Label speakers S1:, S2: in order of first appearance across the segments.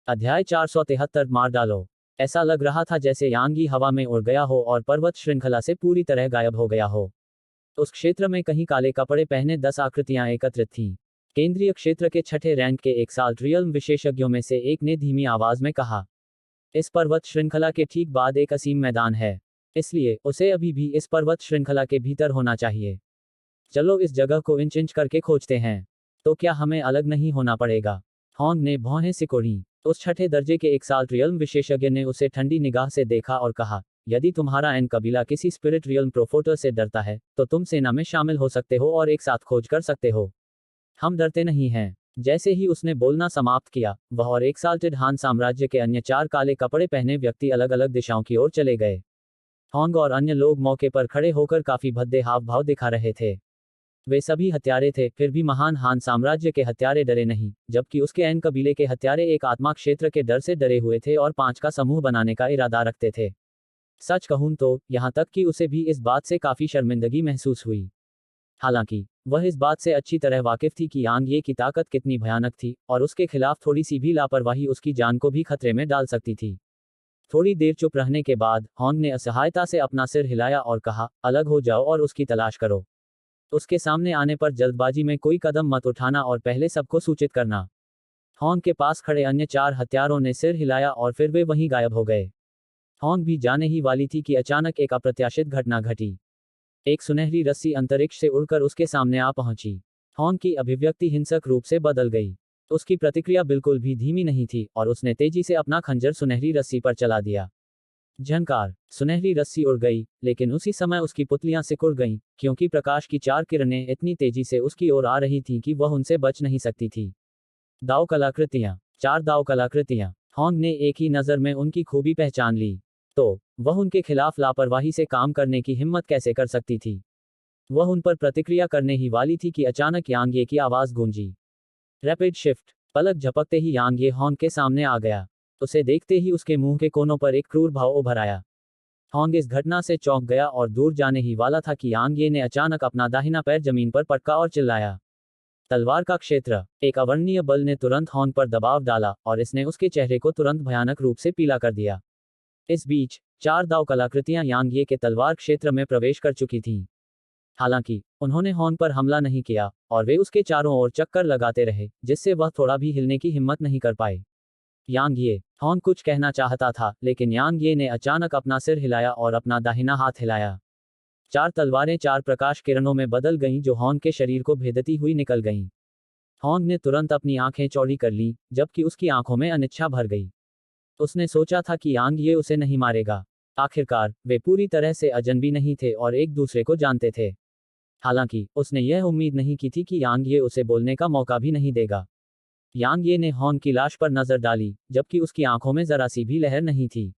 S1: अध्याय 473 मार डालो। ऐसा लग रहा था जैसे यांगी हवा में उड़ गया हो और पर्वत श्रृंखला से पूरी तरह गायब हो गया हो। उस क्षेत्र में कहीं काले कपड़े पहने 10 आकृतियां एकत्रित थीं। केंद्रीय क्षेत्र के छठे रैंक के एक्साल्ट रियल्म विशेषज्ञों में से एक ने धीमी आवाज में कहा, इस पर्वत श्रृंखला के ठीक बाद एक असीम मैदान है, इसलिए उसे अभी भी इस पर्वत श्रृंखला के भीतर होना चाहिए। चलो इस जगह को इंच इंच करके खोजते हैं। तो क्या हमें अलग नहीं होना पड़ेगा? हॉन्ग ने भौहें सिकोड़ी। उस छठे दर्जे के एक्साल्ट रियल्म विशेषज्ञ ने उसे ठंडी निगाह से देखा और कहा, यदि तुम्हारा एन कबीला किसी स्पिरिट रियल्म प्रोफोटर से डरता है तो तुम सेना में शामिल हो सकते हो और एक साथ खोज कर सकते हो। हम डरते नहीं हैं। जैसे ही उसने बोलना समाप्त किया, वह और एक्साल्टेड हान साम्राज्य के अन्य 4 काले कपड़े पहने व्यक्ति अलग अलग दिशाओं की ओर चले गए। हॉन्ग और अन्य लोग मौके पर खड़े होकर काफी भद्दे हाव भाव दिखा रहे थे। वे सभी हत्यारे थे, फिर भी महान हान साम्राज्य के हत्यारे डरे नहीं, जबकि उसके एन कबीले के हत्यारे एक आत्मा क्षेत्र के डर से डरे हुए थे और 5 का समूह बनाने का इरादा रखते थे। सच कहूं तो यहां तक कि उसे भी इस बात से काफी शर्मिंदगी महसूस हुई। हालांकि वह इस बात से अच्छी तरह वाकिफ थी कि यांग ये की ताकत कितनी भयानक थी और उसके खिलाफ थोड़ी सी भी लापरवाही उसकी जान को भी खतरे में डाल सकती थी। थोड़ी देर चुप रहने के बाद हॉन्ग ने असहायता से अपना सिर हिलाया और कहा, अलग हो जाओ और उसकी तलाश करो। उसके सामने आने पर जल्दबाजी में कोई कदम मत उठाना और पहले सबको सूचित करना। हॉन्ग के पास खड़े अन्य 4 हत्यारों ने सिर हिलाया और फिर वे वहीं गायब हो गए। हॉन्ग भी जाने ही वाली थी कि अचानक एक अप्रत्याशित घटना घटी। एक सुनहरी रस्सी अंतरिक्ष से उड़कर उसके सामने आ पहुंची। हॉन्ग की अभिव्यक्ति हिंसक रूप से बदल गई। उसकी प्रतिक्रिया बिल्कुल भी धीमी नहीं थी और उसने तेजी से अपना खंजर सुनहरी रस्सी पर चला दिया। झंकार, सुनहरी रस्सी उड़ गई, लेकिन उसी समय उसकी पुतलियां सिकुड़ गईं, क्योंकि प्रकाश की 4 किरणें इतनी तेजी से उसकी ओर आ रही थीं कि वह उनसे बच नहीं सकती थी। दाव कलाकृतियां, 4 दाव कलाकृतियां। हॉन्ग ने एक ही नजर में उनकी खूबी पहचान ली। तो वह उनके खिलाफ लापरवाही से काम करने की हिम्मत कैसे कर सकती थी? वह उन पर प्रतिक्रिया करने ही वाली थी कि अचानक यांगे की आवाज गूंजी। Rapid shift. पलक झपकते ही यांगे हॉन्ग के सामने आ गया। उसे देखते ही उसके मुंह के कोनों पर एक क्रूर भाव उभर आया। हॉन्ग इस घटना से चौंक गया और दूर जाने ही वाला था कि यांगे ने अचानक अपना दाहिना पैर जमीन पर पटका और चिल्लाया, तलवार का क्षेत्र। एक अवर्णनीय बल ने तुरंत हॉन्ग पर दबाव डाला और इसने उसके चेहरे को तुरंत भयानक रूप से पीला कर दिया। इस बीच 4 दाव कलाकृतियां यांगे के तलवार क्षेत्र में प्रवेश कर चुकी थीं। हालांकि उन्होंने हॉन्ग पर हमला नहीं किया और वे उसके चारों ओर चक्कर लगाते रहे, जिससे वह थोड़ा भी हिलने की हिम्मत नहीं कर पाए। यांग ये। हॉन्ग कुछ कहना चाहता था, लेकिन यांग ये ने अचानक अपना सिर हिलाया और अपना दाहिना हाथ हिलाया। 4 तलवारें 4 प्रकाश किरणों में बदल गईं जो हॉन्ग के शरीर को भेदती हुई निकल गईं। हॉन्ग ने तुरंत अपनी आंखें चौड़ी कर लीं, जबकि उसकी आंखों में अनिच्छा भर गई। उसने सोचा था कि यांग ये उसे नहीं मारेगा। आखिरकार वे पूरी तरह से अजनबी नहीं थे और एक दूसरे को जानते थे। हालांकि उसने यह उम्मीद नहीं की थी कि यांग ये उसे बोलने का मौका भी नहीं देगा। यांग ये ने हॉन्ग की लाश पर नजर डाली, जबकि उसकी आंखों में जरा सी भी लहर नहीं थी।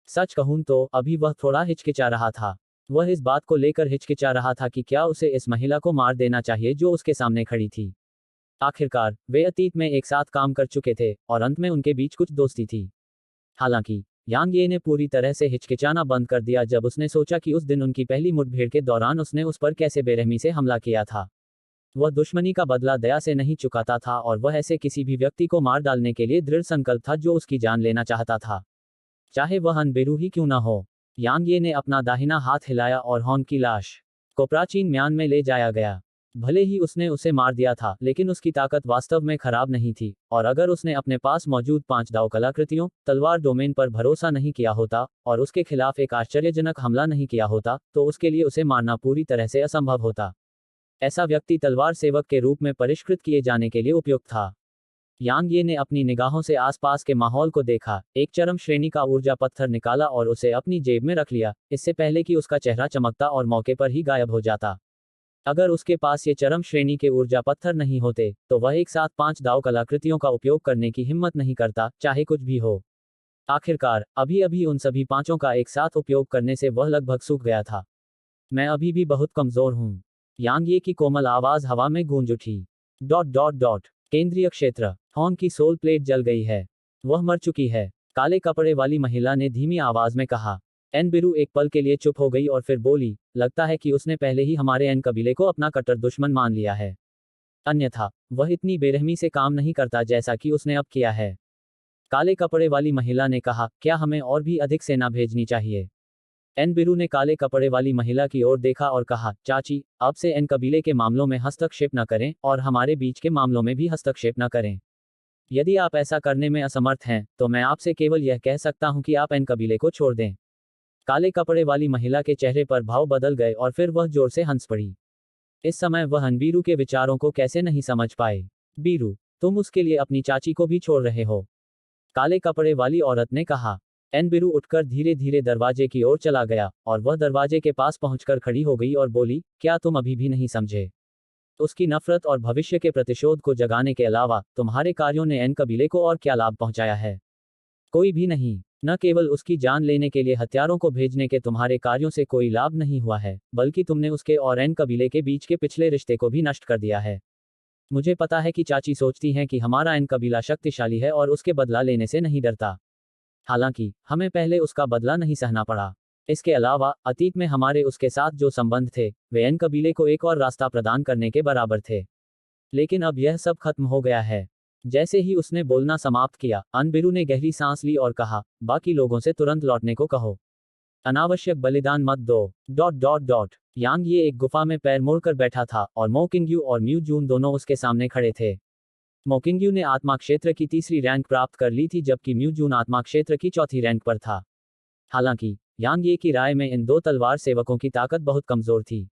S1: सच कहूं तो अभी वह थोड़ा हिचकिचा रहा था। वह इस बात को लेकर हिचकिचा रहा था कि क्या उसे इस महिला को मार देना चाहिए जो उसके सामने खड़ी थी। आखिरकार वे अतीत में एक साथ काम कर चुके थे और अंत में उनके बीच कुछ दोस्ती थी। हालांकि यांग ये ने पूरी तरह से हिचकिचाना बंद कर दिया जब उसने सोचा कि उस दिन उनकी पहली मुठभेड़ के दौरान उसने उस पर कैसे बेरहमी से हमला किया था। वह दुश्मनी का बदला दया से नहीं चुकाता था और वह ऐसे किसी भी व्यक्ति को मार डालने के लिए दृढ़ संकल्प था जो उसकी जान लेना चाहता था, चाहे वह अनबेरू ही क्यों ना हो। यांग ये ने अपना दाहिना हाथ हिलाया और हॉन्ग की लाश को प्राचीन म्यान में ले जाया गया। भले ही उसने उसे मार दिया था, लेकिन उसकी ताकत वास्तव में खराब नहीं थी, और अगर उसने अपने पास मौजूद 5 दाव कलाकृतियों तलवार डोमेन पर भरोसा नहीं किया होता और उसके खिलाफ एक आश्चर्यजनक हमला नहीं किया होता, तो उसके लिए उसे मारना पूरी तरह से असंभव होता। ऐसा व्यक्ति तलवार सेवक के रूप में परिष्कृत किए जाने के लिए उपयुक्त था। यांग ये ने अपनी निगाहों से आसपास के माहौल को देखा, एक चरम श्रेणी का ऊर्जा पत्थर निकाला और उसे अपनी जेब में रख लिया, इससे पहले कि उसका चेहरा चमकता और मौके पर ही गायब हो जाता। अगर उसके पास ये चरम श्रेणी के ऊर्जा पत्थर नहीं होते, तो वह एक साथ 5 दाव कलाकृतियों का उपयोग करने की हिम्मत नहीं करता, चाहे कुछ भी हो। आखिरकार अभी अभी उन सभी 5 का एक साथ उपयोग करने से वह लगभग सूख गया था। मैं अभी भी बहुत कमजोर हूँ। यांग ये की कोमल आवाज हवा में गूंज उठी। Dot dot dot. केंद्रीय क्षेत्र। हॉन्ग की सोल प्लेट जल गई है। वह मर चुकी है। काले कपड़े वाली महिला ने धीमी आवाज में कहा। एनबिरू एक पल के लिए चुप हो गई और फिर बोली, लगता है कि उसने पहले ही हमारे एन कबीले को अपना कट्टर दुश्मन मान लिया है। अन्यथा वह इतनी बेरहमी से काम नहीं करता जैसा कि उसने अब किया है। काले कपड़े वाली महिला ने कहा, क्या हमें और भी अधिक सेना भेजनी चाहिए? एन बिरू ने काले कपड़े वाली महिला की ओर देखा और कहा, चाची, अब से एन कबीले के मामलों में हस्तक्षेप न करें और हमारे बीच के मामलों में भी हस्तक्षेप न करें। यदि आप ऐसा करने में असमर्थ हैं, तो मैं आपसे केवल यह कह सकता हूं कि आप एन कबीले को छोड़ दें। काले कपड़े वाली महिला के चेहरे पर भाव बदल गए और फिर वह जोर से हंस पड़ी। इस समय वह अनबीरू के विचारों को कैसे नहीं समझ पाए। बीरू, तुम उसके लिए अपनी चाची को भी छोड़ रहे हो? काले कपड़े वाली औरत ने कहा। एनबिरू उठकर धीरे धीरे दरवाजे की ओर चला गया और वह दरवाजे के पास पहुंचकर खड़ी हो गई और बोली, क्या तुम अभी भी नहीं समझे? उसकी नफरत और भविष्य के प्रतिशोध को जगाने के अलावा तुम्हारे कार्यों ने एन कबीले को और क्या लाभ पहुंचाया है? कोई भी नहीं। न केवल उसकी जान लेने के लिए हथियारों को भेजने के तुम्हारे कार्यों से कोई लाभ नहीं हुआ है, बल्कि तुमने उसके और एन कबीले के बीच के पिछले रिश्ते को भी नष्ट कर दिया है। मुझे पता है कि चाची सोचती हैं कि हमारा एन कबीला शक्तिशाली है और उसके बदला लेने से नहीं डरता। हालांकि हमें पहले उसका बदला नहीं सहना पड़ा। इसके अलावा अतीत में हमारे उसके साथ जो संबंध थे, वे एन कबीले को एक और रास्ता प्रदान करने के बराबर थे। लेकिन अब यह सब खत्म हो गया है। जैसे ही उसने बोलना समाप्त किया, अनबिरू ने गहरी सांस ली और कहा, बाकी लोगों से तुरंत लौटने को कहो। अनावश्यक बलिदान मत दो। यांग ये एक गुफा में पैर मोड़कर बैठा था और मोकिंग्यू और म्यू जून दोनों उसके सामने खड़े थे। मोकिंग्यू ने आत्मा क्षेत्र की तीसरी रैंक प्राप्त कर ली थी, जबकि म्यू जून आत्मा क्षेत्र की चौथी रैंक पर था। हालांकि यांग ये की राय में इन दो तलवार सेवकों की ताकत बहुत कमजोर थी।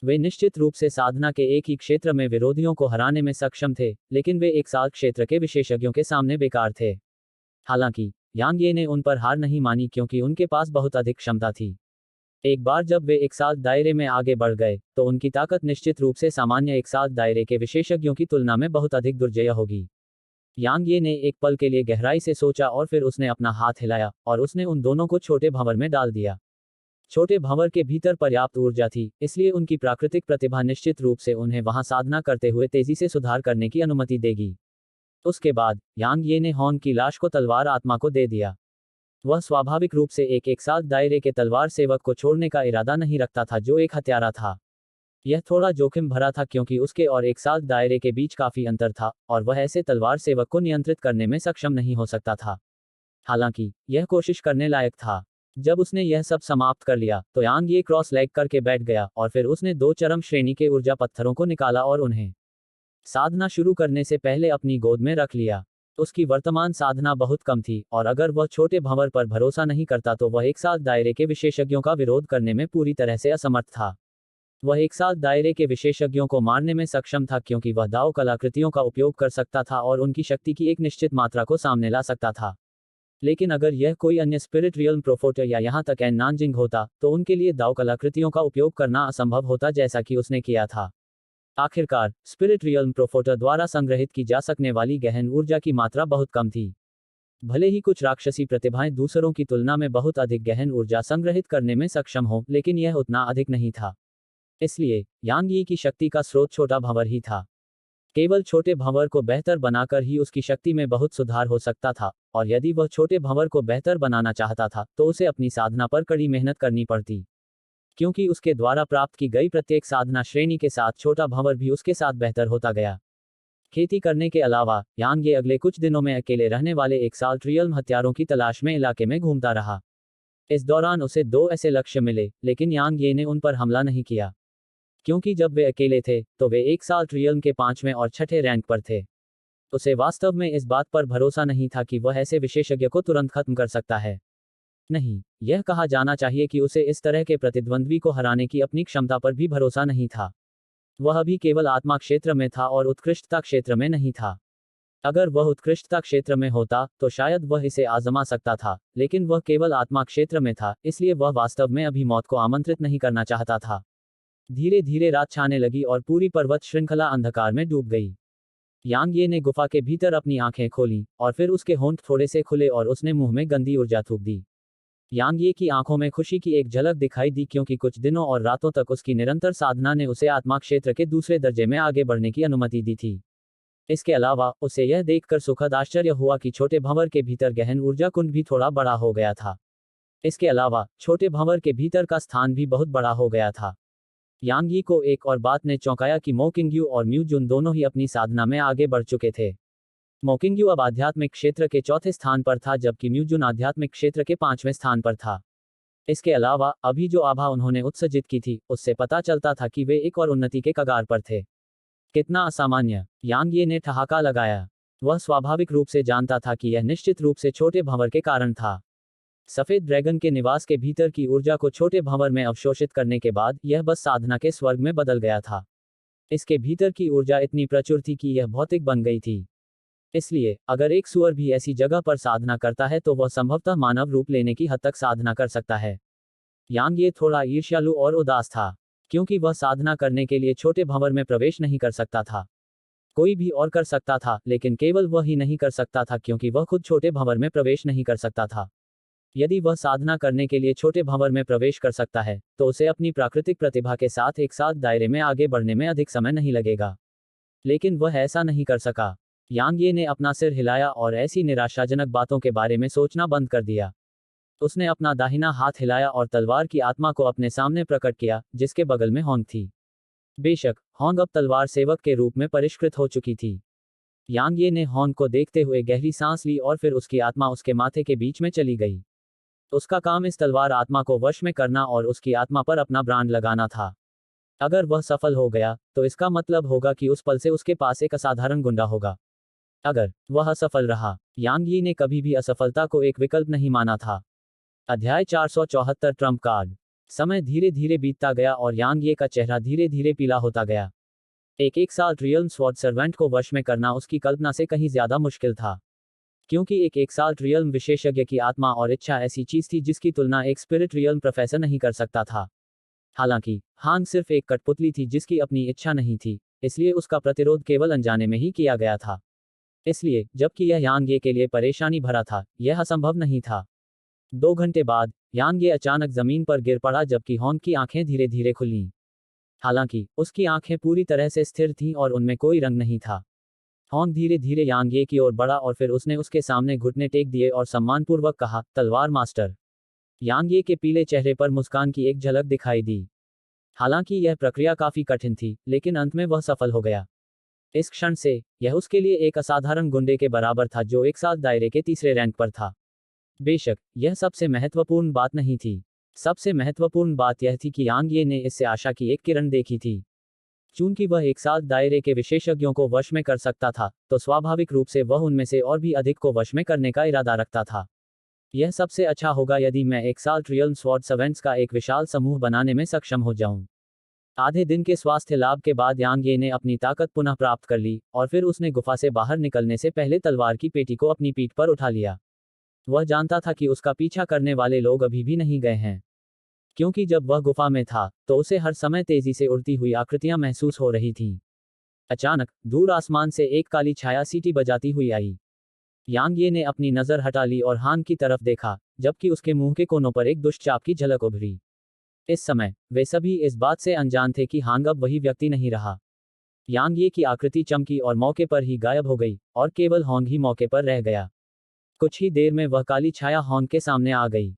S1: वे निश्चित रूप से साधना के एक ही क्षेत्र में विरोधियों को हराने में सक्षम थे, लेकिन वे एक साल क्षेत्र के विशेषज्ञों के सामने बेकार थे। हालांकि यांग ये ने उन पर हार नहीं मानी क्योंकि उनके पास बहुत अधिक क्षमता थी। एक बार जब वे एक साल दायरे में आगे बढ़ गए, तो उनकी ताकत निश्चित रूप से सामान्य एक साल दायरे के विशेषज्ञों की तुलना में बहुत अधिक दुर्जेय होगी। यांग ये ने एक पल के लिए गहराई से सोचा और फिर उसने अपना हाथ हिलाया और उसने उन दोनों को छोटे भंवर में डाल दिया। छोटे भंवर के भीतर पर्याप्त ऊर्जा थी, इसलिए उनकी प्राकृतिक प्रतिभा निश्चित रूप से उन्हें वहां साधना करते हुए तेजी से सुधार करने की अनुमति देगी। उसके बाद यांग ये ने हॉन की लाश को तलवार आत्मा को दे दिया। वह स्वाभाविक रूप से एक साल दायरे के तलवार सेवक को छोड़ने का इरादा नहीं रखता था, जो एक हत्यारा था। यह थोड़ा जोखिम भरा था क्योंकि उसके और एक साल दायरे के बीच काफी अंतर था और वह ऐसे तलवार सेवक को नियंत्रित करने में सक्षम नहीं हो सकता था। हालांकि यह कोशिश करने लायक था। जब उसने यह सब समाप्त कर लिया, तो यांग ये क्रॉस लेग करके बैठ गया और फिर उसने दो चरम श्रेणी के ऊर्जा पत्थरों को निकाला और उन्हें साधना शुरू करने से पहले अपनी गोद में रख लिया। उसकी वर्तमान साधना बहुत कम थी और अगर वह छोटे भंवर पर भरोसा नहीं करता तो वह एक साल दायरे के विशेषज्ञों का विरोध करने में पूरी तरह से असमर्थ था। वह एक साल दायरे के विशेषज्ञों को मारने में सक्षम था क्योंकि वह दाव कलाकृतियों का उपयोग कर सकता था और उनकी शक्ति की एक निश्चित मात्रा को सामने ला सकता था। लेकिन अगर यह कोई अन्य स्पिरिट रियल्म प्रोफोटर या यहाँ तक एन नानजिंग होता, तो उनके लिए दाव कलाकृतियों का उपयोग करना असंभव होता, जैसा कि उसने किया था। आखिरकार स्पिरिट रियल्म प्रोफोटर द्वारा संग्रहित की जा सकने वाली गहन ऊर्जा की मात्रा बहुत कम थी। भले ही कुछ राक्षसी प्रतिभाएं दूसरों की तुलना में बहुत अधिक गहन ऊर्जा संग्रहित करने में सक्षम हो, लेकिन यह उतना अधिक नहीं था। इसलिए यांग यी की शक्ति का स्रोत छोटा भंवर ही था। केवल छोटे भंवर को बेहतर बनाकर ही उसकी शक्ति में बहुत सुधार हो सकता था, और यदि वह छोटे भंवर को बेहतर बनाना चाहता था, तो उसे अपनी साधना पर कड़ी मेहनत करनी पड़ती। क्योंकि उसके द्वारा प्राप्त की गई प्रत्येक साधना श्रेणी के साथ छोटा भंवर भी उसके साथ बेहतर होता गया। खेती करने के अलावा यांग ये अगले कुछ दिनों में अकेले रहने वाले एक साल रियल्म हथियारों की तलाश में इलाके में घूमता रहा। इस दौरान उसे दो ऐसे लक्ष्य मिले, लेकिन यांग ये ने उन पर हमला नहीं किया, क्योंकि जब वे अकेले थे तो वे एक साल रियल्म के 5वें और 6ठे रैंक पर थे। उसे वास्तव में इस बात पर भरोसा नहीं था कि वह ऐसे विशेषज्ञ को तुरंत खत्म कर सकता है। नहीं, यह कहा जाना चाहिए कि उसे इस तरह के प्रतिद्वंद्वी को हराने की अपनी क्षमता पर भी भरोसा नहीं था। वह अभी केवल आत्मा क्षेत्र में था और उत्कृष्टता क्षेत्र में नहीं था। अगर वह उत्कृष्टता क्षेत्र में होता तो शायद वह इसे आजमा सकता था, लेकिन वह केवल आत्मा क्षेत्र में था, इसलिए वह वास्तव में अभी मौत को आमंत्रित नहीं करना चाहता था। धीरे धीरे रात छाने लगी और पूरी पर्वत श्रृंखला अंधकार में डूब गई। यांग ये ने गुफा के भीतर अपनी आंखें खोलीं और फिर उसके होंठ थोड़े से खुले और उसने मुंह में गंदी ऊर्जा थूक दी। यांग ये की आंखों में खुशी की एक झलक दिखाई दी क्योंकि कुछ दिनों और रातों तक उसकी निरंतर साधना ने उसे आत्मा क्षेत्र के दूसरे दर्जे में आगे बढ़ने की अनुमति दी थी। इसके अलावा उसे यह देखकर सुखद आश्चर्य हुआ कि छोटे भंवर के भीतर गहन ऊर्जा कुंड भी थोड़ा बड़ा हो गया था। इसके अलावा छोटे भंवर के भीतर का स्थान भी बहुत बड़ा हो गया था। यांग यी को एक और बात ने चौंकाया कि मोकिंग्यू और म्यू जुन दोनों ही अपनी साधना में आगे बढ़ चुके थे। मोकिंग्यू अब आध्यात्मिक क्षेत्र के चौथे स्थान पर था, जबकि म्यूजुन आध्यात्मिक क्षेत्र के 5वें स्थान पर था। इसके अलावा अभी जो आभा उन्होंने उत्सर्जित की थी, उससे पता चलता था कि वे एक और उन्नति के कगार पर थे। कितना असामान्य, यांग ये ने ठहाका लगाया। वह स्वाभाविक रूप से जानता था कि यह निश्चित रूप से छोटे भंवर के कारण था। सफेद ड्रैगन के निवास के भीतर की ऊर्जा को छोटे भंवर में अवशोषित करने के बाद यह बस साधना के स्वर्ग में बदल गया था। इसके भीतर की ऊर्जा इतनी प्रचुर थी कि यह भौतिक बन गई थी। इसलिए अगर एक सुअर भी ऐसी जगह पर साधना करता है तो वह संभवतः मानव रूप लेने की हद तक साधना कर सकता है। यांग ये थोड़ा ईर्ष्यालु और उदास था, क्योंकि वह साधना करने के लिए छोटे भंवर में प्रवेश नहीं कर सकता था। कोई भी और कर सकता था, लेकिन केवल वह ही नहीं कर सकता था क्योंकि वह खुद छोटे भंवर में प्रवेश नहीं कर सकता था। यदि वह साधना करने के लिए छोटे भंवर में प्रवेश कर सकता है, तो उसे अपनी प्राकृतिक प्रतिभा के साथ एक साथ दायरे में आगे बढ़ने में अधिक समय नहीं लगेगा। लेकिन वह ऐसा नहीं कर सका। यांग ये ने अपना सिर हिलाया और ऐसी निराशाजनक बातों के बारे में सोचना बंद कर दिया। उसने अपना दाहिना हाथ हिलाया और तलवार की आत्मा को अपने सामने प्रकट किया, जिसके बगल में होंग थी। बेशक होंग अब तलवार सेवक के रूप में परिष्कृत हो चुकी थी। यांग ये ने होंग को देखते हुए गहरी सांस ली और फिर उसकी आत्मा उसके माथे के बीच में चली गई। उसका काम इस तलवार आत्मा को वश में करना और उसकी आत्मा पर अपना ब्रांड लगाना था। अगर वह सफल हो गया, तो इसका मतलब होगा कि उस पल से उसके पास एक असाधारण गुंडा होगा। अगर वह असफल रहा, यांग यी ने कभी भी असफलता को एक विकल्प नहीं माना था। अध्याय 474 ट्रम्प कार्ड। समय धीरे धीरे बीतता गया और यांग ये का चेहरा धीरे धीरे पीला होता गया। एक साल रियल स्वॉर्ड सर्वेंट को वश में करना उसकी कल्पना से कहीं ज्यादा मुश्किल था, क्योंकि एक साल रियल विशेषज्ञ की आत्मा और इच्छा ऐसी चीज थी जिसकी तुलना एक स्पिरिट रियल प्रोफेसर नहीं कर सकता था। हालांकि हांग सिर्फ एक कठपुतली थी जिसकी अपनी इच्छा नहीं थी, इसलिए उसका प्रतिरोध केवल अनजाने में ही किया गया था। इसलिए जबकि यह यांग ये के लिए परेशानी भरा था, यह असंभव नहीं था। 2 घंटे बाद यांग ये अचानक जमीन पर गिर पड़ा, जबकि होंग की आंखें धीरे धीरे खुलीं। हालांकि उसकी आंखें पूरी तरह से स्थिर थीं और उनमें कोई रंग नहीं था। होंग धीरे धीरे यांग ये की ओर बढ़ा और फिर उसने उसके सामने घुटने टेक दिए और सम्मानपूर्वक कहा, तलवार मास्टर। यांग ये के पीले चेहरे पर मुस्कान की एक झलक दिखाई दी। हालांकि यह प्रक्रिया काफी कठिन थी, लेकिन अंत में वह सफल हो गया। इस क्षण से यह उसके लिए एक असाधारण गुंडे के बराबर था जो एक साथ दायरे के तीसरे रैंक पर था। बेशक यह सबसे महत्वपूर्ण बात नहीं थी। सबसे महत्वपूर्ण बात यह थी कि यांग ये ने इससे आशा की एक किरण देखी थी। चूंकि वह एक साथ दायरे के विशेषज्ञों को वश में कर सकता था, तो स्वाभाविक रूप से वह उनमें से और भी अधिक को वश में करने का इरादा रखता था। यह सबसे अच्छा होगा यदि मैं एक साल रियल स्वॉर्ड सर्वेंट्स का एक विशाल समूह बनाने में सक्षम हो जाऊं। आधे दिन के स्वास्थ्य लाभ के बाद यांग ये ने अपनी ताकत पुनः प्राप्त कर ली और फिर उसने गुफा से बाहर निकलने से पहले तलवार की पेटी को अपनी पीठ पर उठा लिया। वह जानता था कि उसका पीछा करने वाले लोग अभी भी नहीं गए हैं, क्योंकि जब वह गुफा में था तो उसे हर समय तेजी से उड़ती हुई आकृतियां महसूस हो रही थीं। अचानक दूर आसमान से एक काली छाया सीटी बजाती हुई आई। यांग ये ने अपनी नजर हटा ली और हान की तरफ देखा, जबकि उसके मुंह के कोनों पर एक दुष्चाप की झलक उभरी। इस समय वे सभी इस बात से अनजान थे कि हांग अब वही व्यक्ति नहीं रहा। यांग ये की आकृति चमकी और मौके पर ही गायब हो गई और केवल होंग ही मौके पर रह गया। कुछ ही देर में वह काली छाया होंग के सामने आ गई।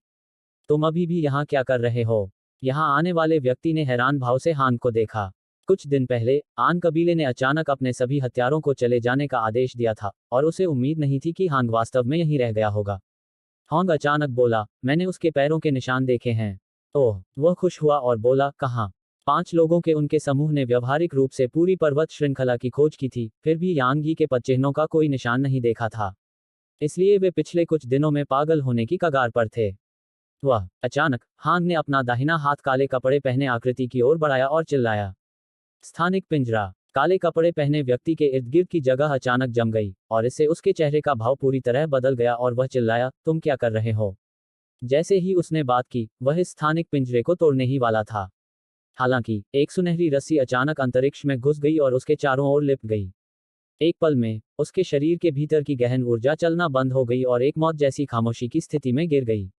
S1: तुम अभी भी यहाँ क्या कर रहे हो? यहाँ आने वाले व्यक्ति ने हैरान भाव से हांग को देखा। कुछ दिन पहले आन कबीले ने अचानक अपने सभी हत्यारों को चले जाने का आदेश दिया था और उसे उम्मीद नहीं थी कि हांग वास्तव में यहीं रह गया होगा। होंग अचानक बोला, मैंने उसके पैरों के निशान देखे हैं। ओह, वह खुश हुआ और बोला, कहाँ? 5 लोगों के उनके समूह ने व्यवहारिक रूप से पूरी पर्वत श्रृंखला की खोज की थी, फिर भी यांग यी के पदचिह्नों का कोई निशान नहीं देखा था। इसलिए वे पिछले कुछ दिनों में पागल होने की कगार पर थे। वह अचानक हांग ने अपना दाहिना हाथ काले कपड़े पहने आकृति की ओर बढ़ाया और चिल्लाया। स्थानिक पिंजरा। काले कपड़े पहने व्यक्ति के इर्द गिर्द की जगह अचानक जम गई और इससे उसके चेहरे का भाव पूरी तरह बदल गया और वह चिल्लाया, तुम क्या कर रहे हो? जैसे ही उसने बात की, वह इस स्थानिक पिंजरे को तोड़ने ही वाला था। हालांकि एक सुनहरी रस्सी अचानक अंतरिक्ष में घुस गई और उसके चारों ओर लिपट गई। एक पल में उसके शरीर के भीतर की गहन ऊर्जा चलना बंद हो गई और एक मौत जैसी खामोशी की स्थिति में गिर गई।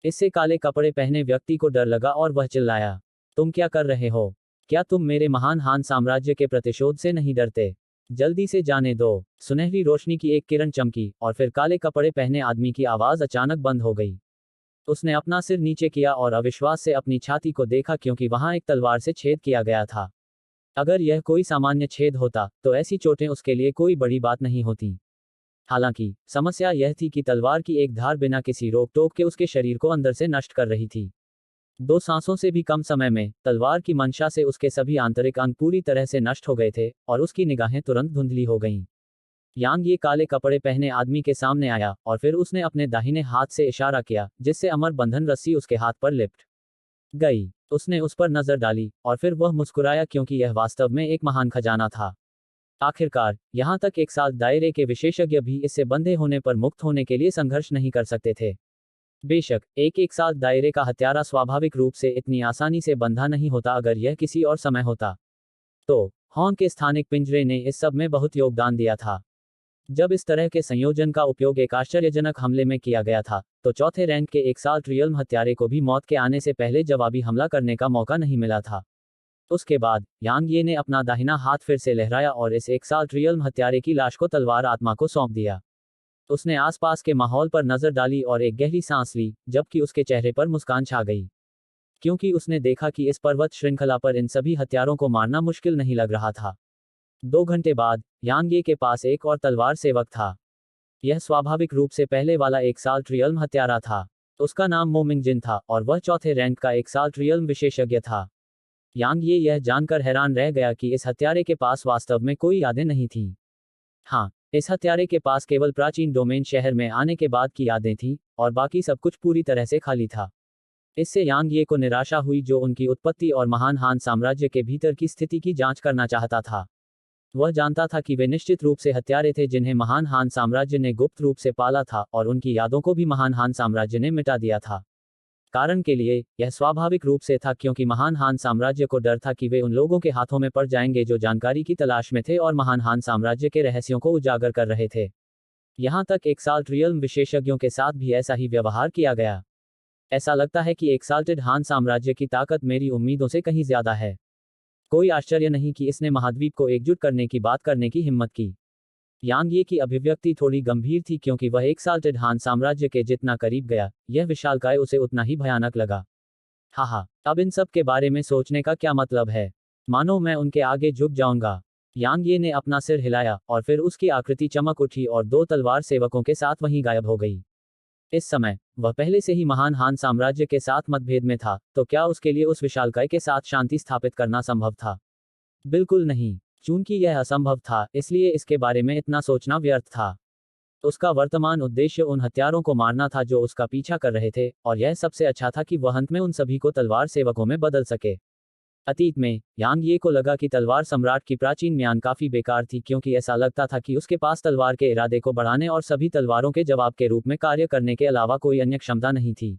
S1: इससे काले कपड़े पहने व्यक्ति को डर लगा और वह चिल्लाया, तुम क्या कर रहे हो? क्या तुम मेरे महान हान साम्राज्य के प्रतिशोध से नहीं डरते? जल्दी से जाने दो। सुनहरी रोशनी की एक किरण चमकी और फिर काले कपड़े पहने आदमी की आवाज अचानक बंद हो गई। उसने अपना सिर नीचे किया और अविश्वास से अपनी छाती को देखा, क्योंकि वहां एक तलवार से छेद किया गया था। अगर यह कोई सामान्य छेद होता तो ऐसी चोटें उसके लिए कोई बड़ी बात नहीं होती। हालांकि समस्या यह थी कि तलवार की एक धार बिना किसी रोक टोक के उसके शरीर को अंदर से नष्ट कर रही थी। 2 सांसों से भी कम समय में तलवार की मंशा से उसके सभी आंतरिक अंग पूरी तरह से नष्ट हो गए थे और उसकी निगाहें तुरंत धुंधली हो गईं। यांग ये काले कपड़े पहने आदमी के सामने आया और फिर उसने अपने दाहिने हाथ से इशारा किया, जिससे अमर बंधन रस्सी उसके हाथ पर लिपट गई। उसने उस पर नजर डाली और फिर वह मुस्कुराया, क्योंकि यह वास्तव में एक महान खजाना था। आखिरकार यहां तक एक साल दायरे के विशेषज्ञ भी इससे बंधे होने पर मुक्त होने के लिए संघर्ष नहीं कर सकते थे। बेशक एक साल दायरे का हत्यारा स्वाभाविक रूप से इतनी आसानी से बंधा नहीं होता। अगर यह किसी और समय होता तो हॉर्न के स्थानिक पिंजरे ने इस सब में बहुत योगदान दिया था। जब इस तरह के संयोजन का उपयोग एक आश्चर्यजनक हमले में किया गया था, तो चौथे रैंक के एक साल ट्रियल्म हत्यारे को भी मौत के आने से पहले जवाबी हमला करने का मौका नहीं मिला था। उसके बाद यांग ये ने अपना दाहिना हाथ फिर से लहराया और इस एक साल ट्रियल्म हत्यारे की लाश को तलवार आत्मा को सौंप दिया। उसने आसपास के माहौल पर नजर डाली और एक गहरी सांस ली, जबकि उसके चेहरे पर मुस्कान छा गई, क्योंकि उसने देखा कि इस पर्वत श्रृंखला पर इन सभी हत्यारों को मारना मुश्किल नहीं लग रहा था। 2 घंटे बाद यांग ये के पास एक और तलवार सेवक था। यह स्वाभाविक रूप से पहले वाला एक साल ट्रियल्म हत्यारा था। उसका नाम मो मिंगजिन था और वह चौथे रैंक का एक साल ट्रियल्म विशेषज्ञ था। यांग ये यह जानकर हैरान रह गया कि इस हत्यारे के पास वास्तव में कोई यादें नहीं थीं। हाँ, इस हत्यारे के पास केवल प्राचीन डोमेन शहर में आने के बाद की यादें थीं और बाकी सब कुछ पूरी तरह से खाली था। इससे यांग ये को निराशा हुई, जो उनकी उत्पत्ति और महान हान साम्राज्य के भीतर की स्थिति की जांच करना चाहता था। वह जानता था कि वे निश्चित रूप से हत्यारे थे जिन्हें महान हान साम्राज्य ने गुप्त रूप से पाला था, और उनकी यादों को भी महान हान साम्राज्य ने मिटा दिया था। कारण के लिए यह स्वाभाविक रूप से था, क्योंकि महान हान साम्राज्य को डर था कि वे उन लोगों के हाथों में पड़ जाएंगे जो जानकारी की तलाश में थे और महान हान साम्राज्य के रहस्यों को उजागर कर रहे थे। यहां तक एक साल ट्रियल्म विशेषज्ञों के साथ भी ऐसा ही व्यवहार किया गया। ऐसा लगता है कि एक्साल्टेड हान साम्राज्य की ताकत मेरी उम्मीदों से कहीं ज्यादा है। कोई आश्चर्य नहीं कि इसने महाद्वीप को एकजुट करने की बात करने की हिम्मत की। यांग ये की अभिव्यक्ति थोड़ी गंभीर थी, क्योंकि वह एक्साल्टेड हान साम्राज्य के जितना करीब गया, यह विशालकाय उसे उतना ही भयानक लगा। हाहा, अब इन सब के बारे में सोचने का क्या मतलब है? मानो मैं उनके आगे झुक जाऊंगा। यांग ये ने अपना सिर हिलाया और फिर उसकी आकृति चमक उठी और 2 तलवार सेवकों के साथ वहीं गायब हो गई। इस समय वह पहले से ही महान हान साम्राज्य के साथ मतभेद में था, तो क्या उसके लिए उस विशालकाय के साथ शांति स्थापित करना संभव था? बिल्कुल नहीं। चूंकि यह असंभव था, इसलिए इसके बारे में इतना सोचना व्यर्थ था। उसका वर्तमान उद्देश्य उन हत्यारों को मारना था जो उसका पीछा कर रहे थे, और यह सबसे अच्छा था कि वह अंत में उन सभी को तलवार सेवकों में बदल सके। अतीत में यांग ये को लगा कि तलवार सम्राट की प्राचीन म्यान काफी बेकार थी, क्योंकि ऐसा लगता था कि उसके पास तलवार के इरादे को बढ़ाने और सभी तलवारों के जवाब के रूप में कार्य करने के अलावा कोई अन्य क्षमता नहीं थी।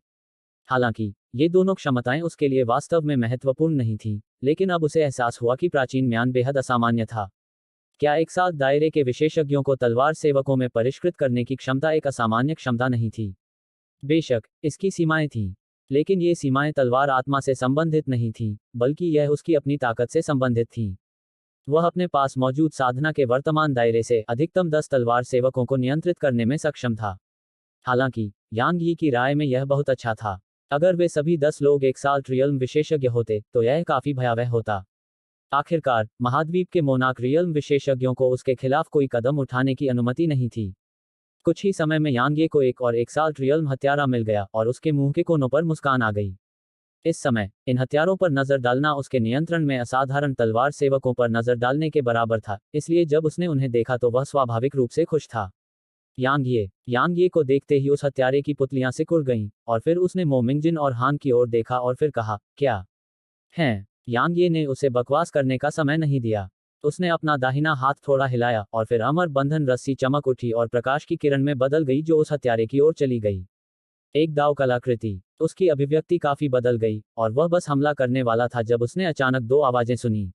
S1: हालांकि ये दोनों क्षमताएं उसके लिए वास्तव में महत्वपूर्ण नहीं थीं, लेकिन अब उसे एहसास हुआ कि प्राचीन म्यान बेहद असामान्य था। क्या एक साथ दायरे के विशेषज्ञों को तलवार सेवकों में परिष्कृत करने की क्षमता एक असामान्य क्षमता नहीं थी? बेशक इसकी सीमाएं थीं, लेकिन ये सीमाएं तलवार आत्मा से संबंधित नहीं थीं, बल्कि यह उसकी अपनी ताकत से संबंधित थीं। वह अपने पास मौजूद साधना के वर्तमान दायरे से अधिकतम 10 तलवार सेवकों को नियंत्रित करने में सक्षम था। हालांकि यांग यी की राय में यह बहुत अच्छा था। अगर वे सभी 10 लोग एक साल ट्रियल्म विशेषज्ञ होते, तो यह काफी भयावह होता। आखिरकार महाद्वीप के मोनाक रियल्म विशेषज्ञों को उसके खिलाफ कोई कदम उठाने की अनुमति नहीं थी। कुछ ही समय में यांग ये को एक और एक साल ट्रियल्म हत्यारा मिल गया और उसके मुंह के कोनों पर मुस्कान आ गई। इस समय इन हत्यारों पर नजर डालना उसके नियंत्रण में असाधारण तलवार सेवकों पर नजर डालने के बराबर था, इसलिए जब उसने उन्हें देखा तो वह स्वाभाविक रूप से खुश था। यांग ये को देखते ही उस हत्यारे की पुतलियां सिकुड़ गईं, और फिर उसने मो मिंगजिन और हान की ओर देखा और फिर कहा, क्या है? यांग ये ने उसे बकवास करने का समय नहीं दिया। उसने अपना दाहिना हाथ थोड़ा हिलाया और फिर अमर बंधन रस्सी चमक उठी और प्रकाश की किरण में बदल गई, जो उस हत्यारे की ओर चली गई। एक दाव कलाकृति। उसकी अभिव्यक्ति काफी बदल गई और वह बस हमला करने वाला था जब उसने अचानक 2 आवाजें सुनी।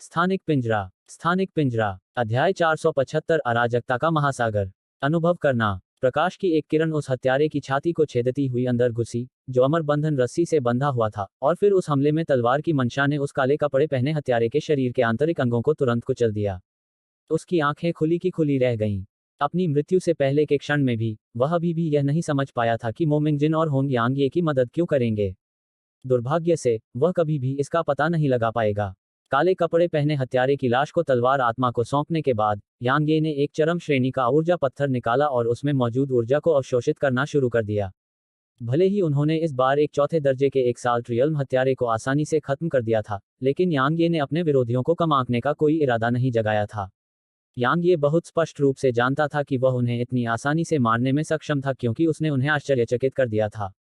S1: स्थानिक पिंजरा। स्थानिक पिंजरा। अध्याय 475 अराजकता का महासागर। अनुभव करना। प्रकाश की एक किरण उस हत्यारे की छाती को छेदती हुई अंदर घुसी, जो अमर बंधन रस्सी से बंधा हुआ था, और फिर उस हमले में तलवार की मंशा ने उस काले कपड़े पहने हत्यारे के शरीर के आंतरिक अंगों को तुरंत कुचल दिया। उसकी आंखें खुली की खुली रह गईं। अपनी मृत्यु से पहले के क्षण में भी वह अभी भी यह नहीं समझ पाया था कि मो मिंगजिन और होंग यांग ये की मदद क्यों करेंगे। दुर्भाग्य से वह कभी भी इसका पता नहीं लगा पाएगा। काले कपड़े पहने हत्यारे की लाश को तलवार आत्मा को सौंपने के बाद यांग ये ने एक चरम श्रेणी का ऊर्जा पत्थर निकाला और उसमें मौजूद ऊर्जा को अवशोषित करना शुरू कर दिया। भले ही उन्होंने इस बार एक चौथे दर्जे के एक साल्ट रियल्म हत्यारे को आसानी से खत्म कर दिया था, लेकिन यांग ये ने अपने विरोधियों को कम आंकने का कोई इरादा नहीं जगाया था। यांग ये बहुत स्पष्ट रूप से जानता था कि वह उन्हें इतनी आसानी से मारने में सक्षम था क्योंकि उसने उन्हें आश्चर्यचकित कर दिया था।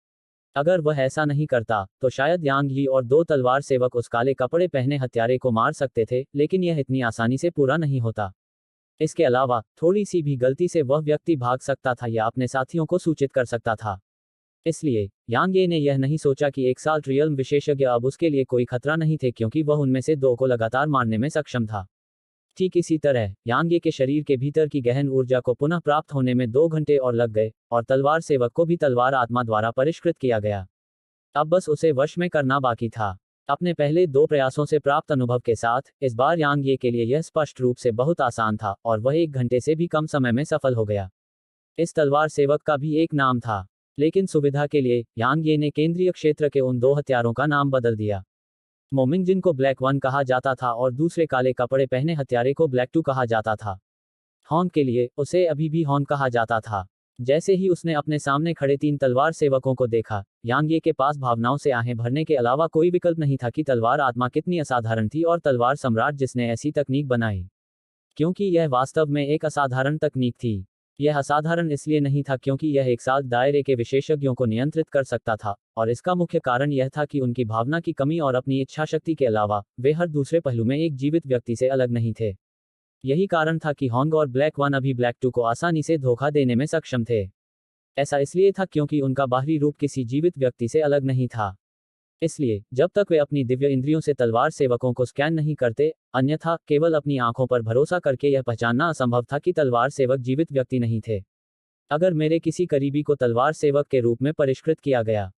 S1: अगर वह ऐसा नहीं करता तो शायद यांग यी और दो तलवार सेवक उस काले कपड़े पहने हत्यारे को मार सकते थे, लेकिन यह इतनी आसानी से पूरा नहीं होता। इसके अलावा थोड़ी सी भी गलती से वह व्यक्ति भाग सकता था या अपने साथियों को सूचित कर सकता था। इसलिए यांग ये ने यह नहीं सोचा कि एक साल्ट रियल्म विशेषज्ञ अब उसके लिए कोई खतरा नहीं थे क्योंकि वह उनमें से दो को लगातार मारने में सक्षम था। ठीक इसी तरह यांग ये के शरीर के भीतर की गहन ऊर्जा को पुनः प्राप्त होने में 2 घंटे और लग गए और तलवार सेवक को भी तलवार आत्मा द्वारा परिष्कृत किया गया। अब बस उसे वश में करना बाकी था। अपने पहले 2 प्रयासों से प्राप्त अनुभव के साथ इस बार यांग ये के लिए यह स्पष्ट रूप से बहुत आसान था और वह 1 घंटे से भी कम समय में सफल हो गया। इस तलवार सेवक का भी एक नाम था, लेकिन सुविधा के लिए यांग ये ने केंद्रीय क्षेत्र के उन 2 हथियारों का नाम बदल दिया। मोमिंग जिनको ब्लैक 1 कहा जाता था और दूसरे काले कपड़े पहने हत्यारे को ब्लैक 2 कहा जाता था। हॉन के लिए उसे अभी भी हॉन कहा जाता था। जैसे ही उसने अपने सामने खड़े 3 तलवार सेवकों को देखा, यांग ये के पास भावनाओं से आहें भरने के अलावा कोई विकल्प नहीं था कि तलवार आत्मा कितनी असाधारण थी और तलवार सम्राट जिसने ऐसी तकनीक बनाई, क्योंकि यह वास्तव में एक असाधारण तकनीक थी। यह असाधारण इसलिए नहीं था क्योंकि यह एक साथ दायरे के विशेषज्ञों को नियंत्रित कर सकता था, और इसका मुख्य कारण यह था कि उनकी भावना की कमी और अपनी इच्छाशक्ति के अलावा वे हर दूसरे पहलू में एक जीवित व्यक्ति से अलग नहीं थे। यही कारण था कि होंग और ब्लैक 1 अभी ब्लैक 2 को आसानी से धोखा देने में सक्षम थे। ऐसा इसलिए था क्योंकि उनका बाहरी रूप किसी जीवित व्यक्ति से अलग नहीं था। इसलिए जब तक वे अपनी दिव्य इंद्रियों से तलवार सेवकों को स्कैन नहीं करते, अन्यथा केवल अपनी आंखों पर भरोसा करके यह पहचानना असंभव था कि तलवार सेवक जीवित व्यक्ति नहीं थे। अगर मेरे किसी करीबी को तलवार सेवक के रूप में परिष्कृत किया गया,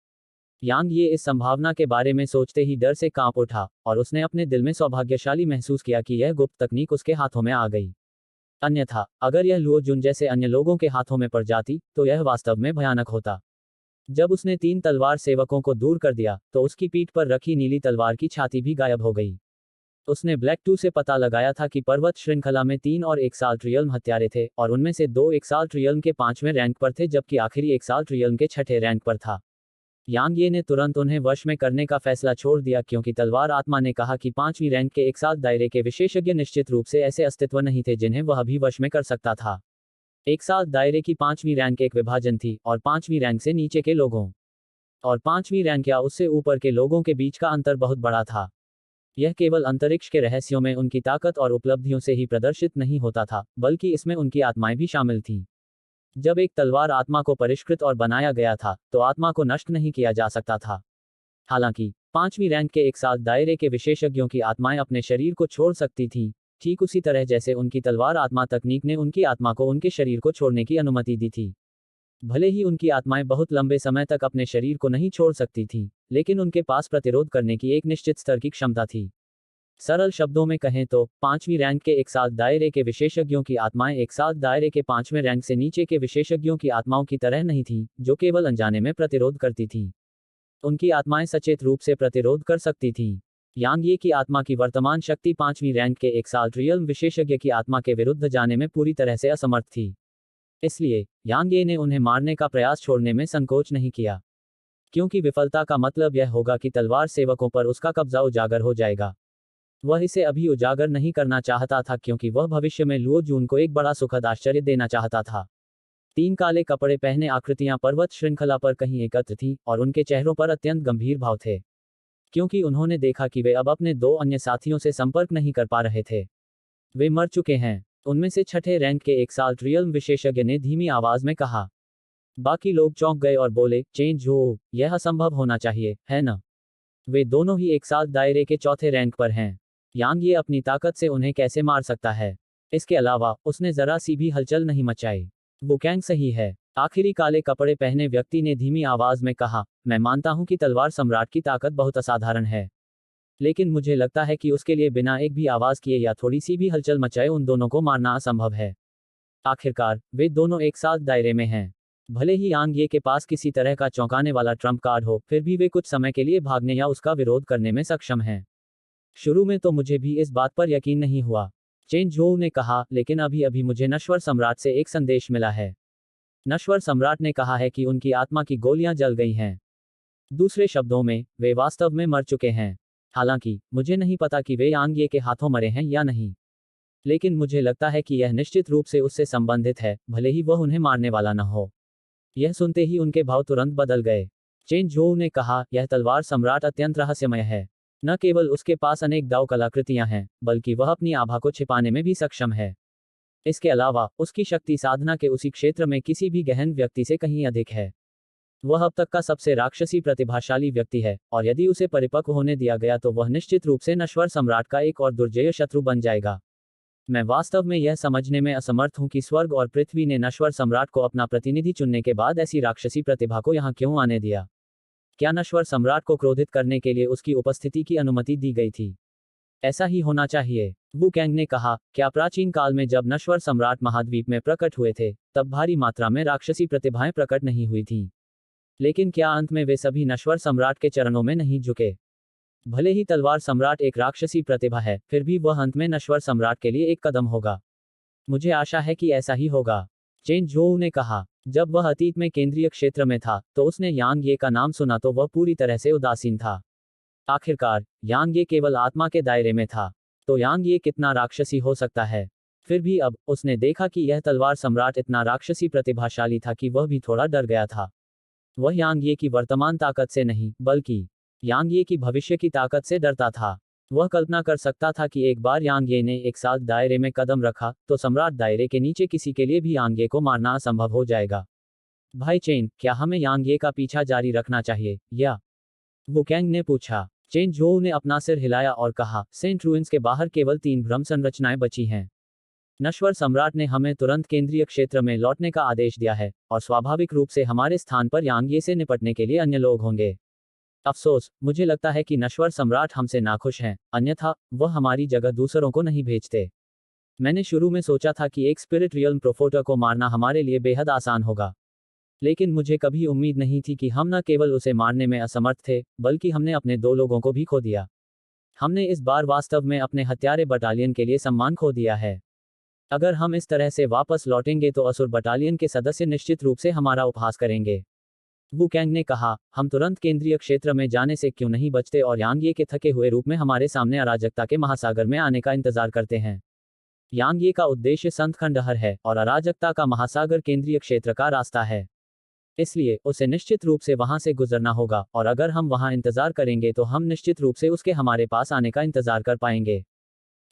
S1: यांग ये इस संभावना के बारे में सोचते ही डर से कांप उठा और उसने अपने दिल में सौभाग्यशाली महसूस किया कि यह गुप्त तकनीक उसके हाथों में आ गई। अन्यथा अगर यह लुओ जुन जैसे अन्य लोगों के हाथों में पड़ जाती तो यह वास्तव में भयानक होता। जब उसने 3 तलवार सेवकों को दूर कर दिया तो उसकी पीठ पर रखी नीली तलवार की छाती भी गायब हो गई। उसने ब्लैक 2 से पता लगाया था कि पर्वत श्रृंखला में 3 और एक साल्ट रियल्म हत्यारे थे और उनमें से 2 एक साल्ट रियल्म के 5वें रैंक पर थे जबकि आखिरी एक साल्ट रियल्म के 6ठे रैंक पर था। यांग ये ने तुरंत उन्हें वश में करने का फैसला छोड़ दिया क्योंकि तलवार आत्मा ने कहा कि 5वीं रैंक के एक साथ दायरे के विशेषज्ञ निश्चित रूप से ऐसे अस्तित्व नहीं थे जिन्हें वह भी वश में कर सकता था। एक साथ दायरे की 5वीं रैंक एक विभाजन थी और 5वीं रैंक से नीचे के लोगों और 5वीं रैंक या उससे ऊपर के लोगों के बीच का अंतर बहुत बड़ा था। यह केवल अंतरिक्ष के रहस्यों में उनकी ताकत और उपलब्धियों से ही प्रदर्शित नहीं होता था, बल्कि इसमें उनकी आत्माएं भी शामिल थीं। जब एक तलवार आत्मा को परिष्कृत और बनाया गया था तो आत्मा को नष्ट नहीं किया जा सकता था। हालांकि 5वीं रैंक के एक साथ दायरे के विशेषज्ञों की आत्माएं अपने शरीर को छोड़ सकती थीं, ठीक उसी तरह जैसे उनकी तलवार आत्मा तकनीक ने उनकी आत्मा को उनके शरीर को छोड़ने की अनुमति दी थी। भले ही उनकी आत्माएं बहुत लंबे समय तक अपने शरीर को नहीं छोड़ सकती थीं, लेकिन उनके पास प्रतिरोध करने की एक निश्चित स्तर की क्षमता थी। सरल शब्दों में कहें तो 5वीं रैंक के एक साथ दायरे के विशेषज्ञों की आत्माएं एक साथ दायरे के 5वें रैंक से नीचे के विशेषज्ञों की आत्माओं की तरह नहीं थीं, जो केवल अनजाने में प्रतिरोध करती थीं। उनकी आत्माएं सचेत रूप से प्रतिरोध कर सकती थीं। यांग ये की आत्मा की वर्तमान शक्ति 5वीं रैंक के एक साल्ट रियल्म विशेषज्ञ की आत्मा के विरुद्ध जाने में पूरी तरह से असमर्थ थी। इसलिए यांग ये ने उन्हें मारने का प्रयास छोड़ने में संकोच नहीं किया, क्योंकि विफलता का मतलब यह होगा कि तलवार सेवकों पर उसका कब्जा उजागर हो जाएगा। वह इसे अभी उजागर नहीं करना चाहता था क्योंकि वह भविष्य में लुओ जून को एक बड़ा सुखद आश्चर्य देना चाहता था। 3 काले कपड़े पहने आकृतियां पर्वत श्रृंखला पर कहीं एकत्र थीं और उनके चेहरों पर अत्यंत गंभीर भाव थे, क्योंकि उन्होंने देखा कि वे अब अपने 2 अन्य साथियों से संपर्क नहीं कर पा रहे थे। वे मर चुके हैं, उनमें से 6ठे रैंक के एक साल्ट रियल्म विशेषज्ञ ने धीमी आवाज में कहा। बाकी लोग चौंक गए और बोले, चेंज हो, यह असंभव होना चाहिए, है न? वे दोनों ही एक साथ दायरे के 4थे रैंक पर हैं। यांग ये अपनी ताकत से उन्हें कैसे मार सकता है? इसके अलावा उसने जरा सी भी हलचल नहीं मचाई। वुकैंग सही है, आखिरी काले कपड़े पहने व्यक्ति ने धीमी आवाज में कहा। मैं मानता हूं कि तलवार सम्राट की ताकत बहुत असाधारण है, लेकिन मुझे लगता है कि उसके लिए बिना एक भी आवाज किए या थोड़ी सी भी हलचल मचाए उन दोनों को मारना असंभव है। आखिरकार वे दोनों एक साथ दायरे में हैं। भले ही यांग ये के पास किसी तरह का चौंकाने वाला ट्रम्प कार्ड हो, फिर भी वे कुछ समय के लिए भागने या उसका विरोध करने में सक्षम हैं। शुरू में तो मुझे भी इस बात पर यकीन नहीं हुआ, चेन झोऊ ने कहा, लेकिन अभी अभी मुझे नश्वर सम्राट से एक संदेश मिला है। नश्वर सम्राट ने कहा है कि उनकी आत्मा की गोलियां जल गई हैं। दूसरे शब्दों में, वे वास्तव में मर चुके हैं। हालांकि मुझे नहीं पता कि वे यांग ये के हाथों मरे हैं या नहीं, लेकिन मुझे लगता है कि यह निश्चित रूप से उससे संबंधित है, भले ही वह उन्हें मारने वाला न हो। यह सुनते ही उनके भाव तुरंत बदल गए। चेन झोऊ ने कहा, यह तलवार सम्राट अत्यंत रहस्यमय है। न केवल उसके पास अनेक दाव कलाकृतियां हैं, बल्कि वह अपनी आभा को छिपाने में भी सक्षम है। इसके अलावा उसकी शक्ति साधना के उसी क्षेत्र में किसी भी गहन व्यक्ति से कहीं अधिक है। वह अब तक का सबसे राक्षसी प्रतिभाशाली व्यक्ति है, और यदि उसे परिपक्व होने दिया गया तो वह निश्चित रूप से नश्वर सम्राट का एक और दुर्जेय शत्रु बन जाएगा। मैं वास्तव में यह समझने में असमर्थ हूं कि स्वर्ग और पृथ्वी ने नश्वर सम्राट को अपना प्रतिनिधि चुनने के बाद ऐसी राक्षसी प्रतिभा को यहाँ क्यों आने दिया। क्या नश्वर सम्राट को क्रोधित करने के लिए उसकी उपस्थिति की अनुमति दी गई थी? ऐसा ही होना चाहिए, वू कैंग ने कहा। क्या प्राचीन काल में जब नश्वर सम्राट महाद्वीप में प्रकट हुए थे, तब भारी मात्रा में राक्षसी प्रतिभाएं प्रकट नहीं हुई थीं? लेकिन क्या अंत में वे सभी नश्वर सम्राट के चरणों में नहीं झुके? भले ही तलवार सम्राट एक राक्षसी प्रतिभा है, फिर भी वह अंत में नश्वर सम्राट के लिए एक कदम होगा। मुझे आशा है कि ऐसा ही होगा, चेन झोऊ ने कहा। जब वह अतीत में केंद्रीय क्षेत्र में था, तो उसने यांग ये का नाम सुना तो वह पूरी तरह से उदासीन था। आखिरकार यांग ये केवल आत्मा के दायरे में था, तो यांग ये कितना राक्षसी हो सकता है? फिर भी अब उसने देखा कि यह तलवार सम्राट इतना राक्षसी प्रतिभाशाली था कि वह भी थोड़ा डर गया था। वह यांग ये की वर्तमान ताकत से नहीं, बल्कि यांग ये की भविष्य की ताकत से डरता था। वह कल्पना कर सकता था कि एक बार यांग ये ने एक साथ दायरे में कदम रखा, तो सम्राट दायरे के नीचे किसी के लिए भी यांग ये को मारना असंभव हो जाएगा। भाई चेन, क्या हमें यांग ये का पीछा जारी रखना चाहिए, या? वू कैंग ने पूछा। चेन झोऊ ने अपना सिर हिलाया और कहा, सेंट रूइंस के बाहर केवल 3 भ्रम संरचनाएं बची हैं। नश्वर सम्राट ने हमें तुरंत केंद्रीय क्षेत्र में लौटने का आदेश दिया है, और स्वाभाविक रूप से हमारे स्थान पर यांग ये से निपटने के लिए अन्य लोग होंगे। अफसोस, मुझे लगता है कि नश्वर सम्राट हमसे नाखुश हैं, अन्यथा वह हमारी जगह दूसरों को नहीं भेजते। मैंने शुरू में सोचा था कि एक स्पिरिट रियल्म प्रोफोटर को मारना हमारे लिए बेहद आसान होगा, लेकिन मुझे कभी उम्मीद नहीं थी कि हम न केवल उसे मारने में असमर्थ थे, बल्कि हमने अपने 2 लोगों को भी खो दिया। हमने इस बार वास्तव में अपने हत्यारे बटालियन के लिए सम्मान खो दिया है। अगर हम इस तरह से वापस लौटेंगे तो असुर बटालियन के सदस्य निश्चित रूप से हमारा उपहास करेंगे। वू कैंग ने कहा, हम तुरंत केंद्रीय क्षेत्र में जाने से क्यों नहीं बचते और यांग ये के थके हुए रूप में हमारे सामने अराजकता के महासागर में आने का इंतजार करते हैं। यांग ये का उद्देश्य संत खंडहर है, और अराजकता का महासागर केंद्रीय क्षेत्र का रास्ता है। इसलिए उसे निश्चित रूप से वहां से गुजरना होगा, और अगर हम वहां इंतजार करेंगे तो हम निश्चित रूप से उसके हमारे पास आने का इंतजार कर पाएंगे।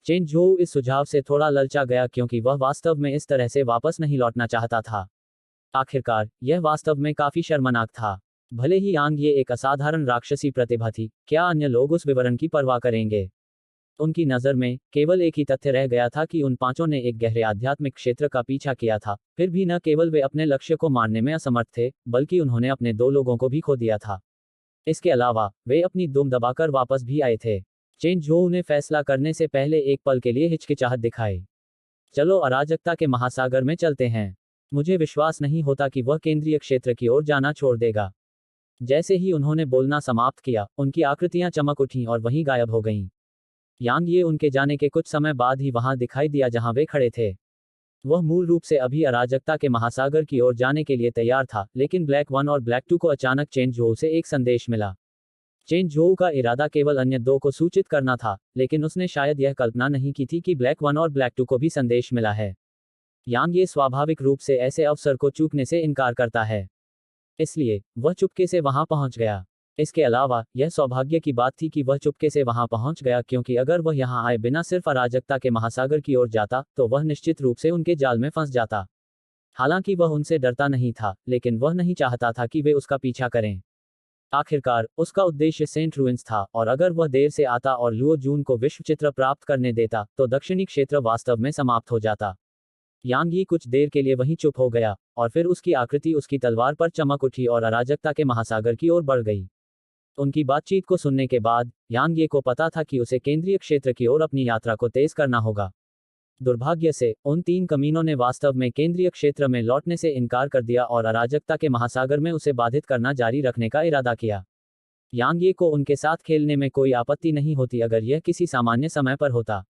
S1: चेन झोऊ इस सुझाव से थोड़ा ललचा गया, क्योंकि वह वास्तव में इस तरह से वापस नहीं लौटना चाहता था। आखिरकार यह वास्तव में काफी शर्मनाक था। भले ही यांग ये एक असाधारण राक्षसी प्रतिभा थी, क्या अन्य लोग उस विवरण की परवाह करेंगे? उनकी नज़र में केवल एक ही तथ्य रह गया था कि उन 5 ने एक गहरे आध्यात्मिक क्षेत्र का पीछा किया था। फिर भी न केवल वे अपने लक्ष्य को मारने में असमर्थ थे, बल्कि उन्होंने अपने 2 लोगों को भी खो दिया था। इसके अलावा वे अपनी दुम दबाकर वापस भी आए थे। चेन झोऊ ने फैसला करने से पहले एक पल के लिए हिचकिचाहट दिखाई। चलो अराजकता के महासागर में चलते हैं। मुझे विश्वास नहीं होता कि वह केंद्रीय क्षेत्र की ओर जाना छोड़ देगा। जैसे ही उन्होंने बोलना समाप्त किया, उनकी आकृतियां चमक उठीं और वहीं गायब हो गईं। यांग ये उनके जाने के कुछ समय बाद ही वहां दिखाई दिया जहां वे खड़े थे। वह मूल रूप से अभी अराजकता के महासागर की ओर जाने के लिए तैयार था, लेकिन ब्लैक 1 और ब्लैक 2 को अचानक चेन झोऊ से एक संदेश मिला। चेन झोऊ का इरादा केवल अन्य 2 को सूचित करना था, लेकिन उसने शायद यह कल्पना नहीं की थी कि ब्लैक 1 और ब्लैक 2 को भी संदेश मिला है। यांग ये स्वाभाविक रूप से ऐसे अवसर को चूकने से इनकार करता है, इसलिए वह चुपके से वहां पहुंच गया। इसके अलावा यह सौभाग्य की बात थी कि वह चुपके से वहां पहुंच गया, क्योंकि अगर वह यहां आए बिना सिर्फ अराजकता के महासागर की ओर जाता, तो वह निश्चित रूप से उनके जाल में फंस जाता। हालांकि वह उनसे डरता नहीं था, लेकिन वह नहीं चाहता था कि वे उसका पीछा करें। आखिरकार उसका उद्देश्य सेंट रूइंस था, और अगर वह देर से आता और लुओ जून को विश्व चित्र प्राप्त करने देता, तो दक्षिणी क्षेत्र वास्तव में समाप्त हो जाता। यांग यी कुछ देर के लिए वहीं चुप हो गया, और फिर उसकी आकृति उसकी तलवार पर चमक उठी और अराजकता के महासागर की ओर बढ़ गई। उनकी बातचीत को सुनने के बाद यांग ये को पता था कि उसे केंद्रीय क्षेत्र की ओर अपनी यात्रा को तेज करना होगा। दुर्भाग्य से उन 3 कमीनों ने वास्तव में केंद्रीय क्षेत्र में लौटने से इनकार कर दिया और अराजकता के महासागर में उसे बाधित करना जारी रखने का इरादा किया। यांग ये को उनके साथ खेलने में कोई आपत्ति नहीं होती अगर यह किसी सामान्य समय पर होता।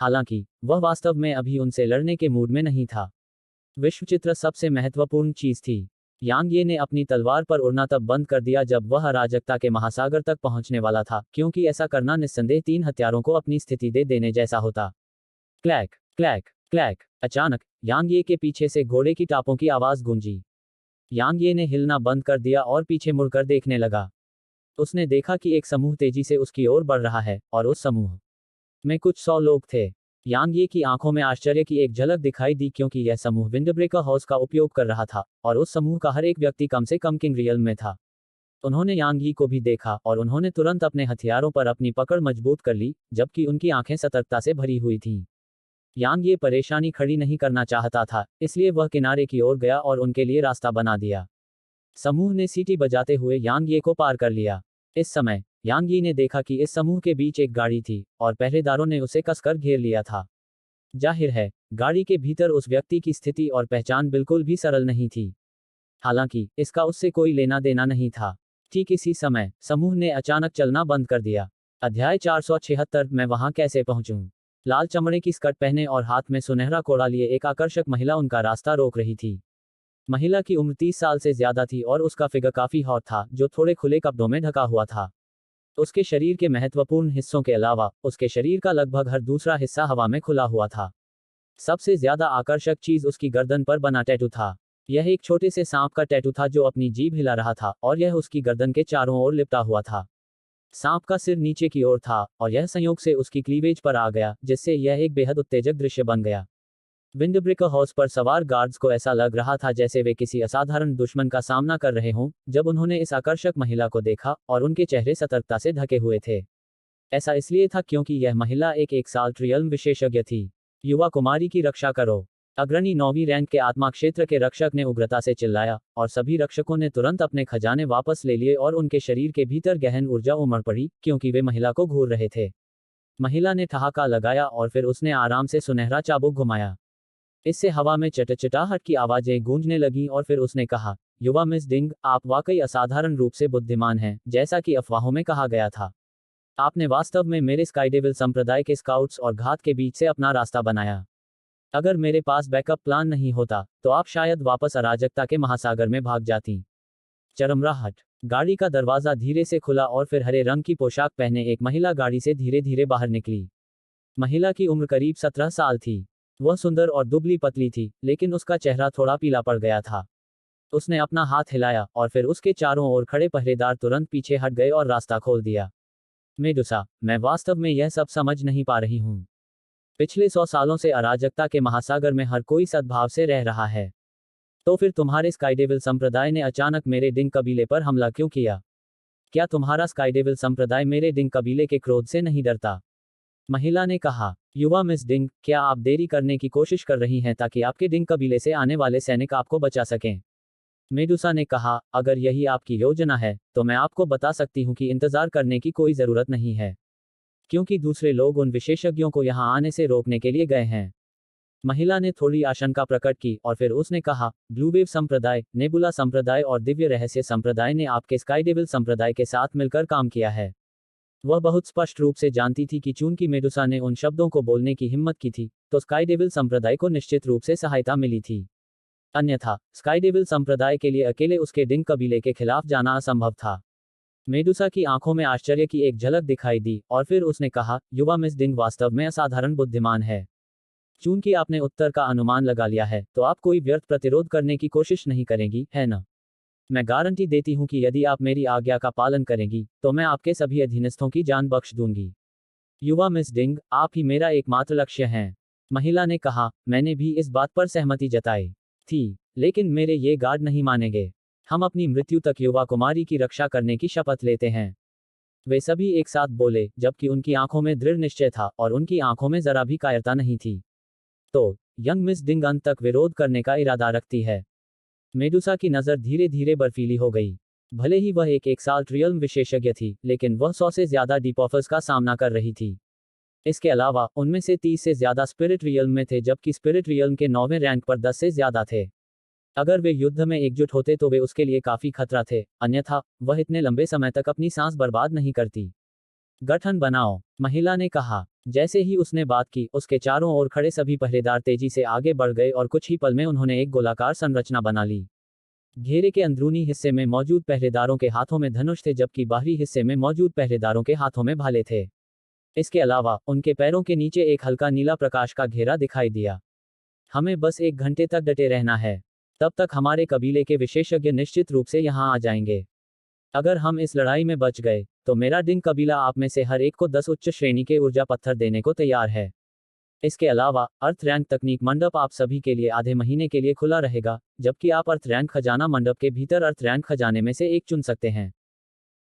S1: हालांकि वह वास्तव में अभी उनसे लड़ने के मूड में नहीं था। विश्वचित्र सबसे महत्वपूर्ण चीज थी। यांग ये ने अपनी तलवार पर उड़ना तब बंद कर दिया जब वह अराजकता के महासागर तक पहुंचने वाला था, क्योंकि ऐसा करना निस्संदेह 3 हत्यारों को अपनी स्थिति दे देने जैसा होता। Clack clack clack. अचानक यांग ये के पीछे से घोड़े की टापों की आवाज गूंजी। यांग ये ने हिलना बंद कर दिया और पीछे मुड़कर देखने लगा। उसने देखा कि एक समूह तेजी से उसकी ओर बढ़ रहा है, और उस समूह में कुछ 100 लोग थे। यांग ये की आंखों में आश्चर्य की एक झलक दिखाई दी, क्योंकि यह समूह विंडब्रेकर हाउस का उपयोग कर रहा था, और उस समूह का हर एक व्यक्ति कम से कम किंग रियल में था। उन्होंने यांग यी को भी देखा, और उन्होंने तुरंत अपने हथियारों पर अपनी पकड़ मजबूत कर ली, जबकि उनकी आंखें सतर्कता से भरी हुई थीं। यांग ये परेशानी खड़ी नहीं करना चाहता था, इसलिए वह किनारे की ओर गया और उनके लिए रास्ता बना दिया। समूह ने सीटी बजाते हुए यांग ये को पार कर लिया। इस समय यांग यी ने देखा कि इस समूह के बीच एक गाड़ी थी, और पहरेदारों ने उसे कसकर घेर लिया था। जाहिर है, गाड़ी के भीतर उस व्यक्ति की स्थिति और पहचान बिल्कुल भी सरल नहीं थी। हालांकि इसका उससे कोई लेना देना नहीं था। ठीक इसी समय समूह ने अचानक चलना बंद कर दिया। अध्याय 476। मैं वहां कैसे पहुंचूं? लाल चमड़े की स्कर्ट पहने और हाथ में सुनहरा कोड़ा लिए एक आकर्षक महिला उनका रास्ता रोक रही थी। महिला की उम्र 30 साल से ज्यादा थी और उसका फिगर काफी हॉट था, जो थोड़े खुले कपड़ों में ढका हुआ था। उसके शरीर के महत्वपूर्ण हिस्सों के अलावा उसके शरीर का लगभग हर दूसरा हिस्सा हवा में खुला हुआ था। सबसे ज्यादा आकर्षक चीज उसकी गर्दन पर बना टैटू था। यह एक छोटे से सांप का टैटू था जो अपनी जीभ हिला रहा था, और यह उसकी गर्दन के चारों ओर लिपटा हुआ था। सांप का सिर नीचे की ओर था, और यह संयोग से उसकी क्लीवेज पर आ गया, जिससे यह एक बेहद उत्तेजक दृश्य बन गया। विंडब्रेकर हाउस पर सवार गार्ड्स को ऐसा लग रहा था जैसे वे किसी असाधारण दुश्मन का सामना कर रहे हों, जब उन्होंने इस आकर्षक महिला को देखा, और उनके चेहरे सतर्कता से ढके हुए थे। ऐसा इसलिए था क्योंकि यह महिला एक एक्साल्ट रियल्म विशेषज्ञ थी। युवा कुमारी की रक्षा करो। अग्रणी 9वीं रैंक के आत्मा क्षेत्र के रक्षक ने उग्रता से चिल्लाया, और सभी रक्षकों ने तुरंत अपने खजाने वापस ले लिए और उनके शरीर के भीतर गहन ऊर्जा उमड़ पड़ी, क्योंकि वे महिला को घूर रहे थे। महिला ने ठहाका लगाया और फिर उसने आराम से सुनहरा चाबुक घुमाया। इससे हवा में चटचटाहट की आवाजें गूंजने लगीं, और फिर उसने कहा, युवा मिस डिंग, आप वाकई असाधारण रूप से बुद्धिमान हैं, जैसा कि अफवाहों में कहा गया था। आपने वास्तव में मेरे स्काईडेविल संप्रदाय के स्काउट्स और घात के बीच से अपना रास्ता बनाया। अगर मेरे पास बैकअप प्लान नहीं होता, तो आप शायद वापस अराजकता के महासागर में भाग जाती। चरमराहट। गाड़ी का दरवाजा धीरे से खुला और फिर हरे रंग की पोशाक पहने एक महिला गाड़ी से धीरे धीरे बाहर निकली। महिला की उम्र करीब 17 साल थी। वह सुंदर और दुबली पतली थी, लेकिन उसका चेहरा थोड़ा पीला पड़ गया था। उसने अपना हाथ हिलाया, और फिर उसके चारों ओर खड़े पहरेदार तुरंत पीछे हट गए और रास्ता खोल दिया। मेडुसा, मैं वास्तव में यह सब समझ नहीं पा रही हूँ। पिछले 100 सालों से अराजकता के महासागर में हर कोई सद्भाव से रह रहा है। तो फिर तुम्हारे स्काईडेविल संप्रदाय ने अचानक मेरे डिंग कबीले पर हमला क्यों किया? क्या तुम्हारा स्काईडेविल संप्रदाय मेरे डिंग कबीले के क्रोध से नहीं डरता? महिला ने कहा, युवा मिस डिंग, क्या आप देरी करने की कोशिश कर रही हैं ताकि आपके डिंग कबीले से आने वाले सैनिक आपको बचा सकें? मेडुसा ने कहा, अगर यही आपकी योजना है, तो मैं आपको बता सकती हूँ कि इंतजार करने की कोई जरूरत नहीं है, क्योंकि दूसरे लोग उन विशेषज्ञों को यहाँ आने से रोकने के लिए गए हैं। महिला ने थोड़ी आशंका प्रकट की, और फिर उसने कहा, ब्लूवेव संप्रदाय, नेबुला संप्रदाय और दिव्य रहस्य संप्रदाय ने आपके स्काईडेविल संप्रदाय के साथ मिलकर काम किया है। वह बहुत स्पष्ट रूप से जानती थी कि चूंकि मेडुसा ने उन शब्दों को बोलने की हिम्मत की थी, तो स्काईडेविल संप्रदाय को निश्चित रूप से सहायता मिली थी। अन्यथा स्काईडेविल संप्रदाय के लिए अकेले उसके डिंग कबीले के खिलाफ जाना असंभव था। मेडुसा की आंखों में आश्चर्य की एक झलक दिखाई दी, और फिर उसने कहा, युवा मिस डिंग वास्तव में असाधारण बुद्धिमान है। चूंकि आपने उत्तर का अनुमान लगा लिया है, तो आप कोई व्यर्थ प्रतिरोध करने की कोशिश नहीं करेंगी, है न? मैं गारंटी देती हूं कि यदि आप मेरी आज्ञा का पालन करेंगी, तो मैं आपके सभी अधीनस्थों की जान बख्श दूंगी। युवा मिस डिंग, आप ही मेरा एकमात्र लक्ष्य हैं। महिला ने कहा, मैंने भी इस बात पर सहमति जताई थी, लेकिन मेरे ये गार्ड नहीं मानेंगे। हम अपनी मृत्यु तक युवा कुमारी की रक्षा करने की शपथ लेते हैं। वे सभी एक साथ बोले, जबकि उनकी आंखों में दृढ़ निश्चय था और उनकी आंखों में जरा भी कायरता नहीं थी। तो यंग मिस डिंग अंत तक विरोध करने का इरादा रखती है। मेडुसा की नज़र धीरे धीरे बर्फीली हो गई। भले ही वह एक एक्साल्ट रियल्म विशेषज्ञ थी, लेकिन वह 100 से ज्यादा डीप ऑफर्स का सामना कर रही थी। इसके अलावा उनमें से 30 से ज्यादा स्पिरिट रियल्म में थे, जबकि स्पिरिट रियल्म के 9वें रैंक पर 10 से ज्यादा थे। अगर वे युद्ध में एकजुट होते तो वे उसके लिए काफी खतरा थे, अन्यथा वह इतने लंबे समय तक अपनी सांस बर्बाद नहीं करती। गठन बनाओ, महिला ने कहा। जैसे ही उसने बात की, उसके चारों ओर खड़े सभी पहरेदार तेजी से आगे बढ़ गए और कुछ ही पल में उन्होंने एक गोलाकार संरचना बना ली। घेरे के अंदरूनी हिस्से में मौजूद पहरेदारों के हाथों में धनुष थे, जबकि बाहरी हिस्से में मौजूद पहरेदारों के हाथों में भाले थे। इसके अलावा उनके पैरों के नीचे एक हल्का नीला प्रकाश का घेरा दिखाई दिया। हमें बस 1 घंटे तक डटे रहना है। तब तक हमारे कबीले के विशेषज्ञ निश्चित रूप से यहाँ आ जाएंगे। अगर हम इस लड़ाई में बच गए, तो मेरा डिंग कबीला आप में से हर एक को 10 उच्च श्रेणी के ऊर्जा पत्थर देने को तैयार है। इसके अलावा अर्थ रैंक तकनीक मंडप आप सभी के लिए आधे महीने के लिए खुला रहेगा, जबकि आप अर्थ रैंक खजाना मंडप के भीतर अर्थ रैंक खजाने में से एक चुन सकते हैं।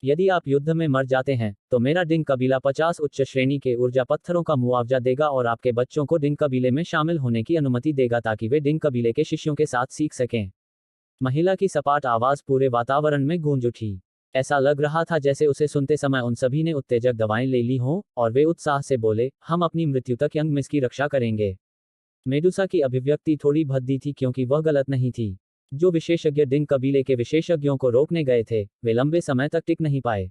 S1: यदि आप युद्ध में मर जाते हैं, तो मेरा डिंग कबीला 50 उच्च श्रेणी के ऊर्जा पत्थरों का मुआवजा देगा और आपके बच्चों को डिंग कबीले में शामिल होने की अनुमति देगा ताकि वे डिंग कबीले के शिष्यों के साथ सीख सकें। महिला की सपाट आवाज पूरे वातावरण में गूंज उठी। ऐसा लग रहा था जैसे उसे सुनते समय उन सभी ने उत्तेजक दवाएं ले ली हों, और वे उत्साह से बोले, हम अपनी मृत्यु तक यंग मिस की रक्षा करेंगे। मेडुसा की अभिव्यक्ति थोड़ी भद्दी थी क्योंकि वह गलत नहीं थी। जो विशेषज्ञ डिंग कबीले के विशेषज्ञों को रोकने गए थे, वे लंबे समय तक टिक नहीं पाए।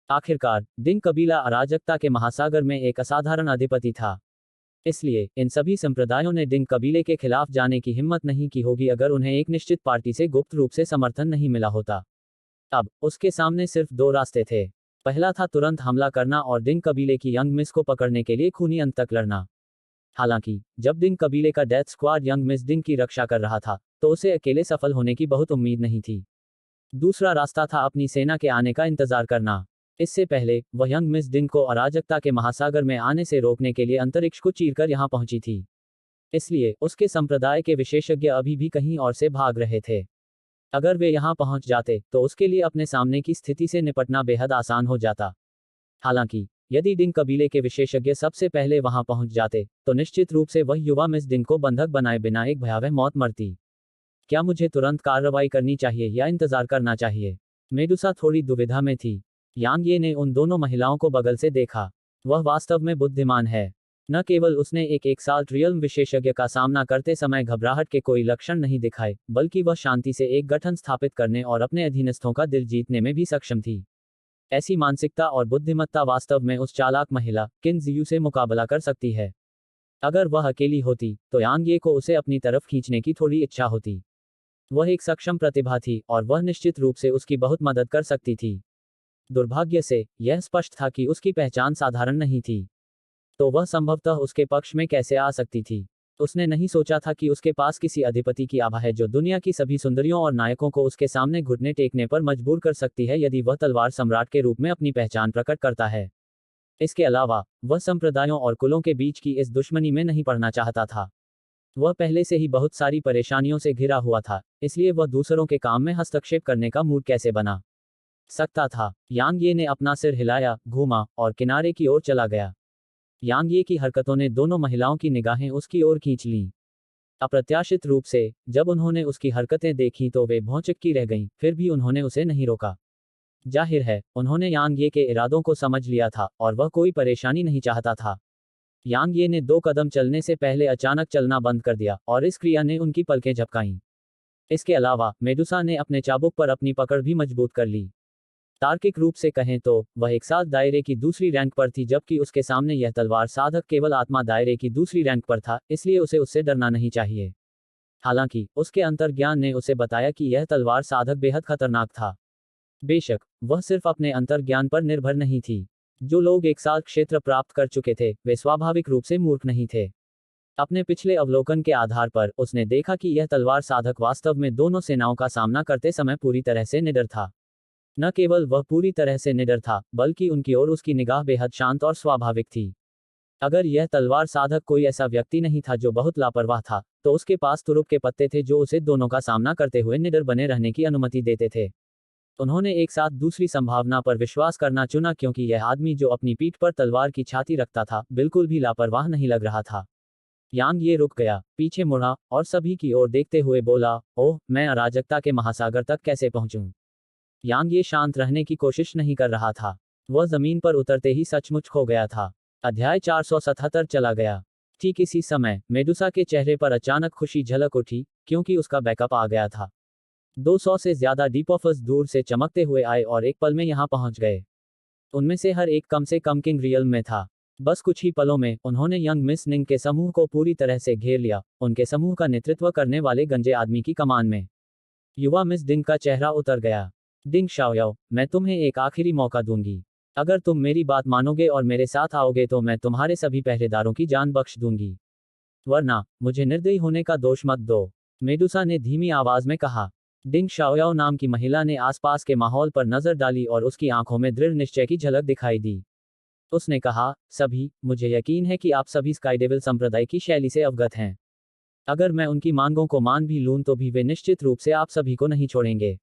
S1: आखिरकार डिंग कबीला अराजकता के महासागर में एक असाधारण अधिपति था। इसलिए इन सभी संप्रदायों ने डिंग कबीले के खिलाफ जाने की हिम्मत नहीं की होगी अगर उन्हें एक निश्चित पार्टी से गुप्त रूप से समर्थन नहीं मिला होता। अब उसके सामने सिर्फ 2 रास्ते थे। पहला था तुरंत हमला करना और डिंग कबीले की यंग मिस को पकड़ने के लिए खूनी अंत तक लड़ना। हालांकि जब डिंग कबीले का डेथ स्क्वाड यंग मिस डिंग की रक्षा कर रहा था, तो उसे अकेले सफल होने की बहुत उम्मीद नहीं थी। दूसरा रास्ता था अपनी सेना के आने का इंतजार करना। इससे पहले वह यंग मिस डिंग को अराजकता के महासागर में आने से रोकने के लिए अंतरिक्ष को चीरकर यहां पहुंची थी। इसलिए उसके संप्रदाय के विशेषज्ञ अभी भी कहीं और से भाग रहे थे। अगर वे यहां पहुंच जाते, तो उसके लिए अपने सामने की स्थिति से निपटना बेहद आसान हो जाता। हालांकि यदि डिंग कबीले के विशेषज्ञ सबसे पहले वहां पहुंच जाते, तो निश्चित रूप से वह युवा मिस डिंग को बंधक बनाए बिना एक भयावह मौत मरती। क्या मुझे तुरंत कार्रवाई करनी चाहिए या इंतजार करना चाहिए? मेडुसा थोड़ी दुविधा में थी। यांग ये ने उन दोनों महिलाओं को बगल से देखा। वह वास्तव में बुद्धिमान है। न केवल उसने एक साल रियल्म विशेषज्ञ का सामना करते समय घबराहट के कोई लक्षण नहीं दिखाए, बल्कि वह शांति से एक गठन स्थापित करने और अपने अधीनस्थों का दिल जीतने में भी सक्षम थी। ऐसी मानसिकता और बुद्धिमत्ता वास्तव में उस चालाक महिला किन जियू से मुकाबला कर सकती है। अगर वह अकेली होती, तो यांग ये को उसे अपनी तरफ खींचने की थोड़ी इच्छा होती। वह एक सक्षम प्रतिभा थी और वह निश्चित रूप से उसकी बहुत मदद कर सकती थी। दुर्भाग्य से यह स्पष्ट था कि उसकी पहचान साधारण नहीं थी। तो वह संभवतः उसके पक्ष में कैसे आ सकती थी? उसने नहीं सोचा था कि उसके पास किसी अधिपति की आभा है जो दुनिया की सभी सुंदरियों और नायकों को उसके सामने घुटने टेकने पर मजबूर कर सकती है यदि वह तलवार सम्राट के रूप में अपनी पहचान प्रकट करता है। इसके अलावा वह संप्रदायों और कुलों के बीच की इस दुश्मनी में नहीं पड़ना चाहता था। वह पहले से ही बहुत सारी परेशानियों से घिरा हुआ था, इसलिए वह दूसरों के काम में हस्तक्षेप करने का मूड कैसे बना सकता था? यांग ये ने अपना सिर हिलाया, घूमा और किनारे की ओर चला गया। यांग ये की हरकतों ने दोनों महिलाओं की निगाहें उसकी ओर खींच लीं। अप्रत्याशित रूप से जब उन्होंने उसकी हरकतें देखीं तो वे भौंचक्की रह गईं, फिर भी उन्होंने उसे नहीं रोका। जाहिर है, उन्होंने यांग ये के इरादों को समझ लिया था और वह कोई परेशानी नहीं चाहता था। यांग ये ने 2 कदम चलने से पहले अचानक चलना बंद कर दिया और इस क्रिया ने उनकी पलकें झपकाईं। इसके अलावा मेडुसा ने अपने चाबुक पर अपनी पकड़ भी मजबूत कर ली। तार्किक रूप से कहें तो वह एक साथ दायरे की दूसरी रैंक पर थी, जबकि उसके सामने यह तलवार साधक केवल आत्मा दायरे की दूसरी रैंक पर था, इसलिए उसे उससे डरना नहीं चाहिए। हालांकि उसके अंतर्ज्ञान ने उसे बताया कि यह तलवार साधक बेहद खतरनाक था। बेशक वह सिर्फ अपने अंतर्ज्ञान पर निर्भर नहीं थी। जो लोग एक साथ क्षेत्र प्राप्त कर चुके थे, वे स्वाभाविक रूप से मूर्ख नहीं थे। अपने पिछले अवलोकन के आधार पर उसने देखा कि यह तलवार साधक वास्तव में दोनों सेनाओं का सामना करते समय पूरी तरह से निडर था। न केवल वह पूरी तरह से निडर था, बल्कि उनकी ओर उसकी निगाह बेहद शांत और स्वाभाविक थी। अगर यह तलवार साधक कोई ऐसा व्यक्ति नहीं था जो बहुत लापरवाह था, तो उसके पास तुरुप के पत्ते थे जो उसे दोनों का सामना करते हुए निडर बने रहने की अनुमति देते थे। उन्होंने एक साथ दूसरी संभावना पर विश्वास करना चुना क्योंकि यह आदमी जो अपनी पीठ पर तलवार की छाती रखता था, बिल्कुल भी लापरवाह नहीं लग रहा था। यांग ये रुक गया, पीछे मुड़ा और सभी की ओर देखते हुए बोला, ओह, मैं अराजकता के महासागर तक कैसे पहुंचूं? यांग ये शांत रहने की कोशिश नहीं कर रहा था। वह जमीन पर उतरते ही सचमुच खो गया था। अध्याय 477 चला गया। ठीक इसी समय मेडुसा के चेहरे पर अचानक खुशी झलक उठी, क्योंकि उसका बैकअप आ गया था। 200 से ज्यादा डीपॉफर्स दूर से चमकते हुए आए और एक पल में यहां पहुंच गए। उनमें से हर एक कम से कम किंग रियल में था। बस कुछ ही पलों में उन्होंने यंग मिस निंग के समूह को पूरी तरह से घेर लिया, उनके समूह का नेतृत्व करने वाले गंजे आदमी की कमान में। युवा मिस डिंग का चेहरा उतर गया। डिंग शाओयाओ, मैं तुम्हें एक आखिरी मौका दूंगी। अगर तुम मेरी बात मानोगे और मेरे साथ आओगे तो मैं तुम्हारे सभी पहरेदारों की जान बख्श दूंगी। वरना मुझे निर्दयी होने का दोष मत दो, मेडुसा ने धीमी आवाज में कहा। डिंग शाओयाओ नाम की महिला ने आसपास के माहौल पर नजर डाली और उसकी आंखों में दृढ़ निश्चय की झलक दिखाई दी। उसने कहा, सभी, मुझे यकीन है कि आप सभी स्काईडेविल संप्रदाय की शैली से अवगत हैं। अगर मैं उनकी मांगों को मान भी लूं तो भी वे निश्चित रूप से आप सभी को नहीं छोड़ेंगे।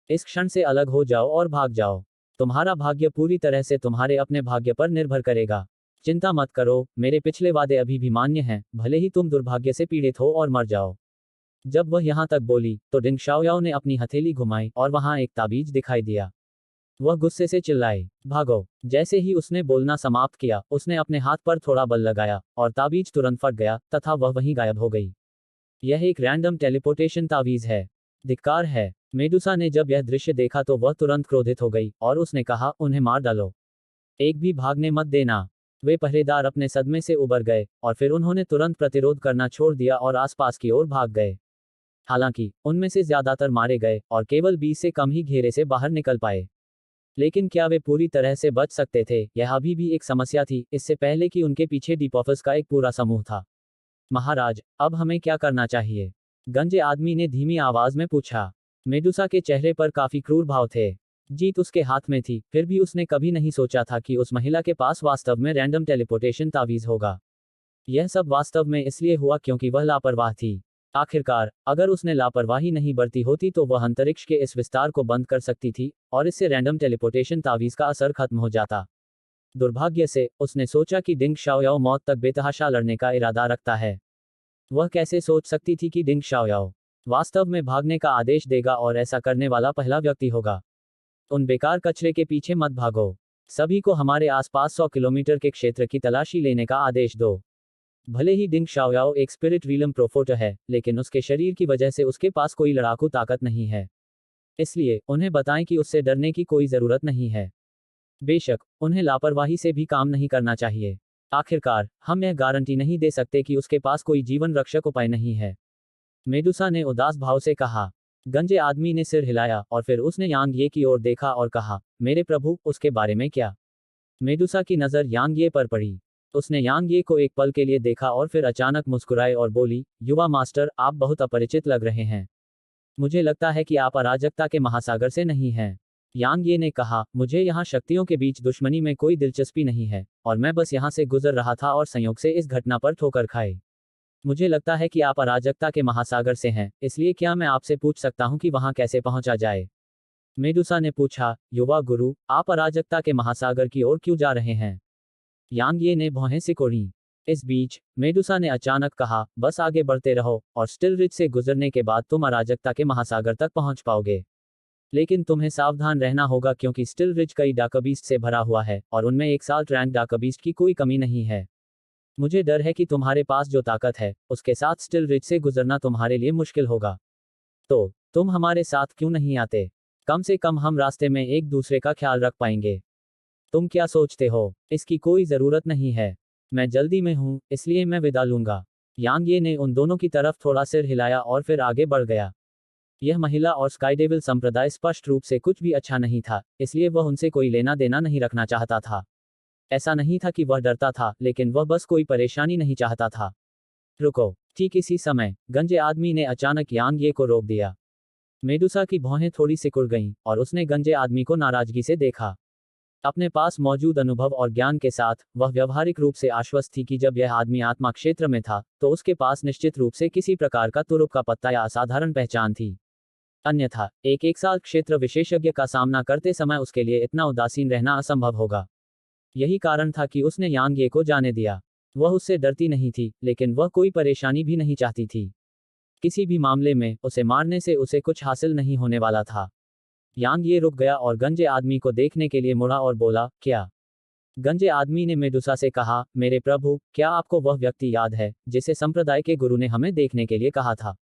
S1: इस क्षण से अलग हो जाओ और भाग जाओ। तुम्हारा भाग्य पूरी तरह से तुम्हारे अपने भाग्य पर निर्भर करेगा। चिंता मत करो, मेरे पिछले वादे अभी भी मान्य हैं, भले ही तुम दुर्भाग्य से पीड़ित हो और मर जाओ। जब वह यहां तक बोली तो डिंग शाओयाओ ने अपनी हथेली घुमाई और वहां एक ताबीज दिखाई दिया। वह गुस्से से चिल्लाई, भागो। जैसे ही उसने बोलना समाप्त किया, उसने अपने हाथ पर थोड़ा बल लगाया और ताबीज तुरंत फट गया तथा वह वहीं गायब हो गई। यह एक रैंडम टेलीपोर्टेशन तावीज है। धिक्कार है। मेडुसा ने जब यह दृश्य देखा तो वह तुरंत क्रोधित हो गई और उसने कहा, उन्हें मार डालो। एक भी भागने मत देना। वे पहरेदार अपने सदमे से उबर गए और फिर उन्होंने तुरंत प्रतिरोध करना छोड़ दिया और आसपास की ओर भाग गए। हालांकि उनमें से ज्यादातर मारे गए और केवल 20 से कम ही घेरे से बाहर निकल पाए। लेकिन क्या वे पूरी तरह से बच सकते थे, यह अभी भी एक समस्या थी, इससे पहले कि उनके पीछे डीपॉफर्स का एक पूरा समूह था। महाराज, अब हमें क्या करना चाहिए? गंजे आदमी ने धीमी आवाज में पूछा। मेडुसा के चेहरे पर काफी क्रूर भाव थे। जीत उसके हाथ में थी, फिर भी उसने कभी नहीं सोचा था कि उस महिला के पास वास्तव में रैंडम टेलीपोर्टेशन तावीज होगा। यह सब वास्तव में इसलिए हुआ क्योंकि वह लापरवाह थी। आखिरकार, अगर उसने लापरवाही नहीं बरती होती तो वह अंतरिक्ष के इस विस्तार को बंद कर सकती थी और इससे रैंडम टेलीपोर्टेशन तावीज का असर खत्म हो जाता। दुर्भाग्य से, उसने सोचा कि डिंग शाओयाओ मौत तक बेतहाशा लड़ने का इरादा रखता है। वह कैसे सोच सकती थी कि डिंग शाओयाओ वास्तव में भागने का आदेश देगा और ऐसा करने वाला पहला व्यक्ति होगा। उन बेकार कचरे के पीछे मत भागो। सभी को हमारे आसपास 100 किलोमीटर के क्षेत्र की तलाशी लेने का आदेश दो। भले ही डिंग शाओयाओ एक स्पिरिट रीलम प्रोफोटर है, लेकिन उसके शरीर की वजह से उसके पास कोई लड़ाकू ताकत नहीं है। इसलिए उन्हें बताएं कि उससे डरने की कोई जरूरत नहीं है। बेशक, उन्हें लापरवाही से भी काम नहीं करना चाहिए। आखिरकार, हम यह गारंटी नहीं दे सकते कि उसके पास कोई जीवन रक्षक उपाय नहीं है। मेडुसा ने उदास भाव से कहा। गंजे आदमी ने सिर हिलाया और फिर उसने यांग ये की ओर देखा और कहा, मेरे प्रभु, उसके बारे में क्या? मेडुसा की नजर यांग ये पर पड़ी। उसने यांग ये को एक पल के लिए देखा और फिर अचानक मुस्कुराए और बोली, युवा मास्टर, आप बहुत अपरिचित लग रहे हैं। मुझे लगता है कि आप अराजकता के महासागर से नहीं हैं। यांग ये ने कहा, मुझे यहाँ शक्तियों के बीच दुश्मनी में कोई दिलचस्पी नहीं है, और मैं बस यहाँ से गुजर रहा था और संयोग से इस घटना पर ठोकर खाई। मुझे लगता है कि आप अराजकता के महासागर से हैं, इसलिए क्या मैं आपसे पूछ सकता हूँ कि वहाँ कैसे पहुँचा जाए? मेडुसा ने पूछा, युवा गुरु, आप अराजकता के महासागर की ओर क्यों जा रहे हैं? यांग ये ने भौहें सिकोड़ी। इस बीच मेडुसा ने अचानक कहा, बस आगे बढ़ते रहो और स्टिल रिज से गुजरने के बाद तुम अराजकता के महासागर तक पहुंच पाओगे। लेकिन तुम्हें सावधान रहना होगा क्योंकि स्टिल रिज कई डाकबीस्ट से भरा हुआ है और उनमें एक साल्ट रैंक डाकबीस्ट की कोई कमी नहीं है। मुझे डर है कि तुम्हारे पास जो ताकत है, उसके साथ स्टिल रिज से गुजरना तुम्हारे लिए मुश्किल होगा। तो तुम हमारे साथ क्यों नहीं आते? कम से कम हम रास्ते में एक दूसरे का ख्याल रख पाएंगे। तुम क्या सोचते हो? इसकी कोई जरूरत नहीं है। मैं जल्दी में हूं, इसलिए मैं विदा लूंगा। यांग ये ने उन दोनों की तरफ थोड़ा सिर हिलाया और फिर आगे बढ़ गया। यह महिला और स्काईडेविल संप्रदाय स्पष्ट रूप से कुछ भी अच्छा नहीं था, इसलिए वह उनसे कोई लेना देना नहीं रखना चाहता था। ऐसा नहीं था कि वह डरता था, लेकिन वह बस कोई परेशानी नहीं चाहता था। रुको। ठीक इसी समय गंजे आदमी ने अचानक यांग ये को रोक दिया। मेडुसा की भौहें थोड़ी सिकुड़ गईं और उसने गंजे आदमी को नाराजगी से देखा। अपने पास मौजूद अनुभव और ज्ञान के साथ, वह व्यवहारिक रूप से आश्वस्त थी कि जब यह आदमी आत्मा क्षेत्र में था, तो उसके पास निश्चित रूप से किसी प्रकार का तुरुप का पत्ता या असाधारण पहचान थी। अन्यथा, एक साल क्षेत्र विशेषज्ञ का सामना करते समय उसके लिए इतना उदासीन रहना असंभव होगा। यही कारण था कि उसने यांग ये को जाने दिया। वह उससे डरती नहीं थी, लेकिन वह कोई परेशानी भी नहीं चाहती थी। किसी भी मामले में उसे मारने से उसे कुछ हासिल नहीं होने वाला था। यांग ये रुक गया और गंजे आदमी को देखने के लिए मुड़ा और बोला, क्या गंजे आदमी ने मेडुसा से कहा, मेरे प्रभु, क्या आपको वह व्यक्ति याद है जिसे संप्रदाय के गुरु ने हमें देखने के लिए कहा था?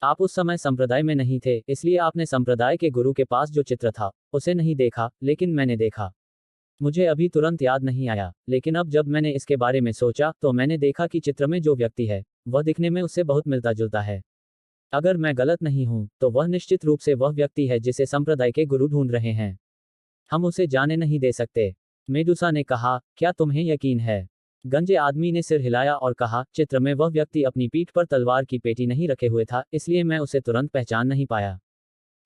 S1: आप उस समय संप्रदाय में नहीं थे, इसलिए आपने संप्रदाय के गुरु के पास जो चित्र था उसे नहीं देखा, लेकिन मैंने देखा। मुझे अभी तुरंत याद नहीं आया, लेकिन अब जब मैंने इसके बारे में सोचा तो मैंने देखा कि चित्र में जो व्यक्ति है वह दिखने में उससे बहुत मिलता जुलता है। अगर मैं गलत नहीं हूं तो वह निश्चित रूप से वह व्यक्ति है जिसे संप्रदाय के गुरु ढूंढ रहे हैं। हम उसे जाने नहीं दे सकते। मेडुसा ने कहा, क्या तुम्हें यकीन है? गंजे आदमी ने सिर हिलाया और कहा, चित्र में वह व्यक्ति अपनी पीठ पर तलवार की पेटी नहीं रखे हुए था, इसलिए मैं उसे तुरंत पहचान नहीं पाया।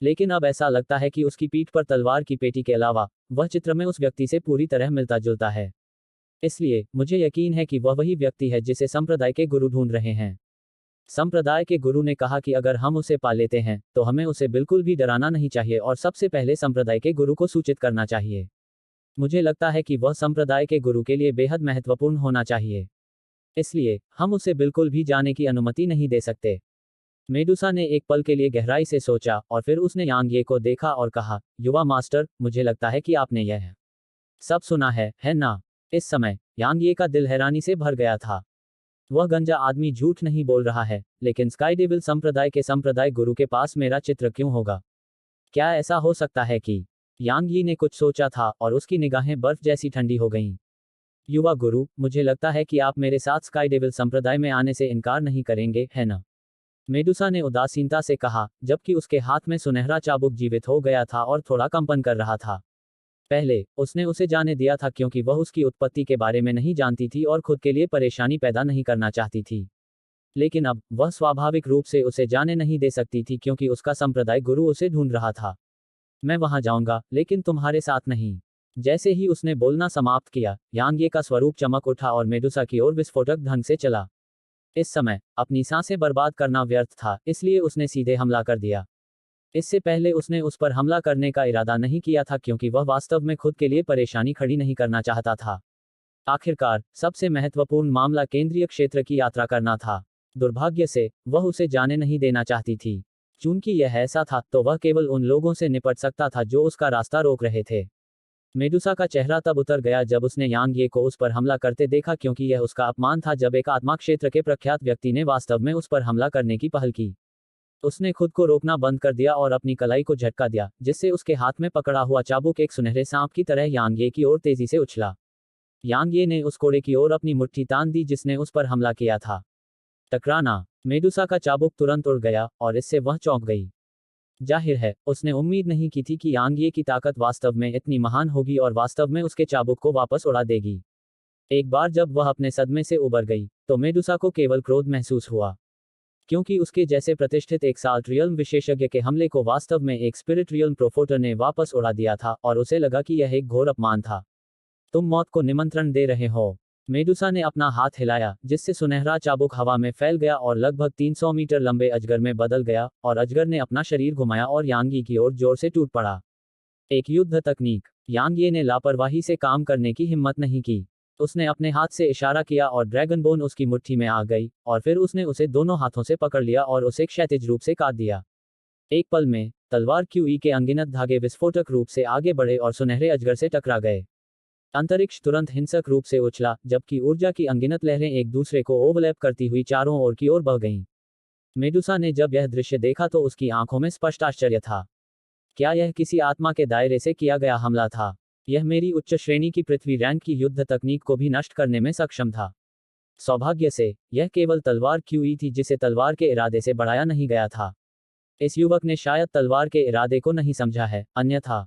S1: लेकिन अब ऐसा लगता है कि उसकी पीठ पर तलवार की पेटी के अलावा वह चित्र में उस व्यक्ति से पूरी तरह मिलता जुलता है। इसलिए मुझे यकीन है कि वह वही व्यक्ति है जिसे संप्रदाय के गुरु ढूंढ रहे हैं। संप्रदाय के गुरु ने कहा कि अगर हम उसे पा लेते हैं तो हमें उसे बिल्कुल भी डराना नहीं चाहिए और सबसे पहले संप्रदाय के गुरु को सूचित करना चाहिए। मुझे लगता है कि वह संप्रदाय के गुरु के लिए बेहद महत्वपूर्ण होना चाहिए, इसलिए हम उसे बिल्कुल भी जाने की अनुमति नहीं दे सकते। मेडुसा ने एक पल के लिए गहराई से सोचा और फिर उसने यांग ये को देखा और कहा, युवा मास्टर, मुझे लगता है कि आपने यह सब सुना है ना? इस समय यांग ये का दिल हैरानी से भर गया था। वह गंजा आदमी झूठ नहीं बोल रहा है, लेकिन स्काई डेविल संप्रदाय के संप्रदाय गुरु के पास मेरा चित्र क्यों होगा? क्या ऐसा हो सकता है कि यांग यी ने कुछ सोचा था और उसकी निगाहें बर्फ जैसी ठंडी हो गईं। युवा गुरु, मुझे लगता है कि आप मेरे साथ स्काई डेविल संप्रदाय में आने से इनकार नहीं करेंगे, है ना? मेडुसा ने उदासीनता से कहा, जबकि उसके हाथ में सुनहरा चाबुक जीवित हो गया था और थोड़ा कंपन कर रहा था। पहले उसने उसे जाने दिया था क्योंकि वह उसकी उत्पत्ति के बारे में नहीं जानती थी और खुद के लिए परेशानी पैदा नहीं करना चाहती थी। लेकिन अब वह स्वाभाविक रूप से उसे जाने नहीं दे सकती थी क्योंकि उसका संप्रदाय गुरु उसे ढूंढ रहा था। मैं वहां जाऊंगा, लेकिन तुम्हारे साथ नहीं। जैसे ही उसने बोलना समाप्त किया, यांगे का स्वरूप चमक उठा और मेडुसा की ओर विस्फोटक ढंग से चला। इस समय अपनी सांसें बर्बाद करना व्यर्थ था, इसलिए उसने सीधे हमला कर दिया। इससे पहले उसने उस पर हमला करने का इरादा नहीं किया था क्योंकि वह वास्तव में खुद के लिए परेशानी खड़ी नहीं करना चाहता था। आखिरकार सबसे महत्वपूर्ण मामला केंद्रीय क्षेत्र की यात्रा करना था। दुर्भाग्य से वह उसे जाने नहीं देना चाहती थी। चूंकि यह ऐसा था तो वह केवल उन लोगों से निपट सकता था जो उसका रास्ता रोक रहे थे। मेडुसा का चेहरा तब उतर गया जब उसने यांग ये को उस पर हमला करते देखा क्योंकि यह उसका अपमान था जब एक आत्मा क्षेत्र के प्रख्यात व्यक्ति ने वास्तव में उस पर हमला करने की पहल की। उसने खुद को रोकना बंद कर दिया और अपनी कलाई को झटका दिया, जिससे उसके हाथ में पकड़ा हुआ चाबुक एक सुनहरे सांप की तरह यांग ये की ओर तेजी से उछला। यांग ये ने उस कोड़े की ओर अपनी मुट्ठी तान दी जिसने उस पर हमला किया था। टकराना। मेडुसा का चाबुक तुरंत उड़ गया और इससे वह चौंक गई। जाहिर है उसने उम्मीद नहीं की थी कि यांग ये की ताकत वास्तव में इतनी महान होगी और वास्तव में उसके चाबुक को वापस उड़ा देगी। एक बार जब वह अपने सदमे से उबर गई तो मेडुसा को केवल क्रोध महसूस हुआ, क्योंकि उसके जैसे प्रतिष्ठित एक साल्ट रियल्म विशेषज्ञ के हमले को वास्तव में एक स्पिरिट रियल्म प्रोफोटर ने वापस उड़ा दिया था और उसे लगा कि यह एक घोर अपमान था। तुम मौत को निमंत्रण दे रहे हो। मेडुसा ने अपना हाथ हिलाया, जिससे सुनहरा चाबुक हवा में फैल गया और लगभग 300 मीटर लंबे अजगर में बदल गया, और अजगर ने अपना शरीर घुमाया और यांगी की ओर जोर से टूट पड़ा। एक युद्ध तकनीक। यांगी ने लापरवाही से काम करने की हिम्मत नहीं की। उसने अपने हाथ से इशारा किया और ड्रैगन बोन उसकी मुट्ठी में आ गई, और फिर उसने उसे दोनों हाथों से पकड़ लिया और उसे क्षैतिज रूप से काट दिया। एक पल में तलवार क्यूई के अनगिनत धागे विस्फोटक रूप से आगे बढ़े और सुनहरे अजगर से टकरा गए। अंतरिक्ष तुरंत हिंसक रूप से उछला, जबकि ऊर्जा की अनगिनत लहरें एक दूसरे को ओवरलैप करती हुई चारों ओर की ओर बह गईं। मेडुसा ने जब यह दृश्य देखा तो उसकी आंखों में स्पष्ट आश्चर्य था। क्या यह किसी आत्मा के दायरे से किया गया हमला था? यह मेरी उच्च श्रेणी की पृथ्वी रैंक की युद्ध तकनीक को भी नष्ट करने में सक्षम था। सौभाग्य से यह केवल तलवार क्यूई थी जिसे तलवार के इरादे से बढ़ाया नहीं गया था। इस युवक ने शायद तलवार के इरादे को नहीं समझा है, अन्यथा।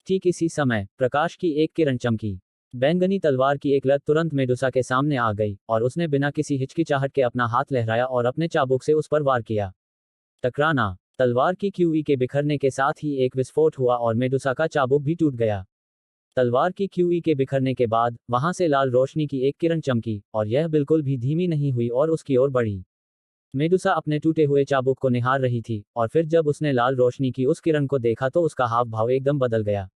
S1: ठीक इसी समय प्रकाश की एक किरण चमकी। बैंगनी तलवार की एक लत तुरंत मेडुसा के सामने आ गई और उसने बिना किसी हिचकिचाहट के अपना हाथ लहराया और अपने चाबुक से उस पर वार किया। टकराना। तलवार की क्यूई के बिखरने के साथ ही एक विस्फोट हुआ और मेडुसा का चाबुक भी टूट गया। तलवार की क्यूई के बिखरने के बाद वहां से लाल रोशनी की एक किरण चमकी और यह बिल्कुल भी धीमी नहीं हुई और उसकी ओर बढ़ी। मेडुसा अपने टूटे हुए चाबुक को निहार रही थी और फिर जब उसने लाल रोशनी की उस किरण को देखा तो उसका हाव भाव एकदम बदल गया।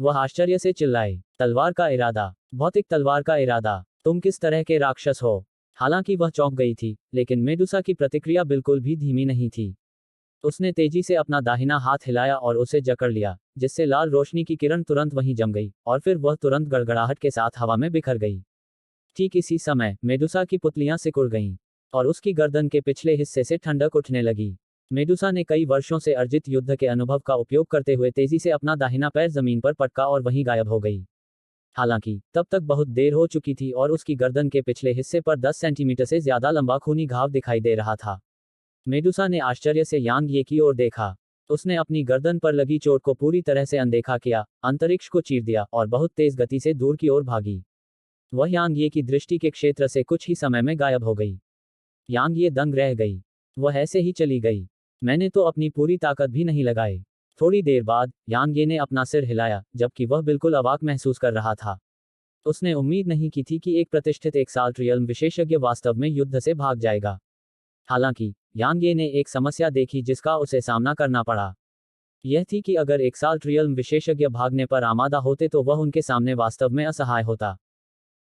S1: वह आश्चर्य से चिल्लाई, तलवार का इरादा, भौतिक तलवार का इरादा, तुम किस तरह के राक्षस हो? हालांकि वह चौंक गई थी, लेकिन मेडुसा की प्रतिक्रिया बिल्कुल भी धीमी नहीं थी। उसने तेजी से अपना दाहिना हाथ हिलाया और उसे जकड़ लिया, जिससे लाल रोशनी की किरण तुरंत वहीं जम गई और फिर वह तुरंत गड़गड़ाहट के साथ हवा में बिखर गई। ठीक इसी समय मेडुसा की पुतलियां सिकुड़ गईं और उसकी गर्दन के पिछले हिस्से से ठंडक उठने लगी। मेडुसा ने कई वर्षों से अर्जित युद्ध के अनुभव का उपयोग करते हुए तेजी से अपना दाहिना पैर जमीन पर पटका और वहीं गायब हो गई। हालांकि तब तक बहुत देर हो चुकी थी और उसकी गर्दन के पिछले हिस्से पर 10 सेंटीमीटर से ज्यादा लंबा खूनी घाव दिखाई दे रहा था। मेडुसा ने आश्चर्य से यांग ये की ओर देखा। उसने अपनी गर्दन पर लगी चोट को पूरी तरह से अनदेखा किया, अंतरिक्ष को चीर दिया और बहुत तेज गति से दूर की ओर भागी। वह यांग ये की दृष्टि के क्षेत्र से कुछ ही समय में गायब हो गई। यांग ये दंग रह गई। वह ऐसे ही चली गई। मैंने तो अपनी पूरी ताकत भी नहीं लगाई। थोड़ी देर बाद यांग ये ने अपना सिर हिलाया, जबकि वह बिल्कुल अवाक महसूस कर रहा था। उसने उम्मीद नहीं की थी कि एक प्रतिष्ठित एक्साल्ट्रियल्म विशेषज्ञ वास्तव में युद्ध से भाग जाएगा। हालांकि यांग ये ने एक समस्या देखी जिसका उसे सामना करना पड़ा। यह थी कि अगर एक्साल्ट्रियल्म विशेषज्ञ भागने पर आमादा होते तो वह उनके सामने वास्तव में असहाय होता।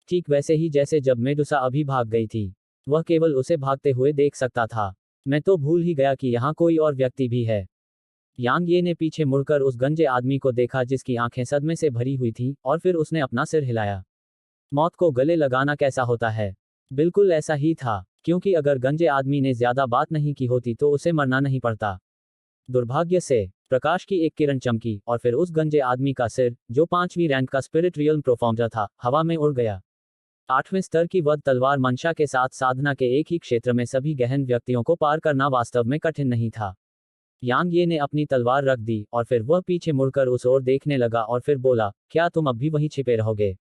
S1: ठीक वैसे ही जैसे जब मेडुसा अभी भाग गई थी। वह केवल उसे भागते हुए देख सकता था। मैं तो भूल ही गया कि यहाँ कोई और व्यक्ति भी है। यांग ये ने पीछे मुड़कर उस गंजे आदमी को देखा जिसकी आंखें सदमे से भरी हुई थीं, और फिर उसने अपना सिर हिलाया। मौत को गले लगाना कैसा होता है? बिल्कुल ऐसा ही था, क्योंकि अगर गंजे आदमी ने ज्यादा बात नहीं की होती तो उसे मरना नहीं पड़ता। दुर्भाग्य से प्रकाश की एक किरण चमकी और फिर उस गंजे आदमी का सिर, जो 5वीं रैंक का स्पिरिट रियल्म प्रोफाउंडर था, हवा में उड़ गया। 8वें स्तर की वध तलवार मंशा के साथ साधना के एक ही क्षेत्र में सभी गहन व्यक्तियों को पार करना वास्तव में कठिन नहीं था। यांग ये ने अपनी तलवार रख दी और फिर वह पीछे मुड़कर उस ओर देखने लगा और फिर बोला, क्या तुम अब भी वहीं छिपे रहोगे?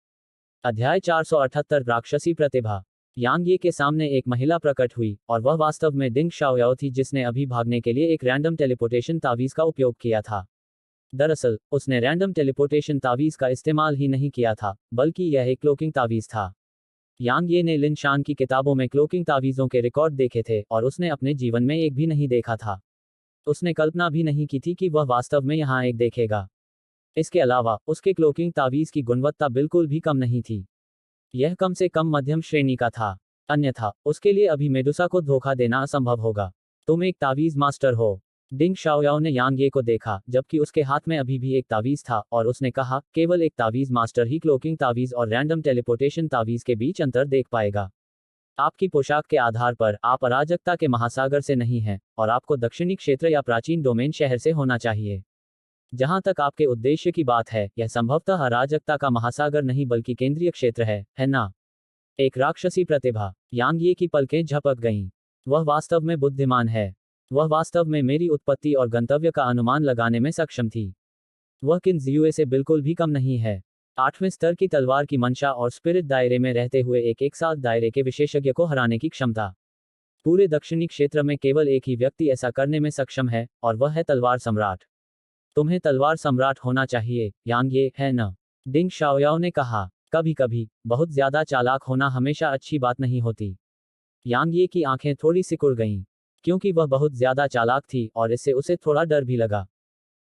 S1: अध्याय 478 राक्षसी प्रतिभा। यांग ये के सामने एक महिला प्रकट हुई और वह वास्तव में डिंग शाओयाओ थी जिसने अभी भागने के लिए एक रैंडम टेलीपोर्टेशन तावीज का उपयोग किया था। दरअसल उसने रैंडम टेलीपोर्टेशन तावीज का इस्तेमाल ही नहीं किया था, बल्कि यह एक क्लोकिंग तावीज था। यांग ये ने लिन शान की किताबों में क्लोकिंग तावीज़ों के रिकॉर्ड देखे थे और उसने अपने जीवन में एक भी नहीं देखा था। उसने कल्पना भी नहीं की थी कि वह वास्तव में यहाँ एक देखेगा। इसके अलावा उसके क्लोकिंग तावीज़ की गुणवत्ता बिल्कुल भी कम नहीं थी। यह कम से कम मध्यम श्रेणी का था। अन्यथा उसके लिए अभी मेडुसा को धोखा देना असंभव होगा। तुम एक तावीज़ मास्टर हो। डिंग शाओयाओ ने यांग ये को देखा, जबकि उसके हाथ में अभी भी एक तावीज़ था, और उसने कहा, केवल एक तावीज़ मास्टर ही क्लोकिंग तावीज़ और रैंडम टेलीपोर्टेशन तावीज़ के बीच अंतर देख पाएगा। आपकी पोशाक के आधार पर आप अराजकता के महासागर से नहीं हैं, और आपको दक्षिणी क्षेत्र या प्राचीन डोमेन शहर से होना चाहिए। जहां तक आपके उद्देश्य की बात है, यह संभवतः अराजकता का महासागर नहीं बल्कि केंद्रीय क्षेत्र है ना? एक राक्षसी प्रतिभा। यांग ये की पलकें झपक गईं। वह वास्तव में बुद्धिमान है। वह वास्तव में मेरी उत्पत्ति और गंतव्य का अनुमान लगाने में सक्षम थी। वह किन्जियुए से बिल्कुल भी कम नहीं है। 8वें स्तर की तलवार की मंशा और स्पिरिट दायरे में रहते हुए एक साथ दायरे के विशेषज्ञ को हराने की क्षमता। पूरे दक्षिणी क्षेत्र में केवल एक ही व्यक्ति ऐसा करने में सक्षम है, और वह है तलवार सम्राट। तुम्हें तलवार सम्राट होना चाहिए, यांग ये, है न? डिंग शाओयाओ ने कहा। कभी कभी बहुत ज्यादा चालाक होना हमेशा अच्छी बात नहीं होती। यांग ये की आंखें थोड़ी सिकुड़ गईं, क्योंकि वह बहुत ज्यादा चालाक थी और इससे उसे थोड़ा डर भी लगा।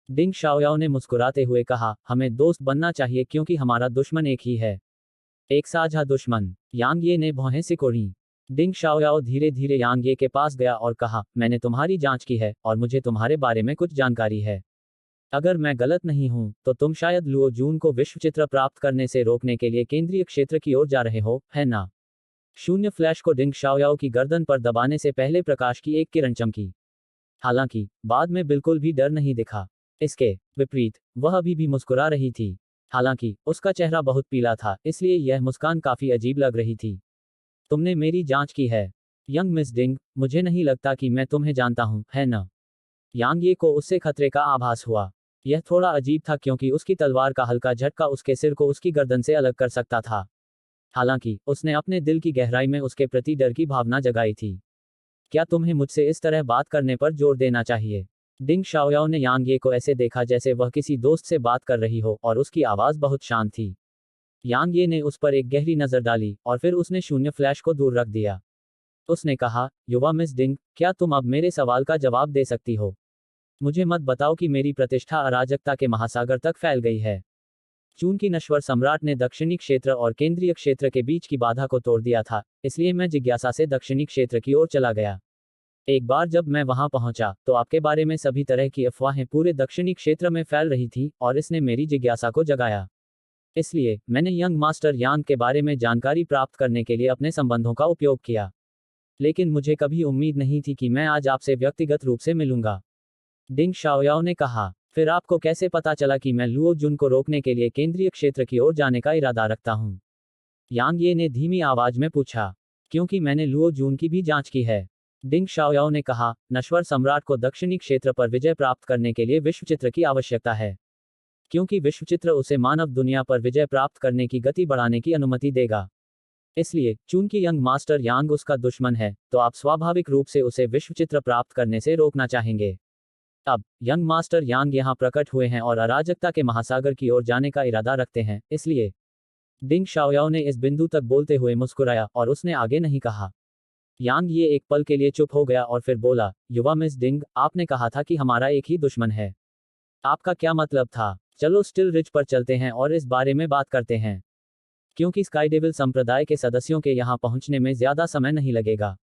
S1: डिंग शाओयाओ ने मुस्कुराते हुए कहा, हमें दोस्त बनना चाहिए क्योंकि हमारा दुश्मन एक ही है। एक साझा दुश्मन। यांग ये ने भौहें सिकोड़ी। डिंग शाओयाओ धीरे धीरे यांग ये के पास गया और कहा, मैंने तुम्हारी जांच की है और मुझे तुम्हारे बारे में कुछ जानकारी है। अगर मैं गलत नहीं हूं तो तुम शायद लुओ जून को विश्व चित्र प्राप्त करने से रोकने के लिए केंद्रीय क्षेत्र की ओर जा रहे हो, है ना? शून्य फ्लैश को डिंग शाओयाओ की गर्दन पर दबाने से पहले प्रकाश की एक किरण चमकी। हालांकि बाद में बिल्कुल भी डर नहीं दिखा। इसके विपरीत वह अभी भी मुस्कुरा रही थी। हालांकि उसका चेहरा बहुत पीला था, इसलिए यह मुस्कान काफी अजीब लग रही थी। तुमने मेरी जांच की है, यंग मिस डिंग? मुझे नहीं लगता कि मैं तुम्हें जानता हूं, है न? यांग ये को उससे खतरे का आभास हुआ। यह थोड़ा अजीब था क्योंकि उसकी तलवार का हल्का झटका उसके सिर को उसकी गर्दन से अलग कर सकता था। हालांकि उसने अपने दिल की गहराई में उसके प्रति डर की भावना जगाई थी। क्या तुम्हें मुझसे इस तरह बात करने पर जोर देना चाहिए? डिंग शाओयाओ ने यांग ये को ऐसे देखा जैसे वह किसी दोस्त से बात कर रही हो, और उसकी आवाज बहुत शांत थी। यांग ये ने उस पर एक गहरी नजर डाली और फिर उसने शून्य फ्लैश को दूर रख दिया। उसने कहा, युवा मिस डिंग, क्या तुम अब मेरे सवाल का जवाब दे सकती हो? मुझे मत बताओ कि मेरी प्रतिष्ठा अराजकता के महासागर तक फैल गई है। चून की नश्वर सम्राट ने दक्षिणी क्षेत्र और केंद्रीय क्षेत्र के बीच की बाधा को तोड़ दिया था, इसलिए मैं जिज्ञासा से दक्षिणी क्षेत्र की ओर चला गया। एक बार जब मैं वहां पहुंचा तो आपके बारे में सभी तरह की अफवाहें पूरे दक्षिणी क्षेत्र में फैल रही थी और इसने मेरी जिज्ञासा को जगाया। इसलिए मैंने यंग मास्टर यांग के बारे में जानकारी प्राप्त करने के लिए अपने संबंधों का उपयोग किया। लेकिन मुझे कभी उम्मीद नहीं थी कि मैं आज आपसे व्यक्तिगत रूप से मिलूंगा। डिंग शाओयाओ ने कहा। फिर आपको कैसे पता चला कि मैं लुओ जुन को रोकने के लिए केंद्रीय क्षेत्र की ओर जाने का इरादा रखता हूं? यांग ये ने धीमी आवाज में पूछा। क्योंकि मैंने लुओ जून की भी जांच की है। डिंग शाओयाओ ने कहा, नश्वर सम्राट को दक्षिणी क्षेत्र पर विजय प्राप्त करने के लिए विश्वचित्र की आवश्यकता है। क्योंकि विश्वचित्र उसे मानव दुनिया पर विजय प्राप्त करने की गति बढ़ाने की अनुमति देगा। इसलिए चूंकि यंग मास्टर यांग उसका दुश्मन है, तो आप स्वाभाविक रूप से उसे विश्वचित्र प्राप्त करने से रोकना चाहेंगे। अब यंग मास्टर यांग यहाँ प्रकट हुए हैं और अराजकता के महासागर की ओर जाने का इरादा रखते हैं, इसलिए डिंग शाओयाओ ने इस बिंदु तक बोलते हुए मुस्कुराया और उसने आगे नहीं कहा। यांग ये एक पल के लिए चुप हो गया और फिर बोला, युवा मिस डिंग, आपने कहा था कि हमारा एक ही दुश्मन है। आपका क्या मतलब था? चलो स्टिल रिच पर चलते हैं और इस बारे में बात करते हैं। क्योंकि स्काईडेविल संप्रदाय के सदस्यों के यहाँ पहुंचने में ज्यादा समय नहीं लगेगा।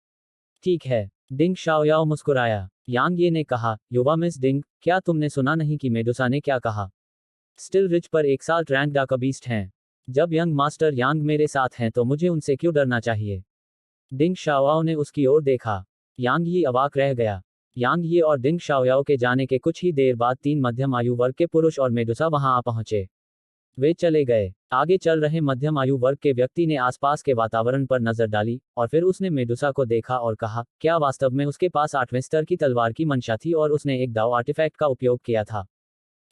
S1: ठीक है। डिंग शाओयाओ मुस्कुराया। यांग ये ने कहा, युवा मिस डिंग, क्या तुमने सुना नहीं कि मेडुसा ने क्या कहा? स्टिल रिच पर एक साल रैंक डाका बीस्ट हैं। जब यंग मास्टर यांग मेरे साथ हैं तो मुझे उनसे क्यों डरना चाहिए? डिंग शाओयाओ ने उसकी ओर देखा। यांग ये अवाक रह गया। यांग ये और डिंग शाओयाओ के जाने के कुछ ही देर बाद 3 मध्यम आयु वर्ग के पुरुष और मेडुसा वहां आ पहुंचे। वे चले गए। आगे चल रहे मध्यम आयु वर्ग के व्यक्ति ने आसपास के वातावरण पर नजर डाली और फिर उसने मेडुसा को देखा और कहा, क्या वास्तव में उसके पास 8वें स्तर की तलवार की मंशा थी और उसने एक दाव आर्टिफैक्ट का उपयोग किया था?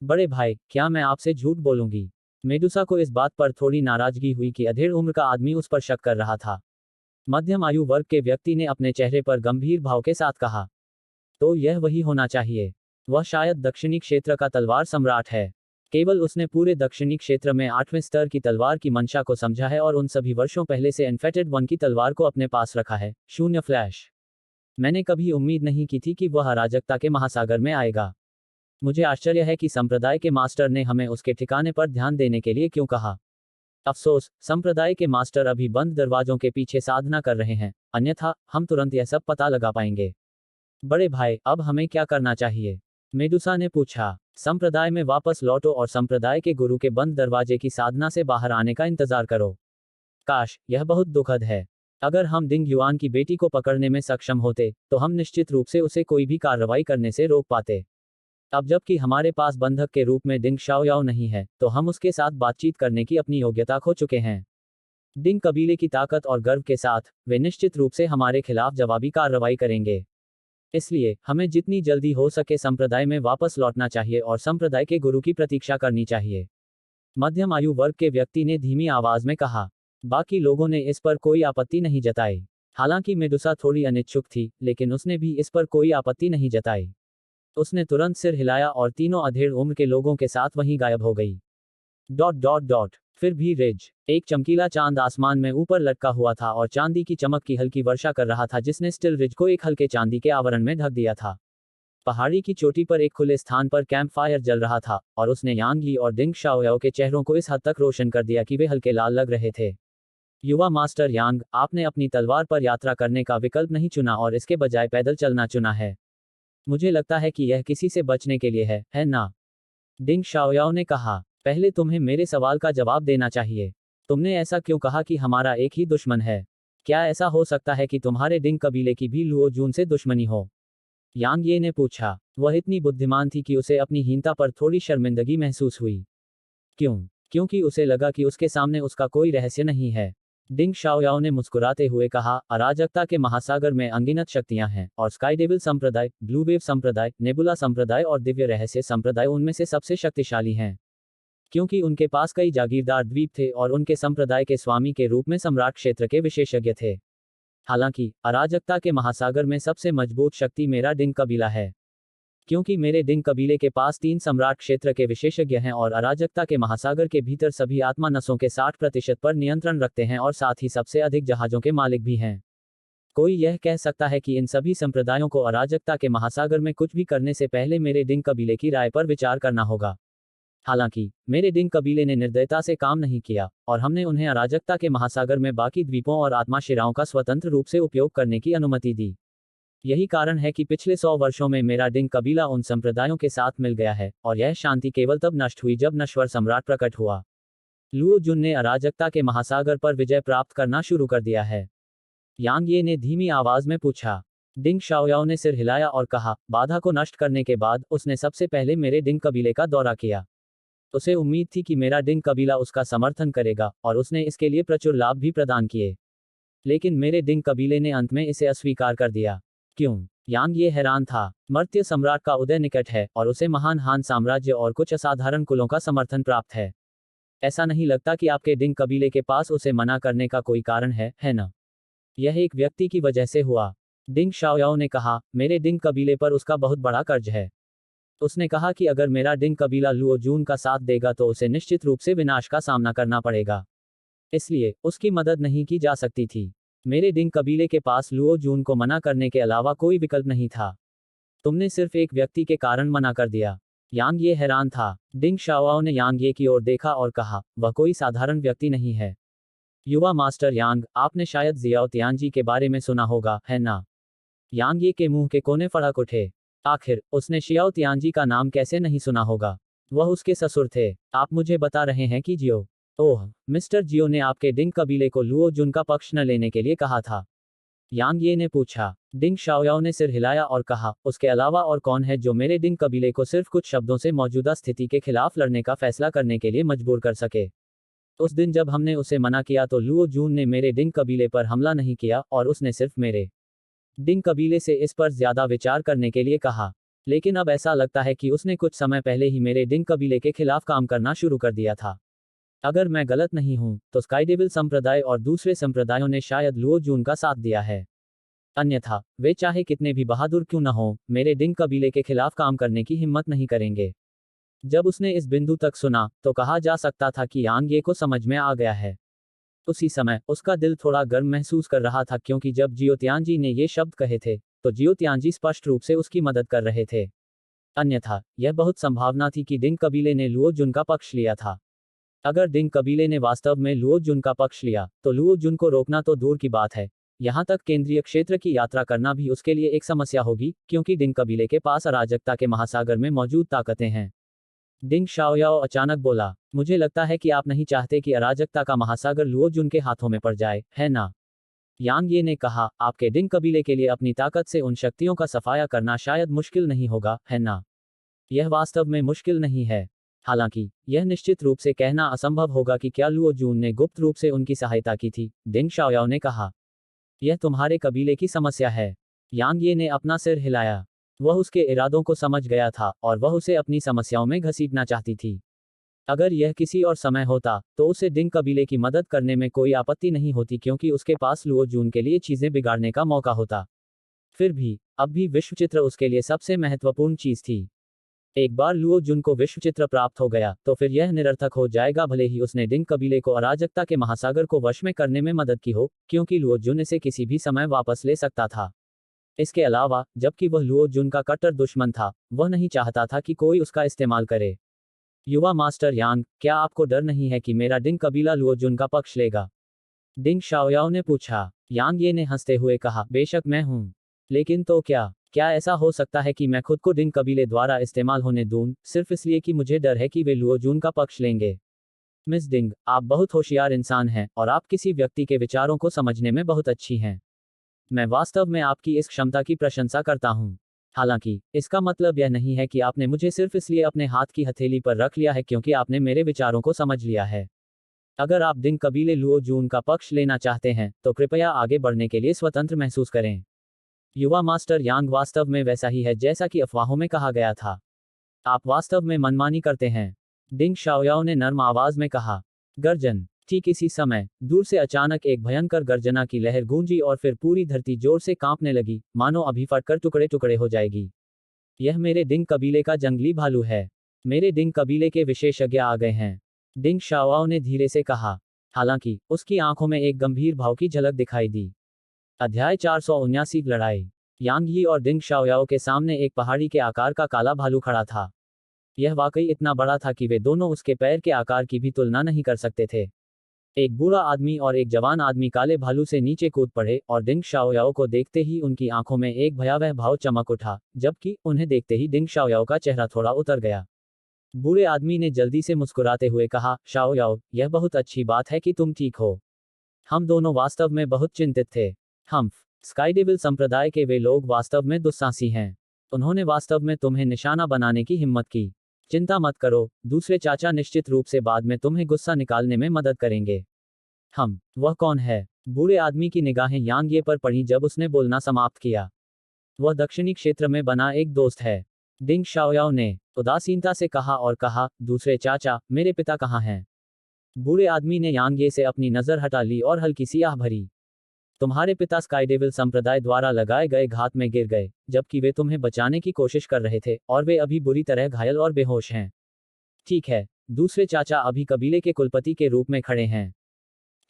S1: बड़े भाई, क्या मैं आपसे झूठ बोलूंगी? मेडुसा को इस बात पर थोड़ी नाराजगी हुई कि अधेड़ उम्र का आदमी उस पर शक कर रहा था। मध्यम आयु वर्ग के व्यक्ति ने अपने चेहरे पर गंभीर भाव के साथ कहा, तो यह वही होना चाहिए। वह शायद दक्षिणी क्षेत्र का तलवार सम्राट है। केवल उसने पूरे दक्षिणी क्षेत्र में 8वें स्तर की तलवार की मंशा को समझा है और उन सभी वर्षों पहले से इन्फेटेड वन की तलवार को अपने पास रखा है। शून्य फ्लैश। मैंने कभी उम्मीद नहीं की थी कि वह अराजकता के महासागर में आएगा। मुझे आश्चर्य है कि संप्रदाय के मास्टर ने हमें उसके ठिकाने पर ध्यान देने के लिए क्यों कहा। अफसोस, संप्रदाय के मास्टर अभी बंद दरवाजों के पीछे साधना कर रहे हैं, अन्यथा हम तुरंत यह सब पता लगा पाएंगे। बड़े भाई, अब हमें क्या करना चाहिए? मेडुसा ने पूछा। संप्रदाय में वापस लौटो और संप्रदाय के गुरु के बंद दरवाजे की साधना से बाहर आने का इंतजार करो। काश, यह बहुत दुखद है। अगर हम डिंग युआन की बेटी को पकड़ने में सक्षम होते, तो हम निश्चित रूप से उसे कोई भी कार्रवाई करने से रोक पाते। अब जबकि हमारे पास बंधक के रूप में डिंग शाओयाओ नहीं है, तो हम उसके साथ बातचीत करने की अपनी योग्यता खो चुके हैं। डिंग कबीले की ताकत और गर्व के साथ, वे निश्चित रूप से हमारे खिलाफ जवाबी कार्रवाई करेंगे। इसलिए हमें जितनी जल्दी हो सके संप्रदाय में वापस लौटना चाहिए और संप्रदाय के गुरु की प्रतीक्षा करनी चाहिए। मध्यम आयु वर्ग के व्यक्ति ने धीमी आवाज में कहा। बाकी लोगों ने इस पर कोई आपत्ति नहीं जताई। हालांकि मेडुसा थोड़ी अनिच्छुक थी, लेकिन उसने भी इस पर कोई आपत्ति नहीं जताई। उसने तुरंत सिर हिलाया और तीनों अधेड़ उम्र के लोगों के साथ वहीं गायब हो गई। Dot dot dot. फिर भी रिज। एक चमकीला चांद आसमान में ऊपर लटका हुआ था और चांदी की चमक की हल्की वर्षा कर रहा था जिसने स्टिल रिज को एक हल्के चांदी के आवरण में ढक दिया था। पहाड़ी की चोटी पर एक खुले स्थान पर कैंप फायर जल रहा था और उसने यांग ली और डिंग शाओयाओ के चेहरों को इस हद तक रोशन कर दिया कि वे हल्के लाल लग रहे थे। युवा मास्टर यांग, आपने अपनी तलवार पर यात्रा करने का विकल्प नहीं चुना और इसके बजाय पैदल चलना चुना है। मुझे लगता है कि यह किसी से बचने के लिए है ना? डिंग शाओयाओ ने कहा। पहले तुम्हें मेरे सवाल का जवाब देना चाहिए। तुमने ऐसा क्यों कहा कि हमारा एक ही दुश्मन है? क्या ऐसा हो सकता है कि तुम्हारे डिंग कबीले की भी लुओ जून से दुश्मनी हो? यांग ये ने पूछा। वह इतनी बुद्धिमान थी कि उसे अपनी हीनता पर थोड़ी शर्मिंदगी महसूस हुई। क्यों? क्योंकि उसे लगा कि उसके सामने उसका कोई रहस्य नहीं है। डिंग शाओयाओ ने मुस्कुराते हुए कहा, अराजकता के महासागर में अनगिनत शक्तियां हैं और स्काईडेविल संप्रदाय, ब्लू वेव संप्रदाय, नेबुला संप्रदाय और दिव्य रहस्य संप्रदाय उनमें से सबसे शक्तिशाली हैं। क्योंकि उनके पास कई जागीरदार द्वीप थे और उनके संप्रदाय के स्वामी के रूप में सम्राट क्षेत्र के विशेषज्ञ थे। हालांकि अराजकता के महासागर में सबसे मजबूत शक्ति मेरा डिंग कबीला है। क्योंकि मेरे डिंग कबीले के पास 3 सम्राट क्षेत्र के विशेषज्ञ हैं और अराजकता के महासागर के भीतर सभी आत्मा नसों के 60% पर नियंत्रण रखते हैं और साथ ही सबसे अधिक जहाजों के मालिक भी हैं। कोई यह कह सकता है कि इन सभी संप्रदायों को अराजकता के महासागर में कुछ भी करने से पहले मेरे डिंग कबीले की राय पर विचार करना होगा। हालांकि मेरे डिंग कबीले ने निर्दयता से काम नहीं किया और हमने उन्हें अराजकता के महासागर में बाकी द्वीपों और आत्मा शिराओं का स्वतंत्र रूप से उपयोग करने की अनुमति दी। यही कारण है कि पिछले 100 वर्षों में मेरा डिंग कबीला उन संप्रदायों के साथ मिल गया है, और यह शांति केवल तब नष्ट हुई जब नश्वर सम्राट प्रकट हुआ। लुओ जुन ने अराजकता के महासागर पर विजय प्राप्त करना शुरू कर दिया है। यांग ये ने धीमी आवाज में पूछा। डिंग शाओयाओ ने सिर हिलाया और कहा, बाधा को नष्ट करने के बाद उसने सबसे पहले मेरे डिंग कबीले का दौरा किया। उसे उम्मीद थी कि मेरा डिंग कबीला उसका समर्थन करेगा, और उसने इसके लिए प्रचुर लाभ भी प्रदान किए। लेकिन मेरे डिंग कबीले ने अंत में इसे अस्वीकार कर दिया। क्यों? यांग ये हैरान था। मर्त्य सम्राट का उदय निकट है, और उसे महान हान साम्राज्य और कुछ असाधारण कुलों का समर्थन प्राप्त है। ऐसा नहीं लगता कि आपके डिंग कबीले के पास उसे मना करने का कोई कारण है ना? यह एक व्यक्ति की वजह से हुआ। डिंग शाओयाओ ने कहा, मेरे डिंग कबीले पर उसका बहुत बड़ा कर्ज है। उसने कहा कि अगर मेरा डिंग कबीला लुओ जून का साथ देगा तो उसे निश्चित रूप से विनाश का सामना करना पड़ेगा। इसलिए उसकी मदद नहीं की जा सकती थी। मेरे डिंग कबीले के पास लुओ जून को मना करने के अलावा कोई विकल्प नहीं था। तुमने सिर्फ एक व्यक्ति के कारण मना कर दिया। यांग ये हैरान था। डिंग शाओआओ ने यांग ये की ओर देखा और कहा, वह कोई साधारण व्यक्ति नहीं है। युवा मास्टर यांग, आपने शायद जियाओ तियानजी के बारे में सुना होगा, है ना? यांग ये के मुंह के कोने फड़क उठे। आखिर उसने शियाओ तियानजी का नाम कैसे नहीं सुना होगा? वह उसके ससुर थे। आप मुझे बता रहे हैं कि जियो? ओह, मिस्टर जियो ने आपके डिंग कबीले को लुओ जुन का पक्ष न लेने के लिए कहा था। यांग ये ने पूछा। डिंग शाओयाओ ने सिर हिलाया और कहा, उसके अलावा और कौन है जो मेरे डिंग कबीले को सिर्फ कुछ शब्दों से मौजूदा स्थिति के खिलाफ लड़ने का फैसला करने के लिए मजबूर कर सके? उस दिन जब हमने उसे मना किया तो लुओ जून ने मेरे डिंग कबीले पर हमला नहीं किया, और उसने सिर्फ मेरे डिंग कबीले से इस पर ज्यादा विचार करने के लिए कहा। लेकिन अब ऐसा लगता है कि उसने कुछ समय पहले ही मेरे डिंग कबीले के खिलाफ काम करना शुरू कर दिया था। अगर मैं गलत नहीं हूं, तो स्काईडेविल संप्रदाय और दूसरे संप्रदायों ने शायद लुओ जून का साथ दिया है। अन्यथा वे चाहे कितने भी बहादुर क्यों न हो, मेरे डिंग कबीले के खिलाफ काम करने की हिम्मत नहीं करेंगे। जब उसने इस बिंदु तक सुना, तो कहा जा सकता था कि यांग ये को समझ में आ गया है। उसी समय उसका दिल थोड़ा गर्म महसूस कर रहा था, क्योंकि जब जियो तियानजी ने ये शब्द कहे थे, तो जियो तियानजी स्पष्ट रूप से उसकी मदद कर रहे थे। अन्यथा यह बहुत संभावना थी कि डिंग कबीले ने लुओ जुन का पक्ष लिया था। अगर डिंग कबीले ने वास्तव में लुओ जुन का पक्ष लिया, तो लुओ जुन को रोकना तो दूर की बात है, यहाँ तक केंद्रीय क्षेत्र की यात्रा करना भी उसके लिए एक समस्या होगी, क्योंकि डिंग कबीले के पास अराजकता के महासागर में मौजूद ताकतें हैं। डिंग शाओयाओ अचानक बोला, मुझे लगता है कि आप नहीं चाहते कि अराजकता का महासागर लुओ जुन के हाथों में पड़ जाए, है ना? यांग ये ने कहा, आपके डिंग कबीले के लिए अपनी ताकत से उन शक्तियों का सफाया करना शायद मुश्किल नहीं होगा, है ना? यह वास्तव में मुश्किल नहीं है। हालांकि यह निश्चित रूप से कहना असंभव होगा कि क्या लुओ जून ने गुप्त रूप से उनकी सहायता की थी, डिंग शाओयाओ ने कहा। यह तुम्हारे कबीले की समस्या है। यांग ये ने अपना सिर हिलाया। वह उसके इरादों को समझ गया था, और वह उसे अपनी समस्याओं में घसीटना चाहती थी। अगर यह किसी और समय होता, तो उसे डिंग कबीले की मदद करने में कोई आपत्ति नहीं होती, क्योंकि उसके पास लुओ जून के लिए चीजें बिगाड़ने का मौका होता। फिर भी अब भी विश्वचित्र उसके लिए सबसे महत्वपूर्ण चीज थी। एक बार लुओ जुन को विश्वचित्र प्राप्त हो गया, तो फिर यह निरर्थक हो जाएगा भले ही उसने डिंग कबीले को अराजकता के महासागर को वश में करने में मदद की हो, क्योंकि लुओ जुन इसे किसी भी समय वापस ले सकता था। इसके अलावा, जबकि वह लुओ जुन का कट्टर दुश्मन था, वह नहीं चाहता था कि कोई उसका इस्तेमाल करे। युवा मास्टर यांग, क्या आपको डर नहीं है कि मेरा डिंग कबीला लुओ जुन का पक्ष लेगा? डिंग शाओयाओ ने पूछा। यांग ये ने हंसते हुए कहा, बेशक मैं हूं। लेकिन तो क्या ऐसा हो सकता है कि मैं खुद को डिंग कबीले द्वारा इस्तेमाल होने दूं, सिर्फ इसलिए कि मुझे डर है कि वे लुओ जून का पक्ष लेंगे? मिस डिंग, आप बहुत होशियार इंसान हैं, और आप किसी व्यक्ति के विचारों को समझने में बहुत अच्छी हैं। मैं वास्तव में आपकी इस क्षमता की प्रशंसा करता हूं। हालांकि इसका मतलब यह नहीं है कि आपने मुझे सिर्फ इसलिए अपने हाथ की हथेली पर रख लिया है क्योंकि आपने मेरे विचारों को समझ लिया है। अगर आप डिंग कबीले लुओ जून का पक्ष लेना चाहते हैं, तो कृपया आगे बढ़ने के लिए स्वतंत्र महसूस करें। युवा मास्टर यांग, वास्तव में वैसा ही है जैसा कि अफवाहों में कहा गया था। आप वास्तव में मनमानी करते हैं। डिंग शाओयाओ ने नर्म आवाज में कहा। गर्जन। ठीक इसी समय दूर से अचानक एक भयंकर गर्जना की लहर गूंजी, और फिर पूरी धरती जोर से कांपने लगी, मानो अभी फटकर टुकड़े टुकड़े हो जाएगी। यह मेरे डिंग कबीले का जंगली भालू है। मेरे डिंग कबीले के विशेषज्ञ आ गए हैं, डिंग शाओयाओ ने धीरे से कहा। हालांकि उसकी आंखों में एक गंभीर भाव की झलक दिखाई दी। अध्याय 479 लड़ाई। यांग यी और डिंग शाओयाओ के सामने एक पहाड़ी के आकार का काला भालू खड़ा था। यह वाकई इतना बड़ा था कि वे दोनों उसके पैर के आकार की भी तुलना नहीं कर सकते थे। एक बूढ़ा आदमी और एक जवान आदमी काले भालू से नीचे कूद पड़े और डिंग शाओयाओ को देखते ही उनकी आंखों में एक भयावह भाव चमक उठा, जबकि उन्हें देखते ही डिंग शाओयाओ का चेहरा थोड़ा उतर गया। बूढ़े आदमी ने जल्दी से मुस्कुराते हुए कहा, शाओयाओ, यह बहुत अच्छी बात है कि तुम ठीक हो। हम दोनों वास्तव में बहुत चिंतित थे। हम स्काईडेविल संप्रदाय के वे लोग वास्तव में दुस्साहसी हैं। उन्होंने वास्तव में तुम्हें निशाना बनाने की हिम्मत की। चिंता मत करो, दूसरे चाचा निश्चित रूप से बाद में तुम्हें गुस्सा निकालने में मदद करेंगे। वह कौन है? बूढ़े आदमी की निगाहें यांग ये पर पड़ी जब उसने बोलना समाप्त किया। वह दक्षिणी क्षेत्र में बना एक दोस्त है। डिंग शाओयाओ ने उदासीनता से कहा और कहा, दूसरे चाचा, मेरे पिता कहाँ हैं? बूढ़े आदमी ने यांगे से अपनी नजर हटा ली और हल्की सी आह भरी। तुम्हारे पिता स्काईडेविल संप्रदाय द्वारा लगाए गए घात में गिर गए, जबकि वे तुम्हें बचाने की कोशिश कर रहे थे, और वे अभी बुरी तरह घायल और बेहोश हैं। ठीक है, दूसरे चाचा अभी कबीले के कुलपति के रूप में खड़े हैं।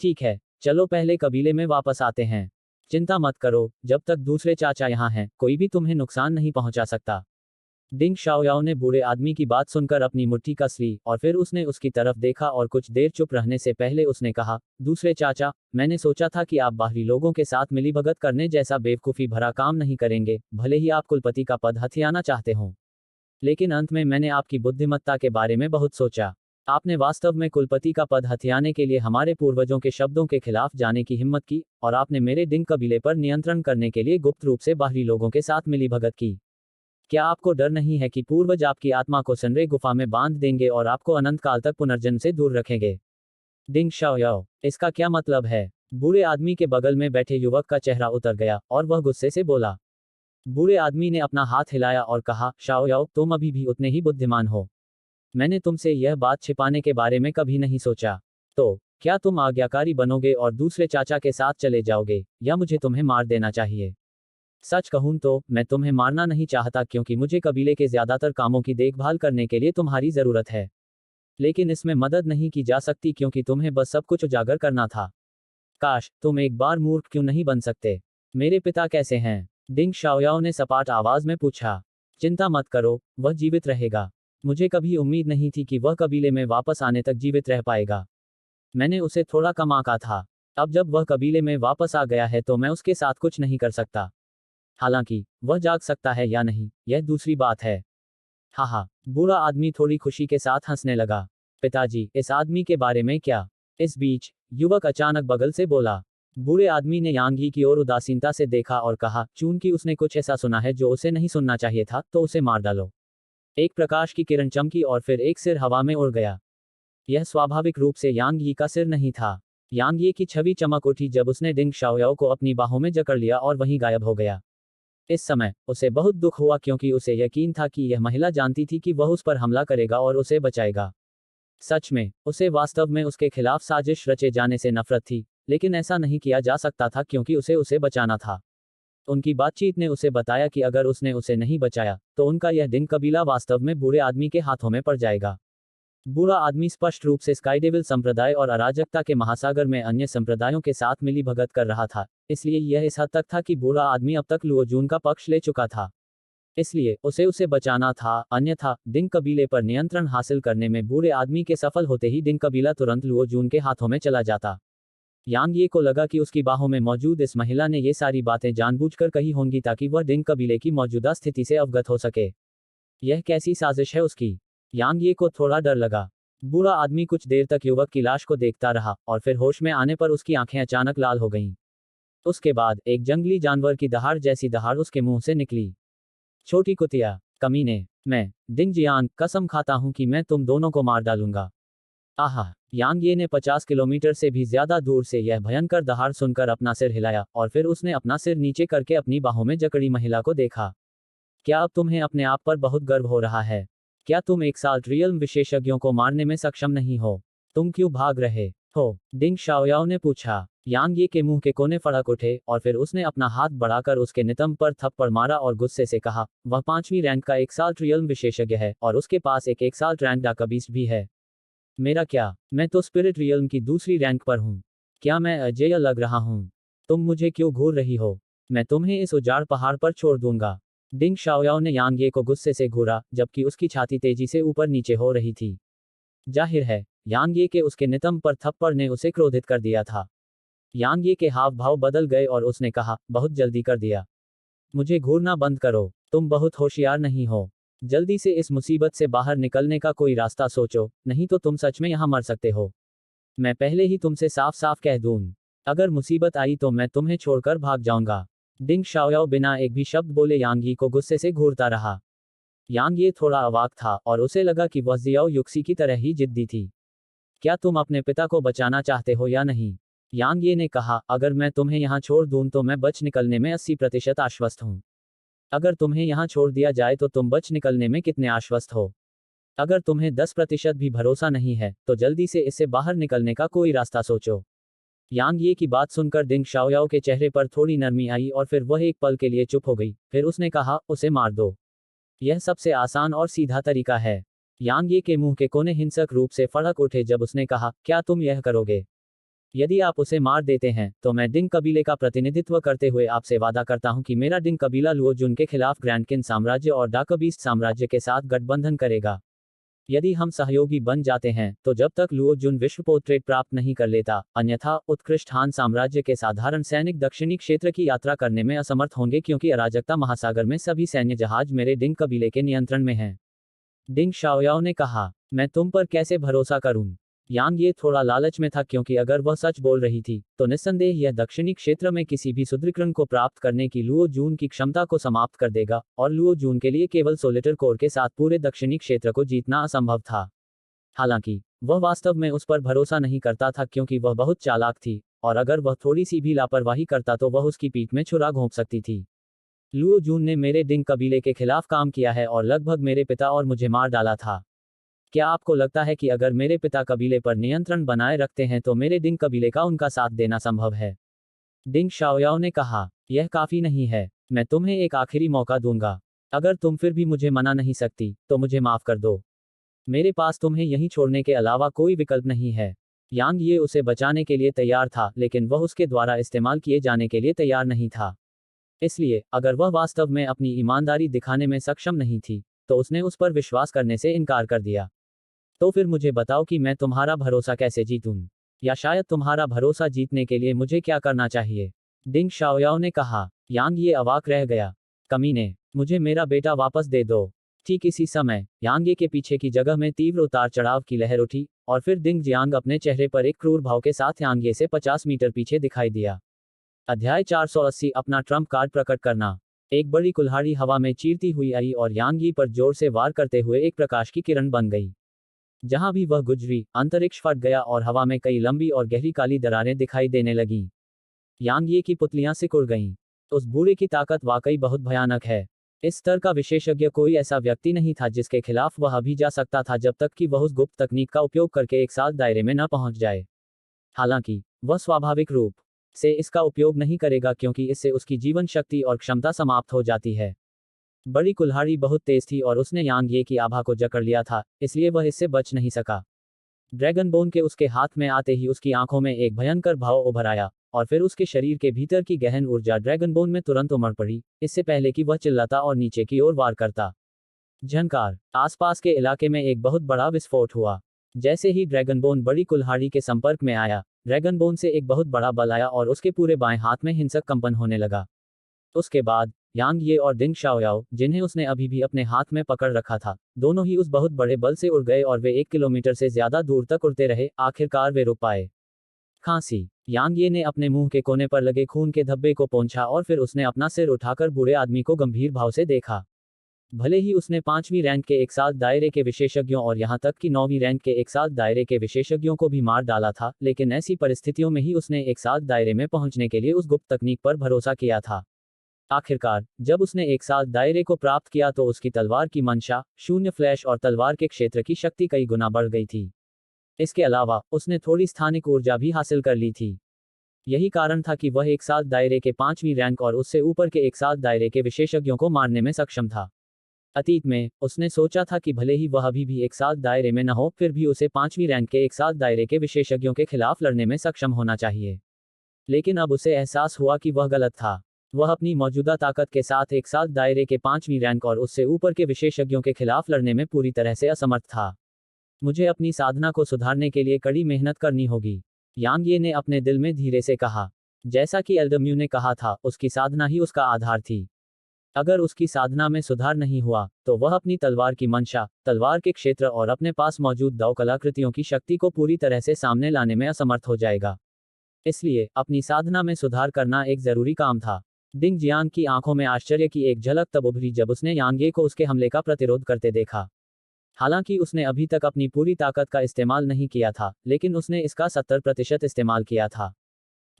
S1: ठीक है, चलो पहले कबीले में वापस आते हैं। चिंता मत करो, जब तक दूसरे चाचा यहाँ हैं, कोई भी तुम्हें नुकसान नहीं पहुंचा सकता। डिंग शाओयाओ ने बूढ़े आदमी की बात सुनकर अपनी मुट्ठी कस ली और फिर उसने उसकी तरफ देखा और कुछ देर चुप रहने से पहले उसने कहा, दूसरे चाचा, मैंने सोचा था कि आप बाहरी लोगों के साथ मिलीभगत करने जैसा बेवकूफ़ी भरा काम नहीं करेंगे, भले ही आप कुलपति का पद हथियाना चाहते हों। लेकिन अंत में मैंने आपकी बुद्धिमत्ता के बारे में बहुत सोचा। आपने वास्तव में कुलपति का पद हथियाने के लिए हमारे पूर्वजों के शब्दों के खिलाफ जाने की हिम्मत की, और आपने मेरे डिंग कबीले पर नियंत्रण करने के लिए गुप्त रूप से बाहरी लोगों के साथ मिलीभगत की। क्या आपको डर नहीं है कि पूर्वज आपकी आत्मा को सनरे गुफा में बांध देंगे और आपको अनंत काल तक पुनर्जन्म से दूर रखेंगे? डिंग शाओयाओ, इसका क्या मतलब है? बूढ़े आदमी के बगल में बैठे युवक का चेहरा उतर गया और वह गुस्से से बोला। बूढ़े आदमी ने अपना हाथ हिलाया और कहा, शाओयाओ, तुम अभी भी उतने ही बुद्धिमान हो। मैंने तुमसे यह बात छिपाने के बारे में कभी नहीं सोचा। तो क्या तुम आज्ञाकारी बनोगे और दूसरे चाचा के साथ चले जाओगे, या मुझे तुम्हें मार देना चाहिए? सच कहूं तो मैं तुम्हें मारना नहीं चाहता, क्योंकि मुझे कबीले के ज्यादातर कामों की देखभाल करने के लिए तुम्हारी जरूरत है। लेकिन इसमें मदद नहीं की जा सकती क्योंकि तुम्हें बस सब कुछ उजागर करना था। काश तुम एक बार मूर्ख क्यों नहीं बन सकते। मेरे पिता कैसे हैं? डिंग शाओयाओ ने सपाट आवाज में पूछा। चिंता मत करो, वह जीवित रहेगा। मुझे कभी उम्मीद नहीं थी कि वह कबीले में वापस आने तक जीवित रह पाएगा। मैंने उसे थोड़ा कम आंका था। अब जब वह कबीले में वापस आ गया है तो मैं उसके साथ कुछ नहीं कर सकता। हालांकि वह जाग सकता है या नहीं, यह दूसरी बात है। हाँ, बूढ़ा आदमी थोड़ी खुशी के साथ हंसने लगा। पिताजी, इस आदमी के बारे में क्या? इस बीच युवक अचानक बगल से बोला। बूढ़े आदमी ने यांगी की ओर उदासीनता से देखा और कहा, चूंकि उसने कुछ ऐसा सुना है जो उसे नहीं सुनना चाहिए था, तो उसे मार डालो। एक प्रकाश की किरण चमकी और फिर एक सिर हवा में उड़ गया। यह स्वाभाविक रूप से यांग यी का सिर नहीं था। यांग यी की छवि चमक उठी जब उसने डिंग शाओयाओ को अपनी बाहों में जकड़ लिया और वहीं गायब हो गया। इस समय उसे बहुत दुख हुआ क्योंकि उसे यकीन था कि यह महिला जानती थी कि वह उस पर हमला करेगा और उसे बचाएगा। सच में उसे वास्तव में उसके खिलाफ साजिश रचे जाने से नफरत थी, लेकिन ऐसा नहीं किया जा सकता था क्योंकि उसे बचाना था। उनकी बातचीत ने उसे बताया कि अगर उसने उसे नहीं बचाया तो उनका यह डिंग कबीला वास्तव में बूढ़े आदमी के हाथों में पड़ जाएगा। बूढ़ा आदमी स्पष्ट रूप से स्काईडेविल संप्रदाय और अराजकता के महासागर में अन्य संप्रदायों के साथ मिली भगत कर रहा था, इसलिए यह इस हद तक था कि बूढ़ा आदमी अब तक लुओजून का पक्ष ले चुका था। इसलिए उसे बचाना था, अन्यथा डिंग कबीले पर नियंत्रण हासिल करने में बूढ़े आदमी के सफल होते ही डिंग कबीला तुरंत लुओजून के हाथों में चला जाता। यांग ये को लगा कि उसकी बाहों में मौजूद इस महिला ने ये सारी बातें जानबूझकर कही होंगी ताकि वह डिंग कबीले की मौजूदा स्थिति से अवगत हो सके। यह कैसी साजिश है उसकी? यांग ये को थोड़ा डर लगा। बूढ़ा आदमी कुछ देर तक युवक की लाश को देखता रहा और फिर होश में आने पर उसकी आंखें अचानक लाल हो गईं। उसके बाद एक जंगली जानवर की दहाड़ जैसी दहाड़ उसके मुंह से निकली। छोटी कुतिया, कमीने, मैं डिंग जियान कसम खाता हूं कि मैं तुम दोनों को मार डालूंगा। आहा! यांग ये ने 50 किलोमीटर से भी ज्यादा दूर से यह भयंकर दहाड़ सुनकर अपना सिर हिलाया और फिर उसने अपना सिर नीचे करके अपनी बाहों में जकड़ी महिला को देखा। क्या अब तुम्हें अपने आप पर बहुत गर्व हो रहा है? क्या तुम एक साल रियल विशेषज्ञों को मारने में सक्षम नहीं हो? तुम क्यों भाग रहे हो? डिंग शाओयाओ ने पूछा। यांग ये के मुंह के कोने फड़क उठे और फिर उसने अपना हाथ बढ़ाकर उसके नितंब पर थप्पड़ मारा और गुस्से से कहा, वह 5वीं रैंक का एक साल रियल विशेषज्ञ है और उसके पास एक साल रैंक डाकबीस्ट भी है। मेरा क्या? मैं तो स्पिरिट रियल्म की दूसरी रैंक पर हूँ। क्या मैं अजेय लग रहा हूँ? तुम मुझे क्यों घूर रही हो? मैं तुम्हें इस उजाड़ पहाड़ पर छोड़ दूंगा। डिंग शाओयाओ ने यांग ये को गुस्से से घूरा, जबकि उसकी छाती तेजी से ऊपर नीचे हो रही थी। जाहिर है यांग ये के उसके नितंब पर थप्पड़ ने उसे क्रोधित कर दिया था। यांग ये के हाव भाव बदल गए और उसने कहा, बहुत जल्दी कर दिया। मुझे घूरना बंद करो, तुम बहुत होशियार नहीं हो। जल्दी से इस मुसीबत से बाहर निकलने का कोई रास्ता सोचो, नहीं तो तुम सच में यहाँ मर सकते हो। मैं पहले ही तुमसे साफ साफ कह दूं, अगर मुसीबत आई तो मैं तुम्हें छोड़कर भाग जाऊंगा। डिंग शाओयाओ बिना एक भी शब्द बोले यांग यी को गुस्से से घूरता रहा। यांग ये थोड़ा अवाक था और उसे लगा कि वह जियाओ युक्सी की तरह ही जिद्दी थी। क्या तुम अपने पिता को बचाना चाहते हो या नहीं? यांग ये ने कहा, अगर मैं तुम्हें यहाँ छोड़ दूं तो मैं बच निकलने में 80% आश्वस्त हूँ। अगर तुम्हें यहाँ छोड़ दिया जाए तो तुम बच निकलने में कितने आश्वस्त हो? अगर तुम्हें 10% भी भरोसा नहीं है तो जल्दी से इससे बाहर निकलने का कोई रास्ता सोचो। यांग ये की बात सुनकर डिंग शाओयाओ के चेहरे पर थोड़ी नरमी आई और फिर वह एक पल के लिए चुप हो गई। फिर उसने कहा, उसे मार दो। यह सबसे आसान और सीधा तरीका है। यांग ये के मुंह के कोने हिंसक रूप से फड़क उठे जब उसने कहा, क्या तुम यह करोगे? यदि आप उसे मार देते हैं तो मैं डिंग कबीले का प्रतिनिधित्व करते हुए आपसे वादा करता हूं कि मेरा डिंग कबीला लुओ जुन के खिलाफ ग्रैंडकिन साम्राज्य और डाकबीस्ट साम्राज्य के साथ गठबंधन करेगा। यदि हम सहयोगी बन जाते हैं तो जब तक लुओ जुन विश्व पोर्ट्रेट प्राप्त नहीं कर लेता, अन्यथा उत्कृष्ट हान साम्राज्य के साधारण सैनिक दक्षिणी क्षेत्र की यात्रा करने में असमर्थ होंगे क्योंकि अराजकता महासागर में सभी सैन्य जहाज मेरे डिंग कबीले के नियंत्रण में हैं। डिंग शाओयाओ ने कहा, मैं तुम पर कैसे भरोसा करूं? यांग ये थोड़ा लालच में था क्योंकि अगर वह सच बोल रही थी तो निस्संदेह यह दक्षिणी क्षेत्र में किसी भी सुदृढ़ीकरण को प्राप्त करने की लुओ जून की क्षमता को समाप्त कर देगा और लुओ जून के लिए केवल सोलिटर कोर के साथ पूरे दक्षिणी क्षेत्र को जीतना असंभव था। हालांकि वह वास्तव में उस पर भरोसा नहीं करता था क्योंकि वह बहुत चालाक थी और अगर वह थोड़ी सी भी लापरवाही करता तो वह उसकी पीठ में छुरा घोंप सकती थी। लुओ जून ने मेरे डिंग कबीले के खिलाफ काम किया है और लगभग मेरे पिता और मुझे मार डाला था। क्या आपको लगता है कि अगर मेरे पिता कबीले पर नियंत्रण बनाए रखते हैं तो मेरे डिंग कबीले का उनका साथ देना संभव है? डिंग शाओयाओ ने कहा, यह काफी नहीं है, मैं तुम्हें एक आखिरी मौका दूंगा। अगर तुम फिर भी मुझे मना नहीं सकती तो मुझे माफ कर दो। मेरे पास तुम्हें यहीं छोड़ने के अलावा कोई विकल्प नहीं है। यांग ये उसे बचाने के लिए तैयार था लेकिन वह उसके द्वारा इस्तेमाल किए जाने के लिए तैयार नहीं था। इसलिए अगर वह वास्तव में अपनी ईमानदारी दिखाने में सक्षम नहीं थी तो उसने उस पर विश्वास करने से इनकार कर दिया। तो फिर मुझे बताओ कि मैं तुम्हारा भरोसा कैसे जीतूं? या शायद तुम्हारा भरोसा जीतने के लिए मुझे क्या करना चाहिए? डिंग शाओयाओ ने कहा। यांग ये अवाक रह गया। कमीने, मुझे मेरा बेटा वापस दे दो। ठीक इसी समय यांग ये के पीछे की जगह में तीव्र उतार चढ़ाव की लहर उठी और फिर डिंग जियांग अपने चेहरे पर एक क्रूर भाव के साथ यांग ये से 50 मीटर पीछे दिखाई दिया। अध्याय 480 अपना ट्रम्प कार्ड प्रकट करना। एक बड़ी कुल्हाड़ी हवा में चीरती हुई आई और यांग यी पर जोर से वार करते हुए एक प्रकाश की किरण बन गई। जहां भी वह गुजरी, अंतरिक्ष फट गया और हवा में कई लंबी और गहरी काली दरारें दिखाई देने लगीं। यांग ये की पुतलियां सिकुड़ गईं। उस बूढ़े की ताकत वाकई बहुत भयानक है। इस स्तर का विशेषज्ञ कोई ऐसा व्यक्ति नहीं था जिसके खिलाफ वह अभी जा सकता था जब तक कि वह उस गुप्त तकनीक का उपयोग करके एक साथ दायरे में न पहुंच जाए। हालांकि वह स्वाभाविक रूप से इसका उपयोग नहीं करेगा क्योंकि इससे उसकी जीवन शक्ति और क्षमता समाप्त हो जाती है। बड़ी कुल्हाड़ी बहुत तेज थी और उसने यांग ये की आभा को जकड़ लिया था, इसलिए वह इससे बच नहीं सका। ड्रैगन बोन के उसके हाथ में आते ही उसकी आंखों में एक भयंकर भाव उभर आया और फिर उसके शरीर के भीतर की गहन ऊर्जा ड्रैगन बोन में तुरंत उमड़ पड़ी, इससे पहले कि वह चिल्लाता और नीचे की ओर वार करता। झनकार, आसपास के इलाके में एक बहुत बड़ा विस्फोट हुआ। जैसे ही ड्रैगन बोन बड़ी कुल्हाड़ी के संपर्क में आया, ड्रैगन बोन से एक बहुत बड़ा बल आया और उसके पूरे बाएं हाथ में हिंसक कंपन होने लगा। उसके बाद यांग ये और डिंग शाओयाओ, जिन्हें उसने अभी भी अपने हाथ में पकड़ रखा था, दोनों ही उस बहुत बड़े बल से उड़ गए और वे 1 किलोमीटर से ज्यादा दूर तक उड़ते रहे। आखिरकार वे रुक पाए। खांसी, यांग ये ने अपने मुंह के कोने पर लगे खून के धब्बे को पोंछा और फिर उसने अपना सिर उठाकर बूढ़े आदमी को गंभीर भाव से देखा। भले ही उसने 5वीं रैंक के एक साथ दायरे के विशेषज्ञों और यहां तक कि 9वीं रैंक के एक साथ दायरे के विशेषज्ञों को भी मार डाला था, लेकिन ऐसी परिस्थितियों में ही उसने एक साथ दायरे में पहुंचने के लिए उस गुप्त तकनीक पर भरोसा किया था। आखिरकार जब उसने एक साथ दायरे को प्राप्त किया तो उसकी तलवार की मंशा, शून्य फ्लैश और तलवार के क्षेत्र की शक्ति कई गुना बढ़ गई थी। इसके अलावा उसने थोड़ी स्थानिक ऊर्जा भी हासिल कर ली थी। यही कारण था कि वह एक साथ दायरे के 5वीं रैंक और उससे ऊपर के एक साथ दायरे के विशेषज्ञों को मारने में सक्षम था। अतीत में उसने सोचा था कि भले ही वह अभी भी एक साथ दायरे में न हो, फिर भी उसे 5वीं रैंक के एक साथ दायरे के विशेषज्ञों के खिलाफ लड़ने में सक्षम होना चाहिए। लेकिन अब उसे एहसास हुआ कि वह गलत था। वह अपनी मौजूदा ताकत के साथ एक साथ दायरे के 5वीं रैंक और उससे ऊपर के विशेषज्ञों के खिलाफ लड़ने में पूरी तरह से असमर्थ था। मुझे अपनी साधना को सुधारने के लिए कड़ी मेहनत करनी होगी, यांग ये ने अपने दिल में धीरे से कहा। जैसा कि एल्डम्यू ने कहा था, उसकी साधना ही उसका आधार थी। अगर उसकी साधना में सुधार नहीं हुआ, तो वह अपनी तलवार की मंशा, तलवार के क्षेत्र और अपने पास मौजूद 2 कलाकृतियों की शक्ति को पूरी तरह से सामने लाने में असमर्थ हो जाएगा। इसलिए अपनी साधना में सुधार करना एक जरूरी काम था। डिंग जियांग की आंखों में आश्चर्य की एक झलक तब उभरी जब उसने यांगे को उसके हमले का प्रतिरोध करते देखा। हालांकि उसने अभी तक अपनी पूरी ताकत का इस्तेमाल नहीं किया था, लेकिन उसने इसका 70% इस्तेमाल किया था।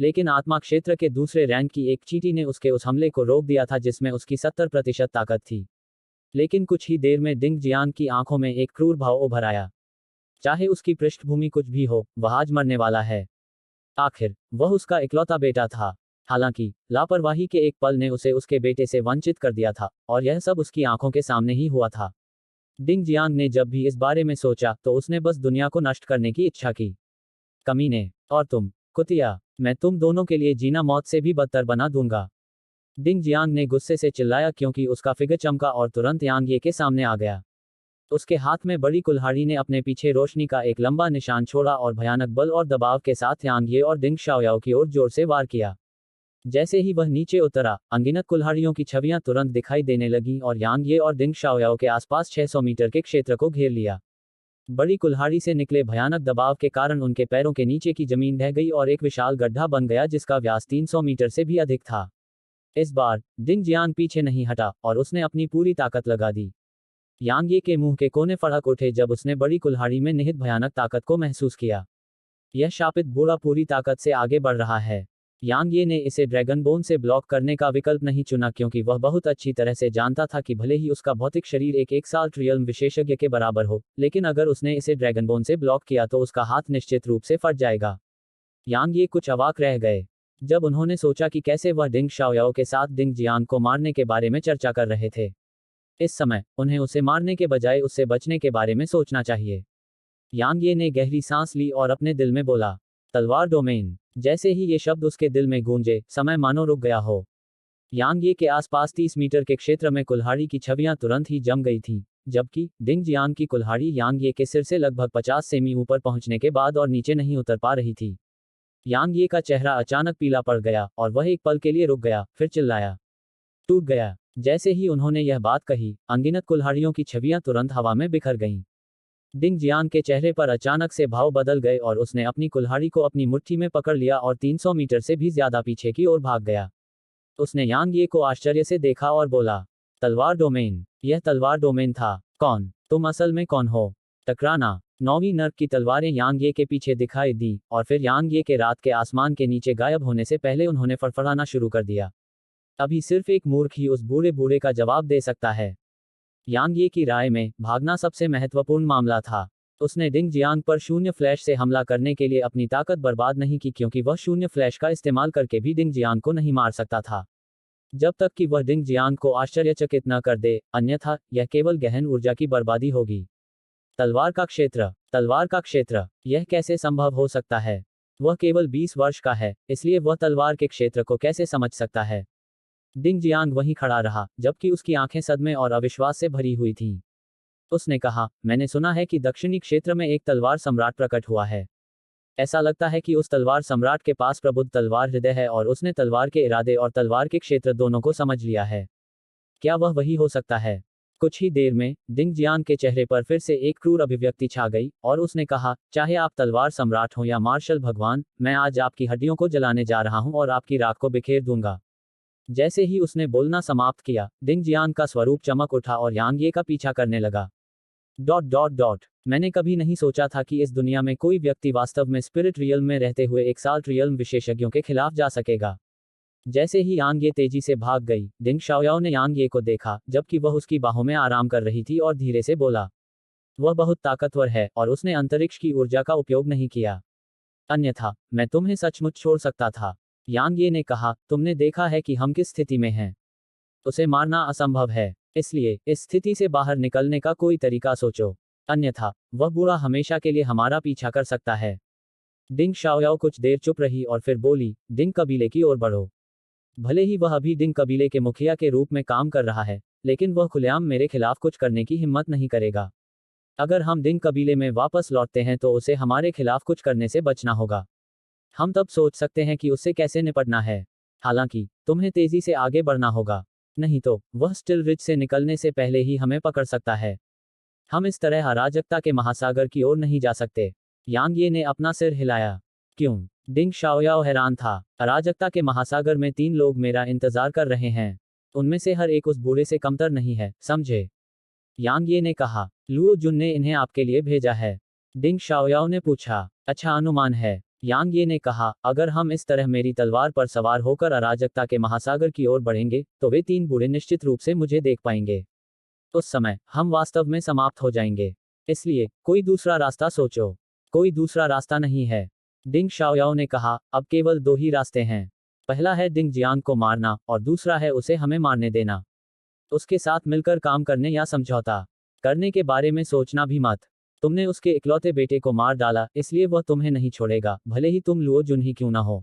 S1: लेकिन आत्मा क्षेत्र के दूसरे रैंक की एक चींटी ने उसके उस हमले को रोक दिया था जिसमें उसकी 70% ताकत थी। लेकिन कुछ ही देर में डिंग जियांग की आंखों में एक क्रूर भाव उभर आया। चाहे उसकी पृष्ठभूमि कुछ भी हो, वह आज मरने वाला है। आखिर वह उसका इकलौता बेटा था। हालांकि लापरवाही के एक पल ने उसे उसके बेटे से वंचित कर दिया था, और यह सब उसकी आंखों के सामने ही हुआ था। डिंग जियांग ने जब भी इस बारे में सोचा तो उसने बस दुनिया को नष्ट करने की इच्छा की। कमीने, और तुम कुतिया, मैं तुम दोनों के लिए जीना मौत से भी बदतर बना दूंगा। डिंग जियांग ने गुस्से से चिल्लाया क्योंकि उसका फिगर चमका और तुरंत यांग ये के सामने आ गया। उसके हाथ में बड़ी कुल्हाड़ी ने अपने पीछे रोशनी का एक लंबा निशान छोड़ा और भयानक बल और दबाव के साथ यांग ये और डिंग शाओयाओ की ओर जोर से वार किया। जैसे ही वह नीचे उतरा, अनगिनत कुल्हाड़ियों की छवियां तुरंत दिखाई देने लगीं और यांग ये और डिंग शाओयाओ के आसपास 600 मीटर के क्षेत्र को घेर लिया। बड़ी कुल्हाड़ी से निकले भयानक दबाव के कारण उनके पैरों के नीचे की जमीन ढह गई और एक विशाल गड्ढा बन गया जिसका व्यास 300 मीटर से भी अधिक था। इस बार डिंग जियांग पीछे नहीं हटा और उसने अपनी पूरी ताकत लगा दी। यांग ये के मुंह के कोने फड़क उठे जब उसने बड़ी कुल्हाड़ी में निहित भयानक ताकत को महसूस किया। यह शापित बूढ़ा पूरी ताकत से आगे बढ़ रहा है। यांग ये ने इसे ड्रैगन बोन से ब्लॉक करने का विकल्प नहीं चुना क्योंकि वह बहुत अच्छी तरह से जानता था कि भले ही उसका भौतिक शरीर एक 1 साल रियल्म विशेषज्ञ के बराबर हो, लेकिन अगर उसने इसे ड्रैगन बोन से ब्लॉक किया तो उसका हाथ निश्चित रूप से फट जाएगा। यांग ये कुछ अवाक रह गए जब उन्होंने सोचा कि कैसे वह डिंग शाओयाओ के साथ डिंग जियांग को मारने के बारे में चर्चा कर रहे थे। इस समय उन्हें उसे मारने के बजाय उससे बचने के बारे में सोचना चाहिए। यांग ये ने गहरी सांस ली और अपने दिल में बोला, तलवार डोमेन। जैसे ही ये शब्द उसके दिल में गूंजे, समय मानो रुक गया हो। यांग ये के आसपास 30 मीटर के क्षेत्र में कुल्हाड़ी की छवियां तुरंत ही जम गई थीं, जबकि डिंग जियांग की कुल्हाड़ी यांग ये के सिर से लगभग 50 सेमी ऊपर पहुंचने के बाद और नीचे नहीं उतर पा रही थी। यांग ये का चेहरा अचानक पीला पड़ गया और वह एक पल के लिए रुक गया, फिर चिल्लाया, टूट गया। जैसे ही उन्होंने यह बात कही, अनगिनत कुल्हाड़ियों की छवियां तुरंत हवा में बिखर गईं। डिंग जियांग के चेहरे पर अचानक से भाव बदल गए और उसने अपनी कुल्हाड़ी को अपनी मुट्ठी में पकड़ लिया और 300 मीटर से भी ज्यादा पीछे की ओर भाग गया। उसने यांग ये को आश्चर्य से देखा और बोला, तलवार डोमेन। यह तलवार डोमेन था। कौन? तुम असल में कौन हो? टकराना। 9वीं नर्क की तलवारें यांग ये के पीछे दिखाई दी और फिर यांग ये के रात के आसमान के नीचे गायब होने से पहले उन्होंने फड़फड़ाना शुरू कर दिया। अभी सिर्फ एक मूर्ख ही उस बूढ़े बूढ़े का जवाब दे सकता है। यांग ये की राय में भागना सबसे महत्वपूर्ण मामला था। उसने डिंग जियांग पर शून्य फ्लैश से हमला करने के लिए अपनी ताकत बर्बाद नहीं की क्योंकि वह शून्य फ्लैश का इस्तेमाल करके भी डिंग जियांग को नहीं मार सकता था, जब तक कि वह डिंग जियांग को आश्चर्यचकित न कर दे, अन्यथा यह केवल गहन ऊर्जा की बर्बादी होगी। तलवार का क्षेत्र। तलवार का क्षेत्र। यह कैसे संभव हो सकता है? वह केवल 20 वर्ष का है, इसलिए वह तलवार के क्षेत्र को कैसे समझ सकता है? डिंग जियांग वहीं खड़ा रहा, जबकि उसकी आंखें सदमे और अविश्वास से भरी हुई थीं। उसने कहा, मैंने सुना है कि दक्षिणी क्षेत्र में एक तलवार सम्राट प्रकट हुआ है। ऐसा लगता है कि उस तलवार सम्राट के पास प्रबुद्ध तलवार हृदय है और उसने तलवार के इरादे और तलवार के क्षेत्र दोनों को समझ लिया है। क्या वह वही हो सकता है? कुछ ही देर में डिंग जियांग के चेहरे पर फिर से एक क्रूर अभिव्यक्ति छा गई और उसने कहा, चाहे आप तलवार सम्राट हो या मार्शल भगवान, मैं आज आपकी हड्डियों को जलाने जा रहा हूं और आपकी राख को बिखेर दूंगा। जैसे ही उसने बोलना समाप्त किया, डिंग जियांग का स्वरूप चमक उठा और यांग ये का पीछा करने लगा। मैंने कभी नहीं सोचा था कि इस दुनिया में कोई व्यक्ति वास्तव में स्पिरिट रियल्म में रहते हुए 1 साल रियल्म विशेषज्ञों के खिलाफ जा सकेगा। जैसे ही यांग ये तेजी से भाग गई, डिंग शाओयाओ ने यांग ये को देखा, जबकि वह उसकी बाहों में आराम कर रही थी और धीरे से बोला, वह बहुत ताकतवर है और उसने अंतरिक्ष की ऊर्जा का उपयोग नहीं किया। अन्यथा मैं तुम्हें सचमुच छोड़ सकता था। यांग ये ने कहा, तुमने देखा है कि हम किस स्थिति में हैं। उसे मारना असंभव है, इसलिए इस स्थिति से बाहर निकलने का कोई तरीका सोचो, अन्यथा वह बूढ़ा हमेशा के लिए हमारा पीछा कर सकता है। डिंग शाओयाओ कुछ देर चुप रही और फिर बोली, डिंग कबीले की ओर बढ़ो। भले ही वह अभी डिंग कबीले के मुखिया के रूप में काम कर रहा है, लेकिन वह खुलेआम मेरे खिलाफ कुछ करने की हिम्मत नहीं करेगा। अगर हम डिंग कबीले में वापस लौटते हैं तो उसे हमारे खिलाफ कुछ करने से बचना होगा। हम तब सोच सकते हैं कि उससे कैसे निपटना है। हालांकि तुम्हें तेजी से आगे बढ़ना होगा, नहीं तो वह स्टिल रिज से निकलने से पहले ही हमें पकड़ सकता है। हम इस तरह अराजकता के महासागर की ओर नहीं जा सकते। यांग ये ने अपना सिर हिलाया। क्यों? डिंग शाओयाओ हैरान था। अराजकता के महासागर में 3 लोग मेरा इंतजार कर रहे हैं। उनमें से हर एक उस बूढ़े से कमतर नहीं है, समझे? यांग ये ने कहा। लुओ जुन ने इन्हें आपके लिए भेजा है। डिंग शाओयाओ ने पूछा। अच्छा अनुमान है, यांग ये ने कहा। अगर हम इस तरह मेरी तलवार पर सवार होकर अराजकता के महासागर की ओर बढ़ेंगे तो वे 3 बूढ़े निश्चित रूप से मुझे देख पाएंगे। उस समय हम वास्तव में समाप्त हो जाएंगे। इसलिए कोई दूसरा रास्ता सोचो। कोई दूसरा रास्ता नहीं है, डिंग शाओयाओ ने कहा। अब केवल 2 ही रास्ते हैं। पहला है डिंग जियांग को मारना और दूसरा है उसे हमें मारने देना। उसके साथ मिलकर काम करने या समझौता करने के बारे में सोचना भी मत। तुमने उसके इकलौते बेटे को मार डाला, इसलिए वह तुम्हें नहीं छोड़ेगा, भले ही तुम लुओ जुन ही क्यों ना हो।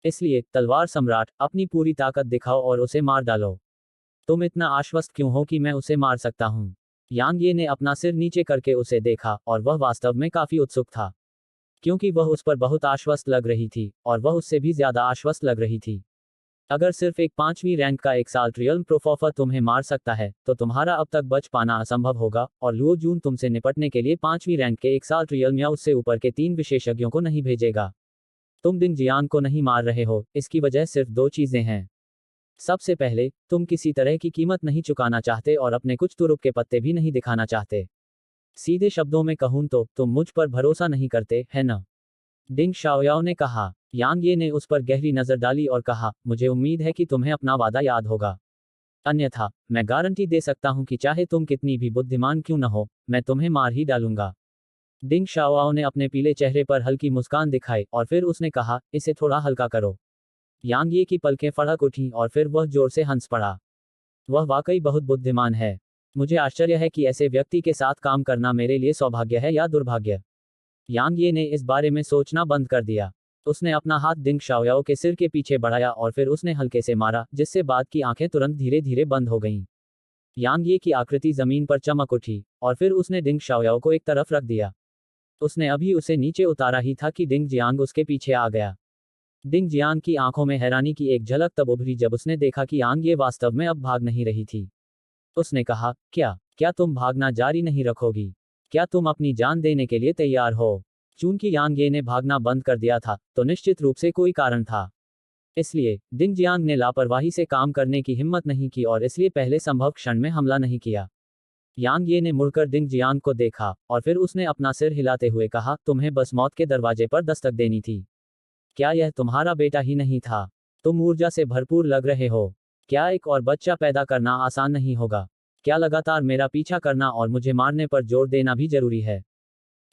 S1: इसलिए तलवार सम्राट, अपनी पूरी ताकत दिखाओ और उसे मार डालो। तुम इतना आश्वस्त क्यों हो कि मैं उसे मार सकता हूं? यांग ये ने अपना सिर नीचे करके उसे देखा और वह वास्तव में काफी उत्सुक था, क्योंकि वह उस पर बहुत आश्वस्त लग रही थी और वह उससे भी ज्यादा आश्वस्त लग रही थी। अगर सिर्फ एक 5वीं रैंक का एक्साल्ट रियल प्रोफॉफर तुम्हें मार सकता है तो तुम्हारा अब तक बच पाना असंभव होगा, और लुओ जून तुमसे निपटने के लिए 5वीं रैंक के एक्साल्ट रियल या उससे ऊपर के 3 विशेषज्ञों को नहीं भेजेगा। तुम डिंग जियांग को नहीं मार रहे हो, इसकी वजह सिर्फ 2 चीजें हैं। सबसे पहले, तुम किसी तरह की कीमत नहीं चुकाना चाहते और अपने कुछ तुरुप के पत्ते भी नहीं दिखाना चाहते। सीधे शब्दों में कहूं तो तुम मुझ पर भरोसा नहीं करते, है ना? डिंग शाओयाओ ने कहा। यांग ये ने उस पर गहरी नजर डाली और कहा, मुझे उम्मीद है कि तुम्हें अपना वादा याद होगा। अन्यथा मैं गारंटी दे सकता हूं कि चाहे तुम कितनी भी बुद्धिमान क्यों न हो, मैं तुम्हें मार ही डालूंगा। डिंग शाओयाओ ने अपने पीले चेहरे पर हल्की मुस्कान दिखाई और फिर उसने कहा, इसे थोड़ा हल्का करो। यांग ये की पलकें फड़क उठीं और फिर वह जोर से हंस पड़ा। वह वाकई बहुत बुद्धिमान है। मुझे आश्चर्य है कि ऐसे व्यक्ति के साथ काम करना मेरे लिए सौभाग्य है या दुर्भाग्य। यांग ये ने इस बारे में सोचना बंद कर दिया। उसने अपना हाथ डिंग शाओयाओ के सिर के पीछे बढ़ाया और फिर उसने हल्के से मारा, जिससे बाद की आंखें तुरंत धीरे धीरे बंद हो गईं। यांग ये की आकृति जमीन पर चमक उठी और फिर उसने डिंग शाओयाओ को एक तरफ रख दिया। उसने अभी उसे नीचे उतारा ही था कि डिंग जियांग उसके पीछे आ गया। डिंग जियांग की आंखों में हैरानी की एक झलक तब उभरी जब उसने देखा कि यांग ये वास्तव में अब भाग नहीं रही थी। उसने कहा, क्या तुम भागना जारी नहीं रखोगी? क्या तुम अपनी जान देने के लिए तैयार हो? चूंकि यांग ये ने भागना बंद कर दिया था, तो निश्चित रूप से कोई कारण था। इसलिए डिंग जियांग ने लापरवाही से काम करने की हिम्मत नहीं की और इसलिए पहले संभव क्षण में हमला नहीं किया। यांग ये ने मुड़कर डिंग जियांग को देखा और फिर उसने अपना सिर हिलाते हुए कहा, तुम्हें बस मौत के दरवाजे पर दस्तक देनी थी। क्या यह तुम्हारा बेटा ही नहीं था? तुम ऊर्जा से भरपूर लग रहे हो। क्या एक और बच्चा पैदा करना आसान नहीं होगा? क्या लगातार मेरा पीछा करना और मुझे मारने पर जोर देना भी जरूरी है?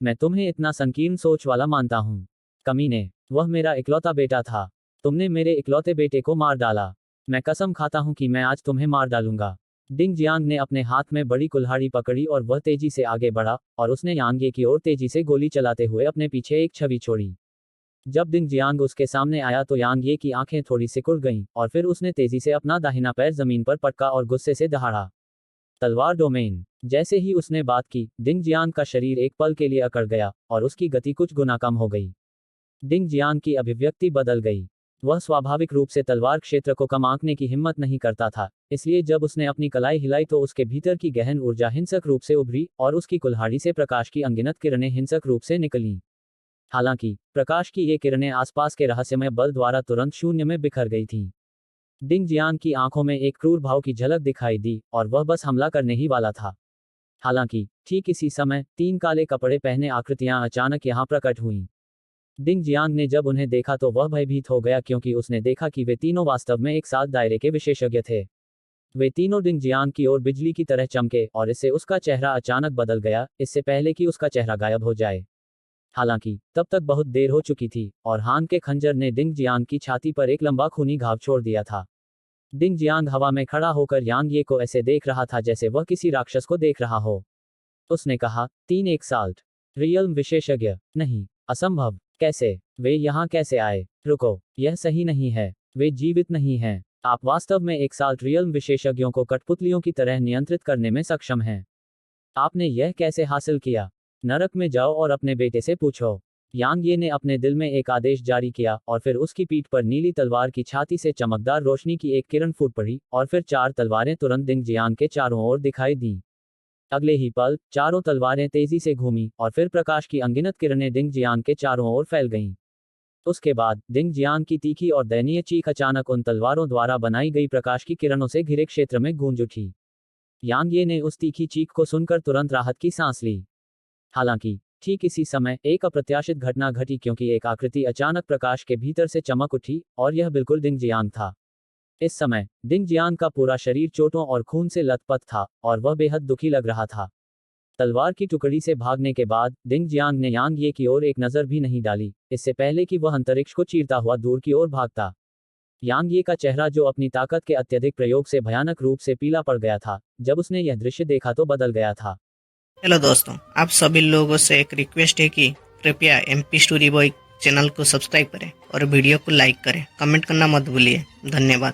S1: मैं तुम्हें इतना संकीर्ण सोच वाला मानता हूँ। कमीने, वह मेरा इकलौता बेटा था। तुमने मेरे इकलौते बेटे को मार डाला। मैं कसम खाता हूँ कि मैं आज तुम्हें मार डालूंगा। डिंग जियांग ने अपने हाथ में बड़ी कुल्हाड़ी पकड़ी और वह तेजी से आगे बढ़ा और उसने यांग ये की ओर तेजी से गोली चलाते हुए अपने पीछे एक छवि छोड़ी। जब डिंग जियांग उसके सामने आया तो यांग ये की आंखें थोड़ी सिकुड़ गईं और फिर उसने तेजी से अपना दाहिना पैर जमीन पर पटका और गुस्से से दहाड़ा। तलवार डोमेन। जैसे ही उसने बात की, डिंग जियांग का शरीर एक पल के लिए अकड़ गया और उसकी गति कुछ गुना कम हो गई। डिंग जियांग की अभिव्यक्ति बदल गई। वह स्वाभाविक रूप से तलवार क्षेत्र को कम आंकने की हिम्मत नहीं करता था, इसलिए जब उसने अपनी कलाई हिलाई तो उसके भीतर की गहन ऊर्जा हिंसक रूप से उभरी और उसकी कुल्हाड़ी से प्रकाश की अनगिनत किरणें हिंसक रूप से निकलीं। हालांकि प्रकाश की ये किरणें आसपास के रहस्यमय बल द्वारा तुरंत शून्य में बिखर गई थीं। डिंग जियांग की आंखों में एक क्रूर भाव की झलक दिखाई दी और वह बस हमला करने ही वाला था। हालांकि ठीक इसी समय 3 काले कपड़े पहने आकृतियां अचानक यहां प्रकट हुईं। डिंग जियांग ने जब उन्हें देखा तो वह भयभीत हो गया, क्योंकि उसने देखा कि वे तीनों वास्तव में एक साथ दायरे के विशेषज्ञ थे। वे तीनों डिंग जियांग की ओर बिजली की तरह चमके और इससे उसका चेहरा अचानक बदल गया, इससे पहले कि उसका चेहरा गायब हो जाए। हालांकि तब तक बहुत देर हो चुकी थी और हान के खंजर ने डिंग जियांग की छाती पर एक लंबा खूनी घाव छोड़ दिया था। डिंग जियांग हवा में खड़ा होकर यांग ये को ऐसे देख रहा था जैसे वह किसी राक्षस को देख रहा हो। उसने कहा, 3 एक साल्ट रियल विशेषज्ञ? नहीं, असंभव। कैसे? वे यहाँ कैसे आए? रुको, यह सही नहीं है। वे जीवित नहीं हैं। आप वास्तव में एक साल्ट रियल विशेषज्ञों को कठपुतलियों की तरह नियंत्रित करने में सक्षम हैं। आपने यह कैसे हासिल किया? नरक में जाओ और अपने बेटे से पूछो। यांग ये ने अपने दिल में एक आदेश जारी किया और फिर उसकी पीठ पर नीली तलवार की छाती से चमकदार रोशनी की एक किरण फूट पड़ी और फिर 4 तलवारें तुरंत दिंग जियांग के चारों ओर दिखाई दी। अगले ही पल चारों तलवारें तेजी से घूमी और फिर प्रकाश की अनगिनत किरणें दिंग जियांग के चारों ओर फैल गईं। उसके बाद दिंग जियांग की तीखी और दयनीय चीख अचानक उन तलवारों द्वारा बनाई गई प्रकाश की किरणों से घिरे क्षेत्र में गूंज उठी। यांग ये ने उस तीखी चीख को सुनकर तुरंत राहत की सांस ली। हालांकि ठीक इसी समय एक अप्रत्याशित घटना घटी क्योंकि एक आकृति अचानक प्रकाश के भीतर से चमक उठी और यह बिल्कुल दिंग जियांग था। इस समय दिंग जियांग का पूरा शरीर चोटों और खून से लथपथ था और वह बेहद दुखी लग रहा था। तलवार की टुकड़ी से भागने के बाद दिंग जियांग ने यांग ये की ओर एक नजर भी नहीं डाली, इससे पहले कि वह अंतरिक्ष को चीरता हुआ दूर की ओर भागता। यांग ये का चेहरा जो अपनी ताकत के अत्यधिक प्रयोग से भयानक रूप से पीला पड़ गया था, जब उसने यह दृश्य देखा तो बदल गया था।
S2: हेलो दोस्तों, आप सभी लोगों से एक रिक्वेस्ट है कि कृपया एमपी स्टोरी बॉय चैनल को सब्सक्राइब करें और वीडियो को लाइक करें। कमेंट करना मत भूलिए। धन्यवाद।